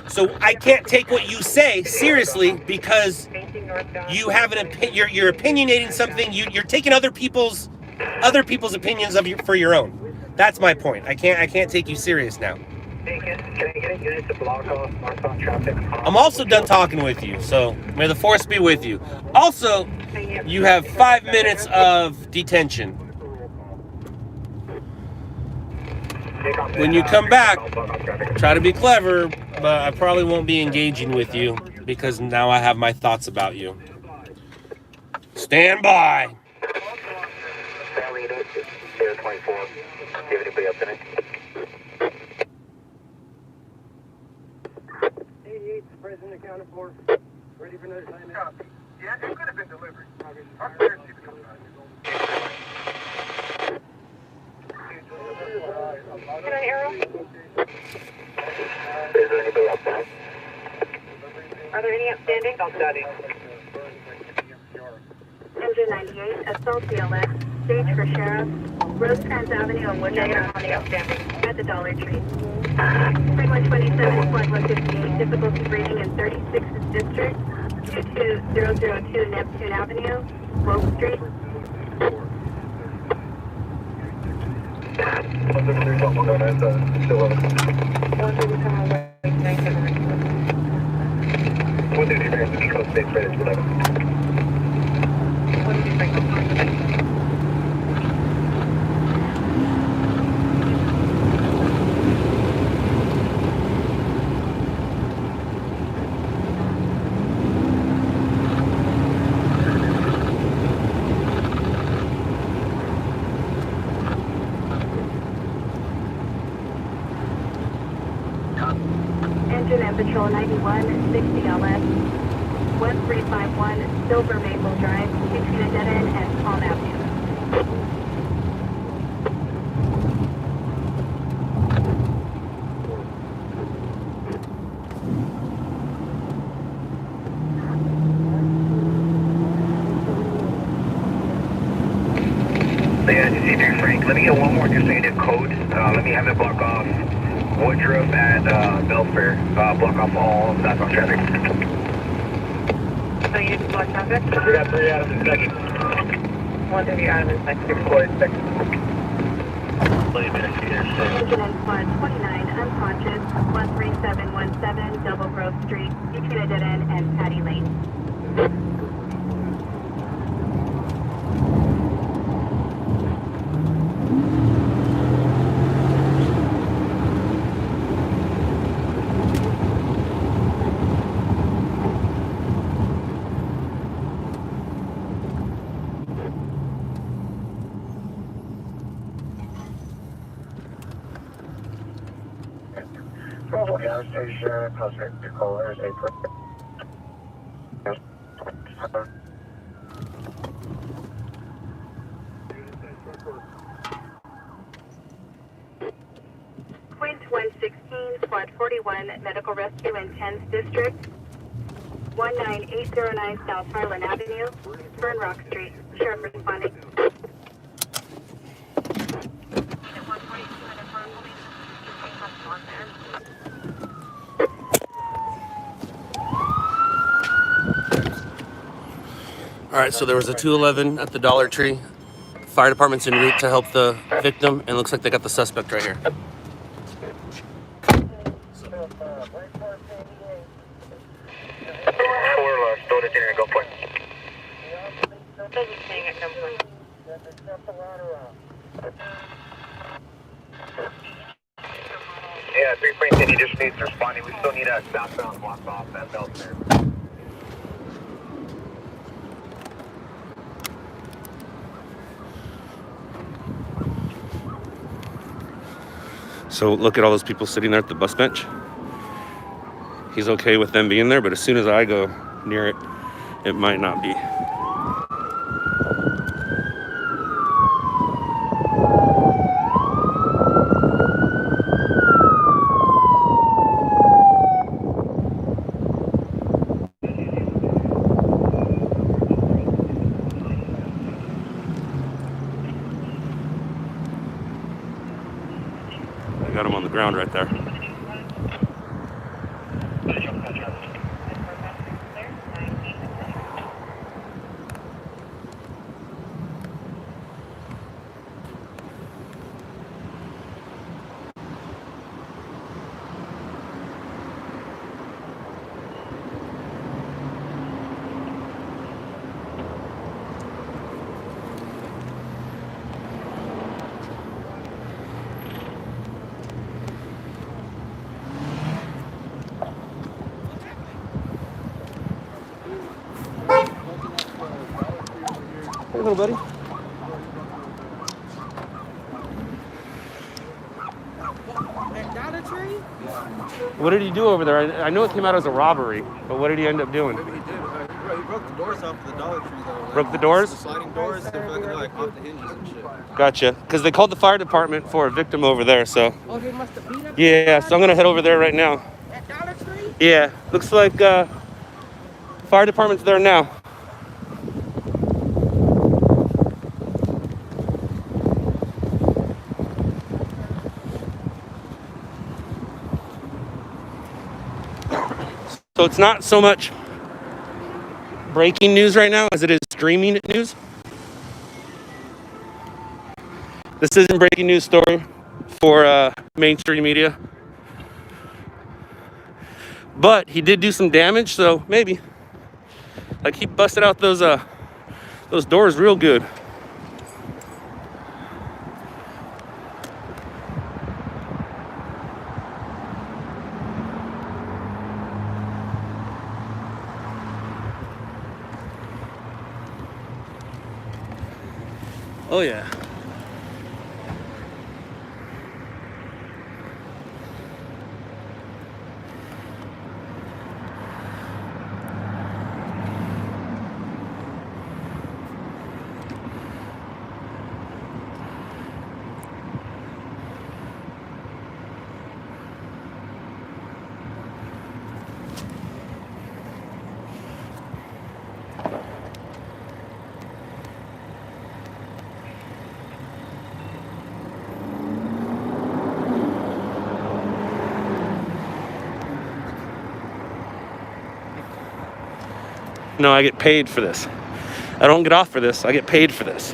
So I can't take what you say seriously because you have an opinion. You're opinionating something. You're taking other people's opinions for your own. That's my point. I can't take you serious now. I'm also done talking with you, so may the force be with you. Also, you have 5 minutes of detention. when you come back, try to be clever, but I probably won't be engaging with you because now I have my thoughts about you. Stand by. Family unit, 024. Do you have anybody up in it? 88, present accounted for. Ready for another time? Yeah, it could have been delivered. Our clearance chief comes back. Can I arrow? Is there anybody up in it? Are there any outstanding? Outstanding. Engine 98, assault BLS, stage for sheriff, Rosecrans Avenue and Woodland on the outstanding at the Dollar Tree. Spring 127, Squad 158, difficulty rating in 36th District, 22002 Neptune Avenue, Wolf Street. Engine and Patrol 91, 60 LS, 1351 Silver Maple Drive, between a dead end and Palm Avenue. Yeah, this is Frank. Let me get one more consecutive code. Let me have it block off Woodruff and Belfair. Block off all southbound traffic. So you need to block traffic? We got 3 out of the second. 130 out of the second. 646. Engine and Squad 29, unconscious, 13717 Double Grove Street, between a dead end and Patty Lane. Gas station, prospect callers, April. Point 116, Squad 41, Medical Rescue in 10th District, 19809 South Harlan Avenue, Burn Rock Street. Sheriff responding. All right, so there was a 211 at the Dollar Tree. Fire department's en route to help the victim, and looks like they got the suspect right here. Store the dinner and go for it. Yeah, 3.10, he just needs responding. We still need a southbound block off that belt there. So look at all those people sitting there at the bus bench. He's okay with them being there, but as soon as I go near it, it might not be. I got him on the ground right there. Hey, little buddy. Dollar Tree? What did he do over there? I know it came out as a robbery, but what did he end up doing? Maybe he did. He broke the doors off the Dollar Tree though. Like, Broke the doors? The sliding doors, they're fucking like off the hinges and shit. Gotcha. Because they called the fire department for a victim over there, so. Oh, they must have beat up. Yeah, so I'm gonna head over there right now. At Dollar Tree? Yeah, looks like fire department's there now. So it's not so much breaking news right now as it is streaming news. This isn't breaking news story for mainstream media. But he did do some damage, so maybe. Like he busted out those doors real good. Oh yeah. No, I get paid for this. I don't get off for this. I get paid for this.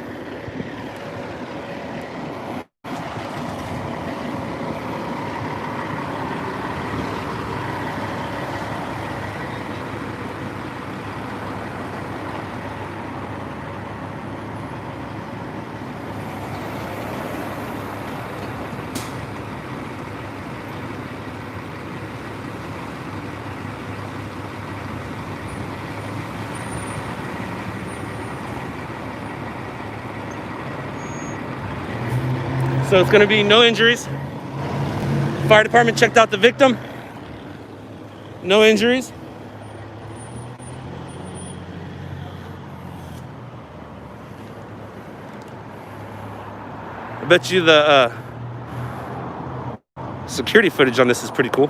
So it's gonna be no injuries. Fire department checked out the victim. No injuries. I bet you the security footage on this is pretty cool.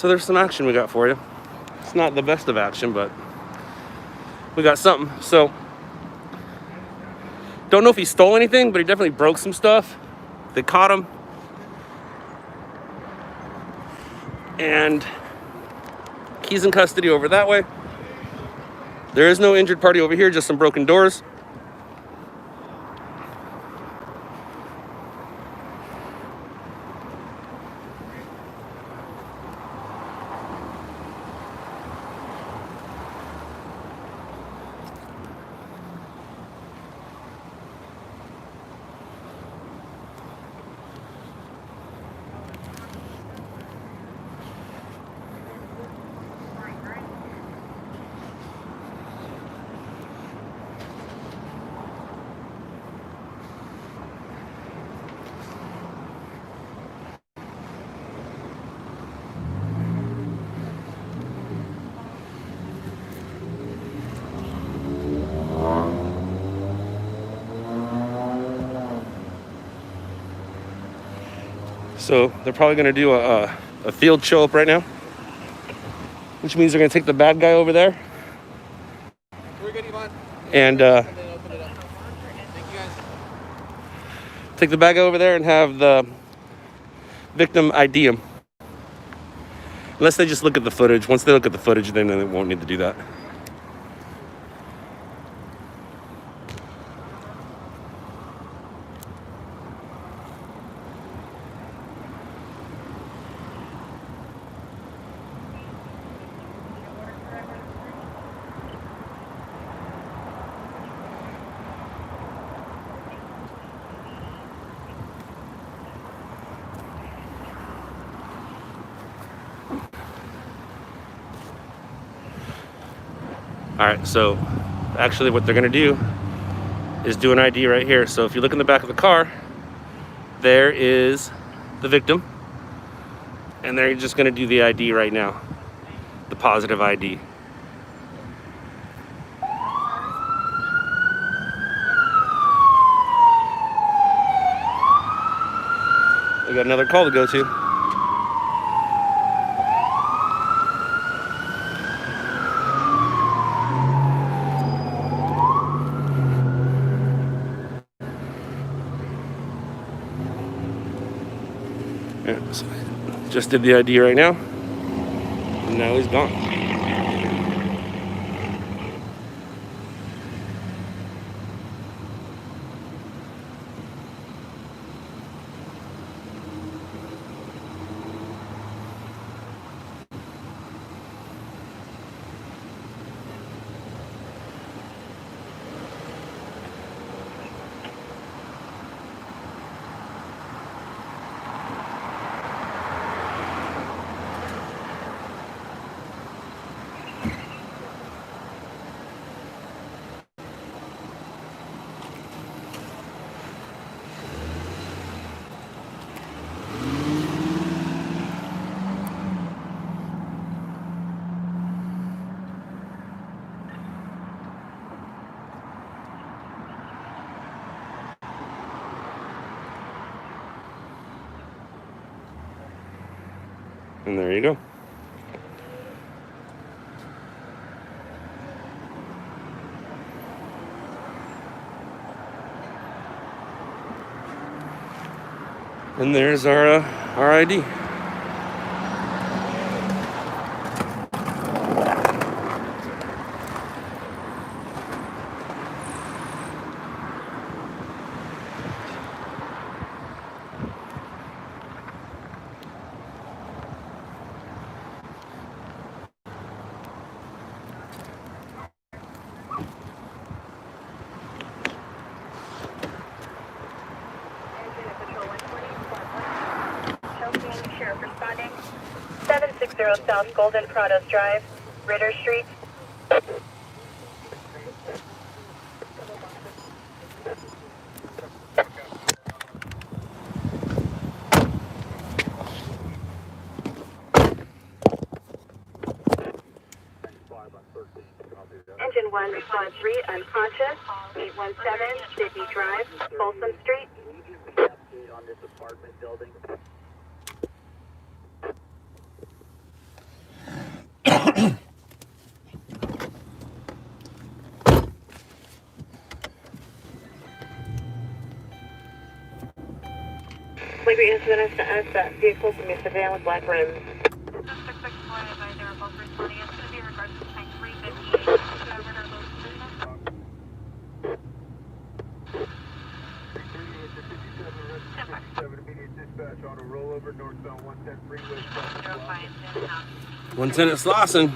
So there's some action we got for you. It's not the best of action, but we got something. So don't know if he stole anything, but he definitely broke some stuff. They caught him. And he's in custody over that way. There is no injured party over here, just some broken doors. So they're probably going to do a field show up right now, which means they're going to take the bad guy over there and take the bad guy over there and have the victim ID him. Unless they just look at the footage. Once they look at the footage, then they won't need to do that. All right, so actually what they're gonna do is do an ID right here. So if you look in the back of the car, there is the victim, and they're just gonna do the ID right now, the positive ID. We got another call to go to. Yeah, so just did the ID right now, and now he's gone. And there you go. And there's our ID. Sheriff responding. 760 South Golden Prados Drive, Ritter Street. Engine 1, respond 3, unconscious. 817 Sydney Drive, Folsom Street. On this apartment building. Likely incident is that vehicle from a sedan with black rims. 664 advised they were both responding. It's going to be in regards to tank 358. Whoever their low position. Immediate dispatch on a rollover northbound 110 freeway. 110 at Slauson.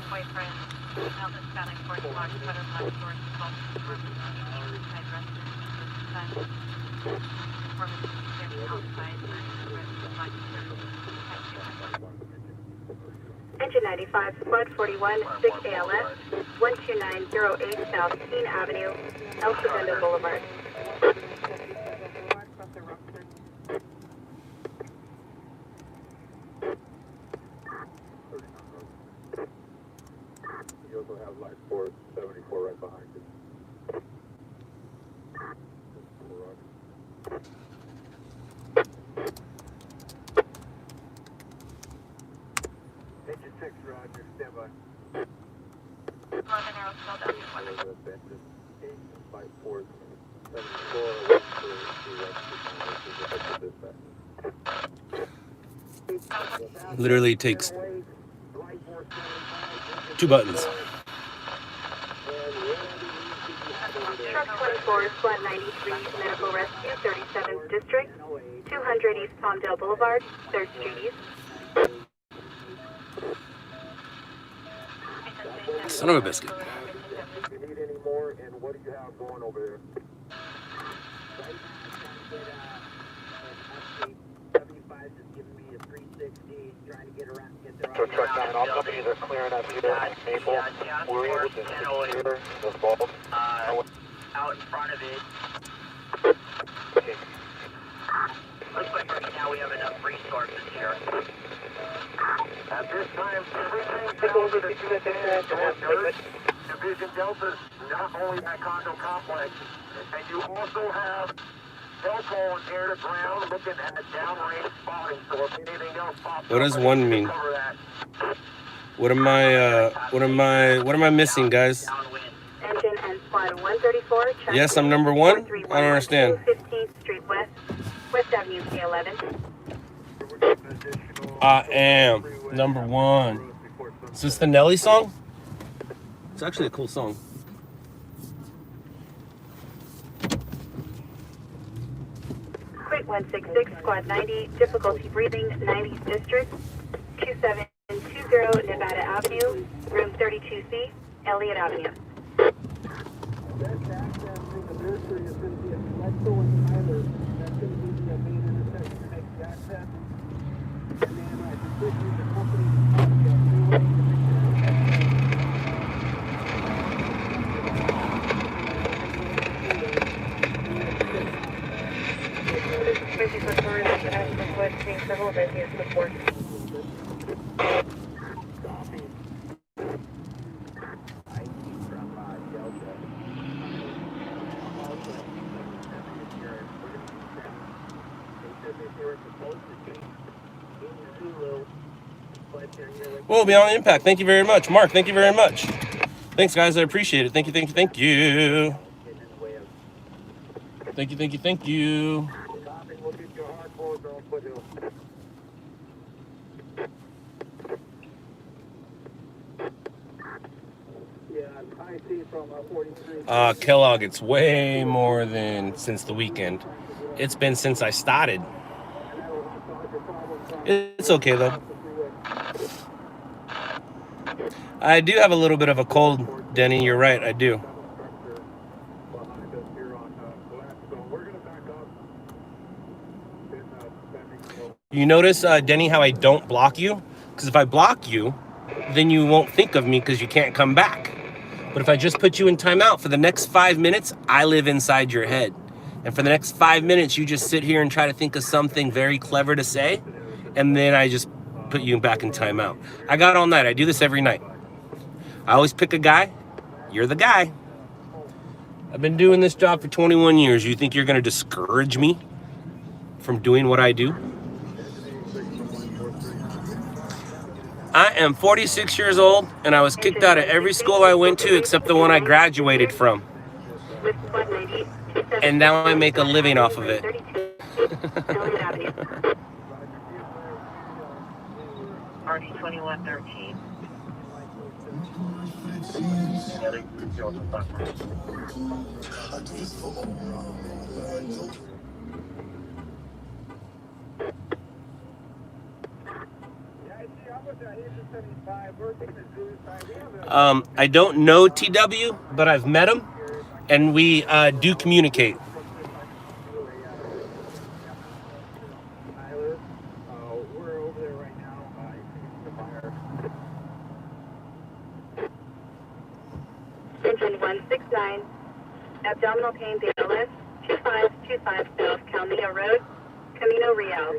Boyfriend. Now this static towards Fox, better left towards the Gulf Towards the side restroom. Engine 95, Squad 41, 6 ALS, 12908 South Keene Avenue, El Segundo Boulevard. You also have light 474 right behind you. Engine 6, Roger, stand by. 11 arrows still down to 11. Light 474, Literally takes 2 buttons. Truck 24, Squad 93, Medical Rescue, 37th District, 200 East Palmdale Boulevard, 3rd Street East. Son of a biscuit. Do you need any more, and what do you have going over there? So truck 9, all companies are clearing up here at Maple. We're able to secure the vault. Out in front of it. Looks like right now we have enough resources here. At this time, everything tells us that Division Delta's not only at Condo Complex, and you also have cell phone air to ground looking at downrange spotting. So if anything else pops What does up, one mean? cover that. What am I missing, guys? Engine and Squad 134, check. Yes, I'm number 1. I don't understand. 15th Street West, West Avenue K11. I am number 1. Is this the Nelly song? It's actually a cool song. Quick 166, Squad 90, difficulty breathing, 90th District, 2720 Nevada Avenue, room 32C, Elliott Avenue. Best access to the nursery is going to be at Flexo and Tyler. That's going to be the main intersection that makes the access. And then I just wish you the company Busy for tourists and request seeing several busiest before. Well, beyond impact. Thank you very much, Mark. Thank you very much. Thanks, guys. I appreciate it. Thank you. Thank you. Thank you. Thank you. Thank you. Thank you. Kellogg, it's way more than since the weekend. It's been since I started. It's okay, though. I do have a little bit of a cold, Denny. You're right, I do. You notice, Denny, how I don't block you? Because if I block you, then you won't think of me because you can't come back. But if I just put you in timeout for the next 5 minutes, I live inside your head. And for the next 5 minutes, you just sit here and try to think of something very clever to say. And then I just put you back in timeout. I got all night. I do this every night. I always pick a guy. You're the guy. I've been doing this job for 21 years. You think you're going to discourage me from doing what I do? I am 46 years old, and I was kicked out of every school I went to except the one I graduated from. And now I make a living off of it. Elliott Avenue. RD 2113. I don't know TW, but I've met him, and we do communicate. We're over there right now. The fire. Engine 169. Abdominal pain, BLS 2525 South Calmia Road, Camino Real.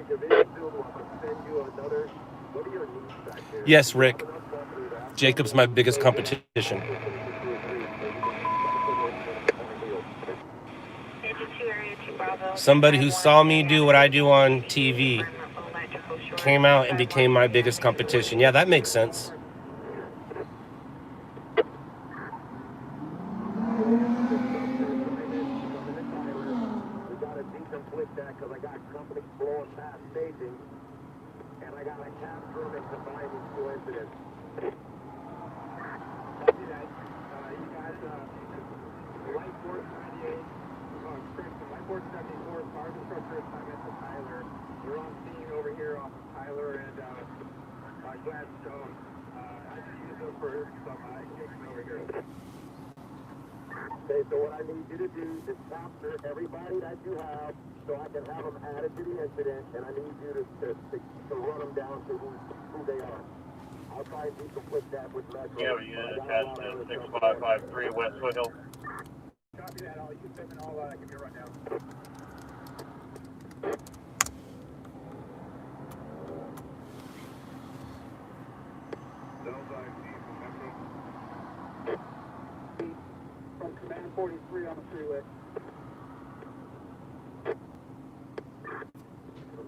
Yes, Rick. Jacob's my biggest competition. Somebody who saw me do what I do on TV came out and became my biggest competition. Yeah, that makes sense. Because I got company blowing past staging, and I got a capture and combine these two incidents. Copy that. You guys, Light Force 98, Light Force 74, cars and structure assignment to Tyler. We're on scene over here off of Tyler and Gladstone. I just use them for some gigs over here. Okay, so what I need you to do is capture everybody that you have so I can have them added to the incident, and I need you to run them down to who they are. I'll try and deconflict that with Metro. Yeah, you attached to 6553 West Foothill. Copy that. I'll use them and I'll give you a rundown. From Command 43 on the freeway.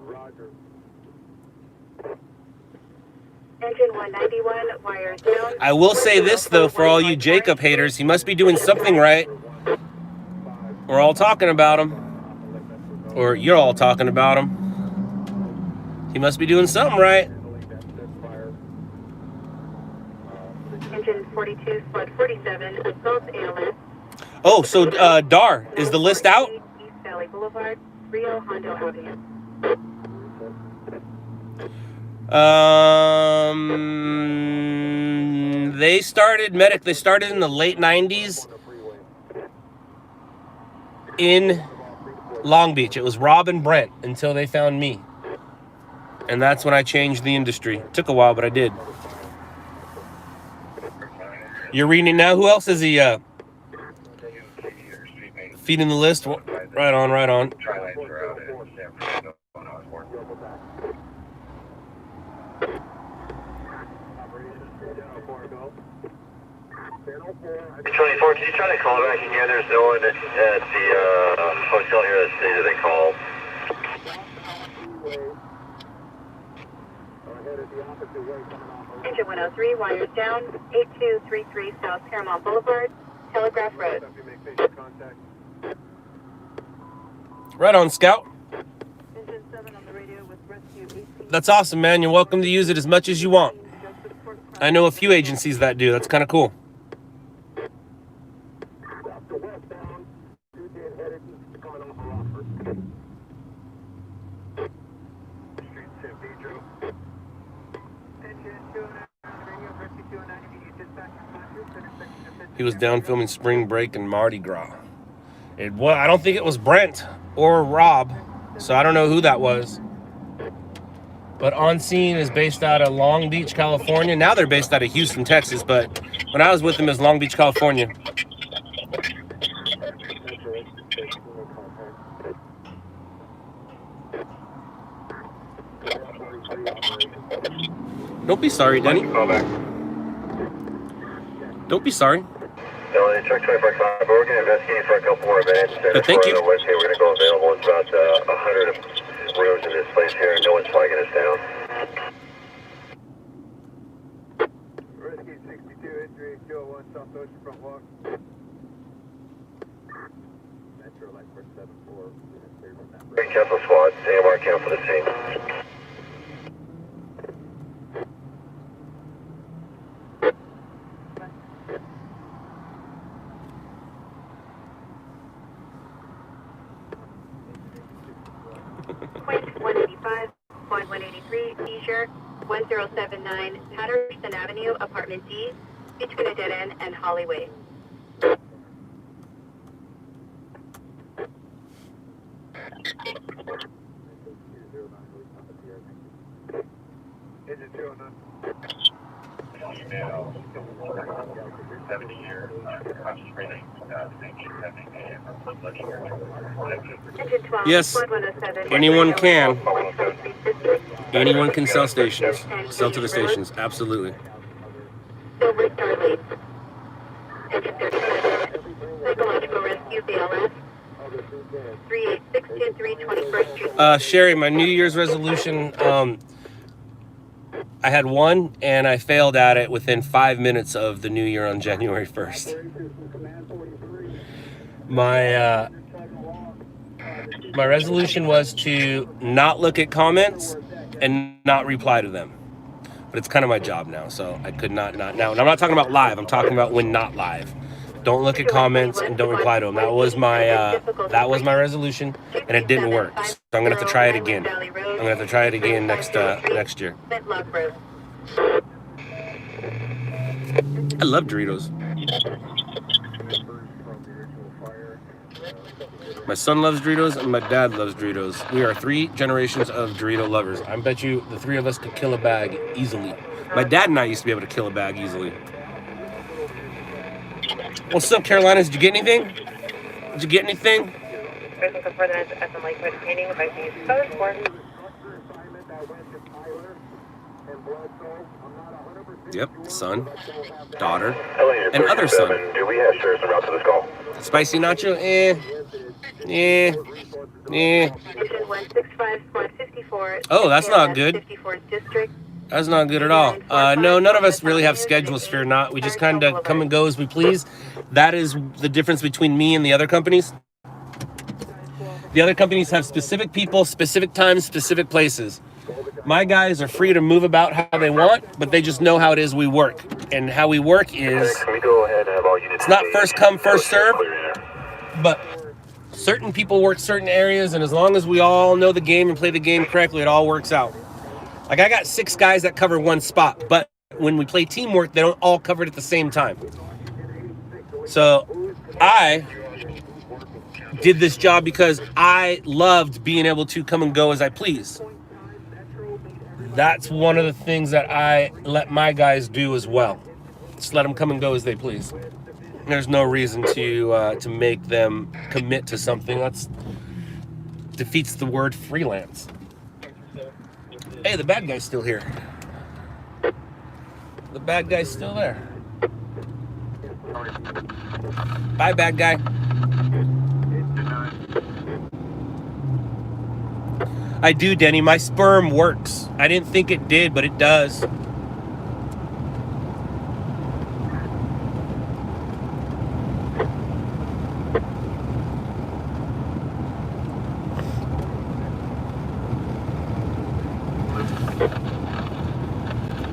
Roger. Engine 191, wires down. I will say this, though, for all you Jacob haters, he must be doing something right. We're all talking about him. Or you're all talking about him. He must be doing something right. Engine 42, sled 47, assault ALS. Oh, so Dar, is the list out? East Valley Boulevard, Rio Hondo Avenue. They started in the late 90s in Long Beach. It was Rob and Brent until they found me. And that's when I changed the industry. It took a while, but I did. You're reading it now? Who else is he feeding the list? Right on, right on. Can you try to call back again? There's no one at the hotel here that stated they called. Engine 103, wires down, 8233 South Paramount Boulevard, Telegraph Road. Right on, Scout. Engine 7 on the radio with rescue 18. That's awesome, man. You're welcome to use it as much as you want. I know a few agencies that do. That's kind of cool. He was down filming Spring Break and Mardi Gras. I don't think it was Brent or Rob, so I don't know who that was. But On Scene is based out of Long Beach, California. Now they're based out of Houston, Texas, but when I was with them, it was Long Beach, California. Don't be sorry, Denny. Don't be sorry. No, truck 25 but we're going to investigate for a couple more minutes. But thank you. We're going to go available. It's about 100 rooms in this place here. No one's flagging us down. Rescue 62, entry 201 South Ocean front walk. Cancel squad, AMR cancel the scene. Point 185, quad 183, seizure, 1079 Patterson Avenue, apartment D, between a dead end and Hollyway. Engine 209. 70 years, concentrating, Engine 12, Yes, quad 107. anyone can. Anyone can sell stations. Sell to the stations, absolutely. Silver Star Lane. Engine 37, psychological rescue, BLS. 38623 21st Street. Sherry, my New Year's resolution, I had one and I failed at it within 5 minutes of the new year on January 1st. My resolution was to not look at comments and not reply to them. But it's kind of my job now, so I could not now. And I'm not talking about live, I'm talking about when not live. Don't look at comments and don't reply to them. That was my resolution, and it didn't work. So I'm gonna have to try it again. I'm gonna have to try it again next year. I love Doritos. My son loves Doritos, and my dad loves Doritos. We are 3 generations of Dorito lovers. I bet you the 3 of us could kill a bag easily. My dad and I used to be able to kill a bag easily. What's up, Carolina? Did you get anything? Did you get anything? Yep, son, daughter, and other son. Do we have sheriffs en route to this call? Spicy nacho? Oh, that's not good. That's not good at all. No, none of us really have schedules, fear not. We just kind of come and go as we please. That is the difference between me and the other companies. The other companies have specific people, specific times, specific places. My guys are free to move about how they want, but they just know how it is we work. And how we work is, it's not first come, first serve, but certain people work certain areas, and as long as we all know the game and play the game correctly, it all works out. Like, I got 6 guys that cover one spot, but when we play teamwork, they don't all cover it at the same time. So I did this job because I loved being able to come and go as I please. That's one of the things that I let my guys do as well. Just let them come and go as they please. There's no reason to make them commit to something. That defeats the word freelance. Hey, the bad guy's still here. The bad guy's still there. Bye, bad guy. I do, Denny. My sperm works. I didn't think it did, but it does.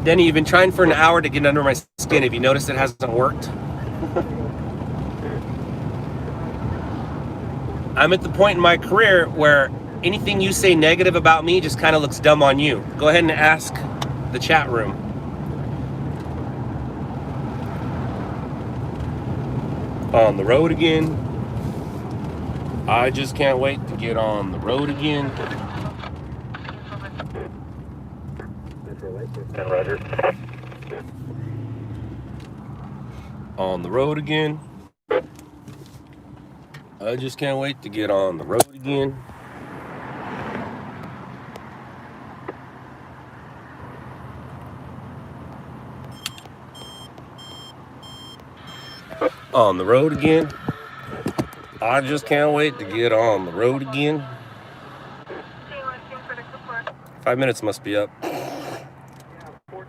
Denny, you've been trying for an hour to get under my skin. Have you noticed it hasn't worked? I'm at the point in my career where anything you say negative about me just kind of looks dumb on you. Go ahead and ask the chat room. On the road again. I just can't wait to get on the road again. Roger. On the road again. I just can't wait to get on the road again. On the road again. I just can't wait to get on the road again. 5 minutes must be up.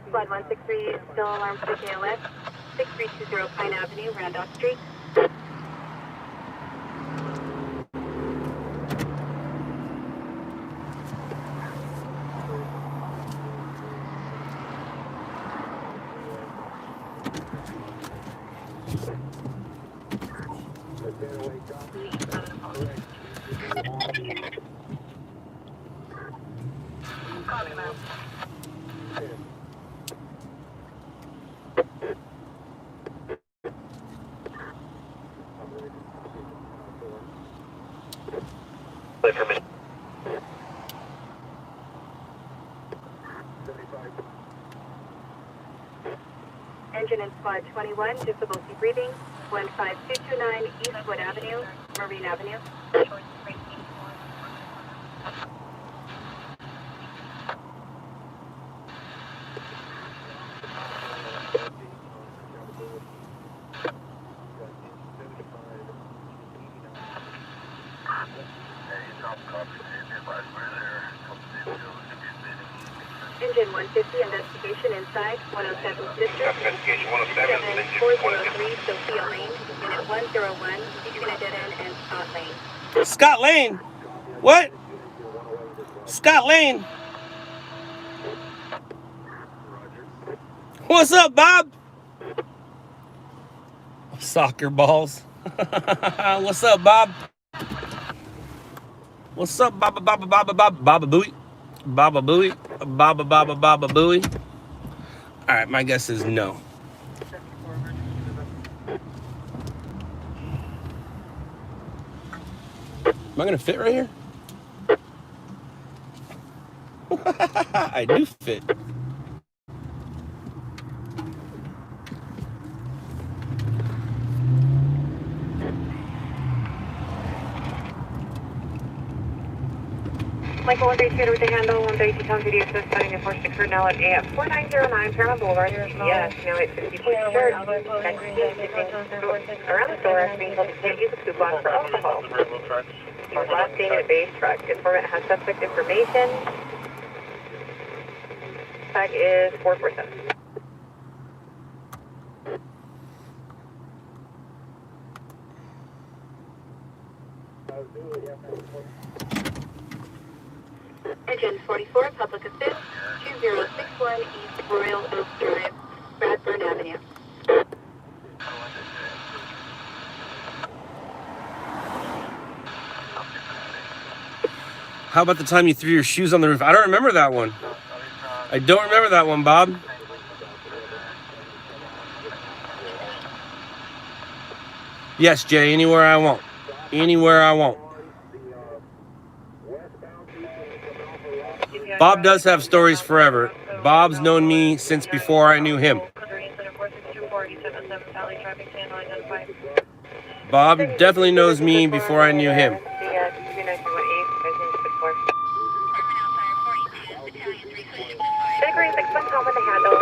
Squad 163, still alarm for KLS. 6320 Pine Avenue, Randolph Street. clear for mission. Engine in squad 21, difficulty breathing, 15229 Eastwood Avenue, Marine Avenue. Engine 150, investigation inside 107th District. Investigation 107, engine 7403, Sophia Lane, unit 101, between a dead end and Scott Lane. Scott Lane? What? Scott Lane? What's up, Bob? Soccer balls. What's up, Bob? What's up, Baba Baba Baba Baba Baba Booey? Baba Booey? Baba Baba Baba Booey? All right, my guess is no. Am I gonna fit right here? I do fit. Michael 132 with the handle, 132 Tom Video says setting and forced occurred now at AF 4909 Paramount Boulevard. Yes, now it's 50 points third. Around the store, being told to can't use a coupon for alcohol. Last seen at base truck. Informant has suspect information. Tag is 447. Engine 44, Public Assist, 2061 East Royal Oak Drive, Bradburn Avenue. How about the time you threw your shoes on the roof? I don't remember that one. I don't remember that one, Bob. Yes, Jay, anywhere I want. Anywhere I want. Bob does have stories forever. Bob's known me since before I knew him. Bob definitely knows me before I knew him.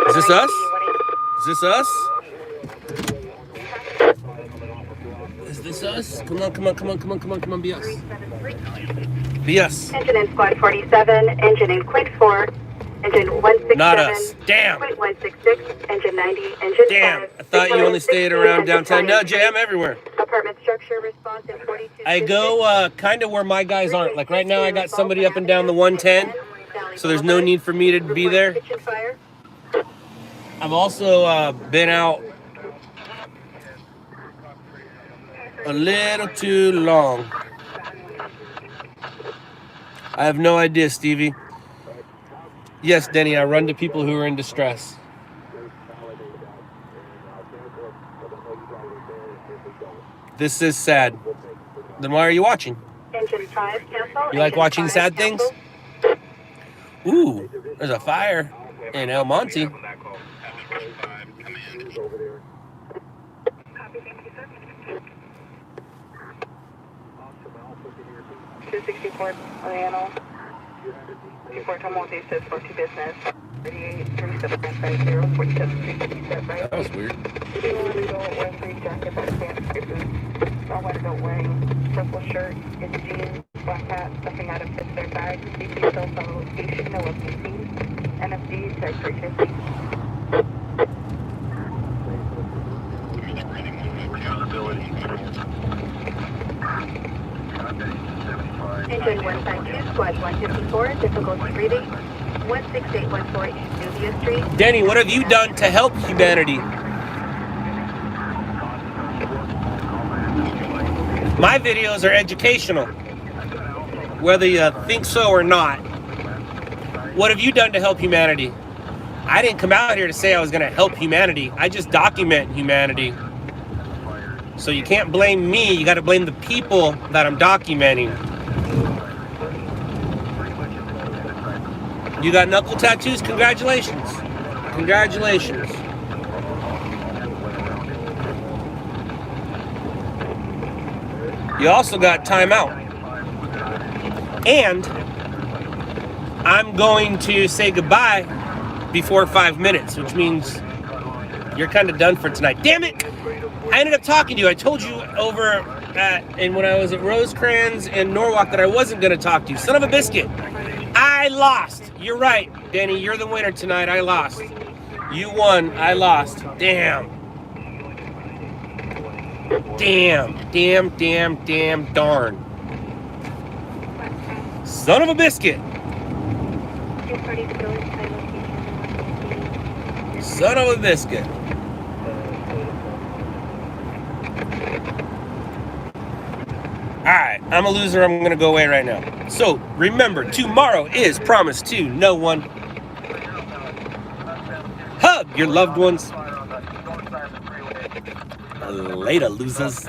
Is this us? Is this us? Is this us? Come on, come on, come on, come on, come on, come on, be us. Be us. Engine in squad 47, engine in quint 4, engine 167. Not us. Damn. Quint 166, engine 90, engine Damn. 5. I thought you only stayed around downtown. No, Jay, I'm everywhere. Apartment structure response in 42. I go kind of where my guys aren't. Like right now, I got somebody up and down the 110, so there's no need for me to be there. I've also been out a little too long. I have no idea, Stevie. Yes, Denny, I run to people who are in distress. This is sad. Then why are you watching? Engine 5 cancel. You like watching sad things? Ooh, there's a fire in El Monte. 264 Oriental. 24 Tomonte says 42 business. 383750 47 That was weird. Do you want to go wearing 3 jacket by pants, boots? I want to go wearing purple shirt and jeans, black hat, stuffing out of fits their bag, CP cell phone location, no OPC, NFC, tag 350. Engine 152, squad 154, difficulty breathing, 16814 East Nubia Street. Denny, what have you done to help humanity? My videos are educational, whether you think so or not. What have you done to help humanity? I didn't come out here to say I was going to help humanity. I just document humanity. So you can't blame me. You got to blame the people that I'm documenting. You got knuckle tattoos? Congratulations. Congratulations. You also got timeout. And I'm going to say goodbye before 5 minutes, which means you're kind of done for tonight. Damn it! I ended up talking to you. I told you over and when I was at Rosecrans and Norwalk that I wasn't going to talk to you. Son of a biscuit. I lost. You're right, Danny. You're the winner tonight. I lost. You won. I lost. Damn. Damn, darn. Son of a biscuit. Son of a biscuit. Alright, I'm a loser. I'm going to go away right now. So, remember, tomorrow is promised to no one. Hug your loved ones. Later, losers.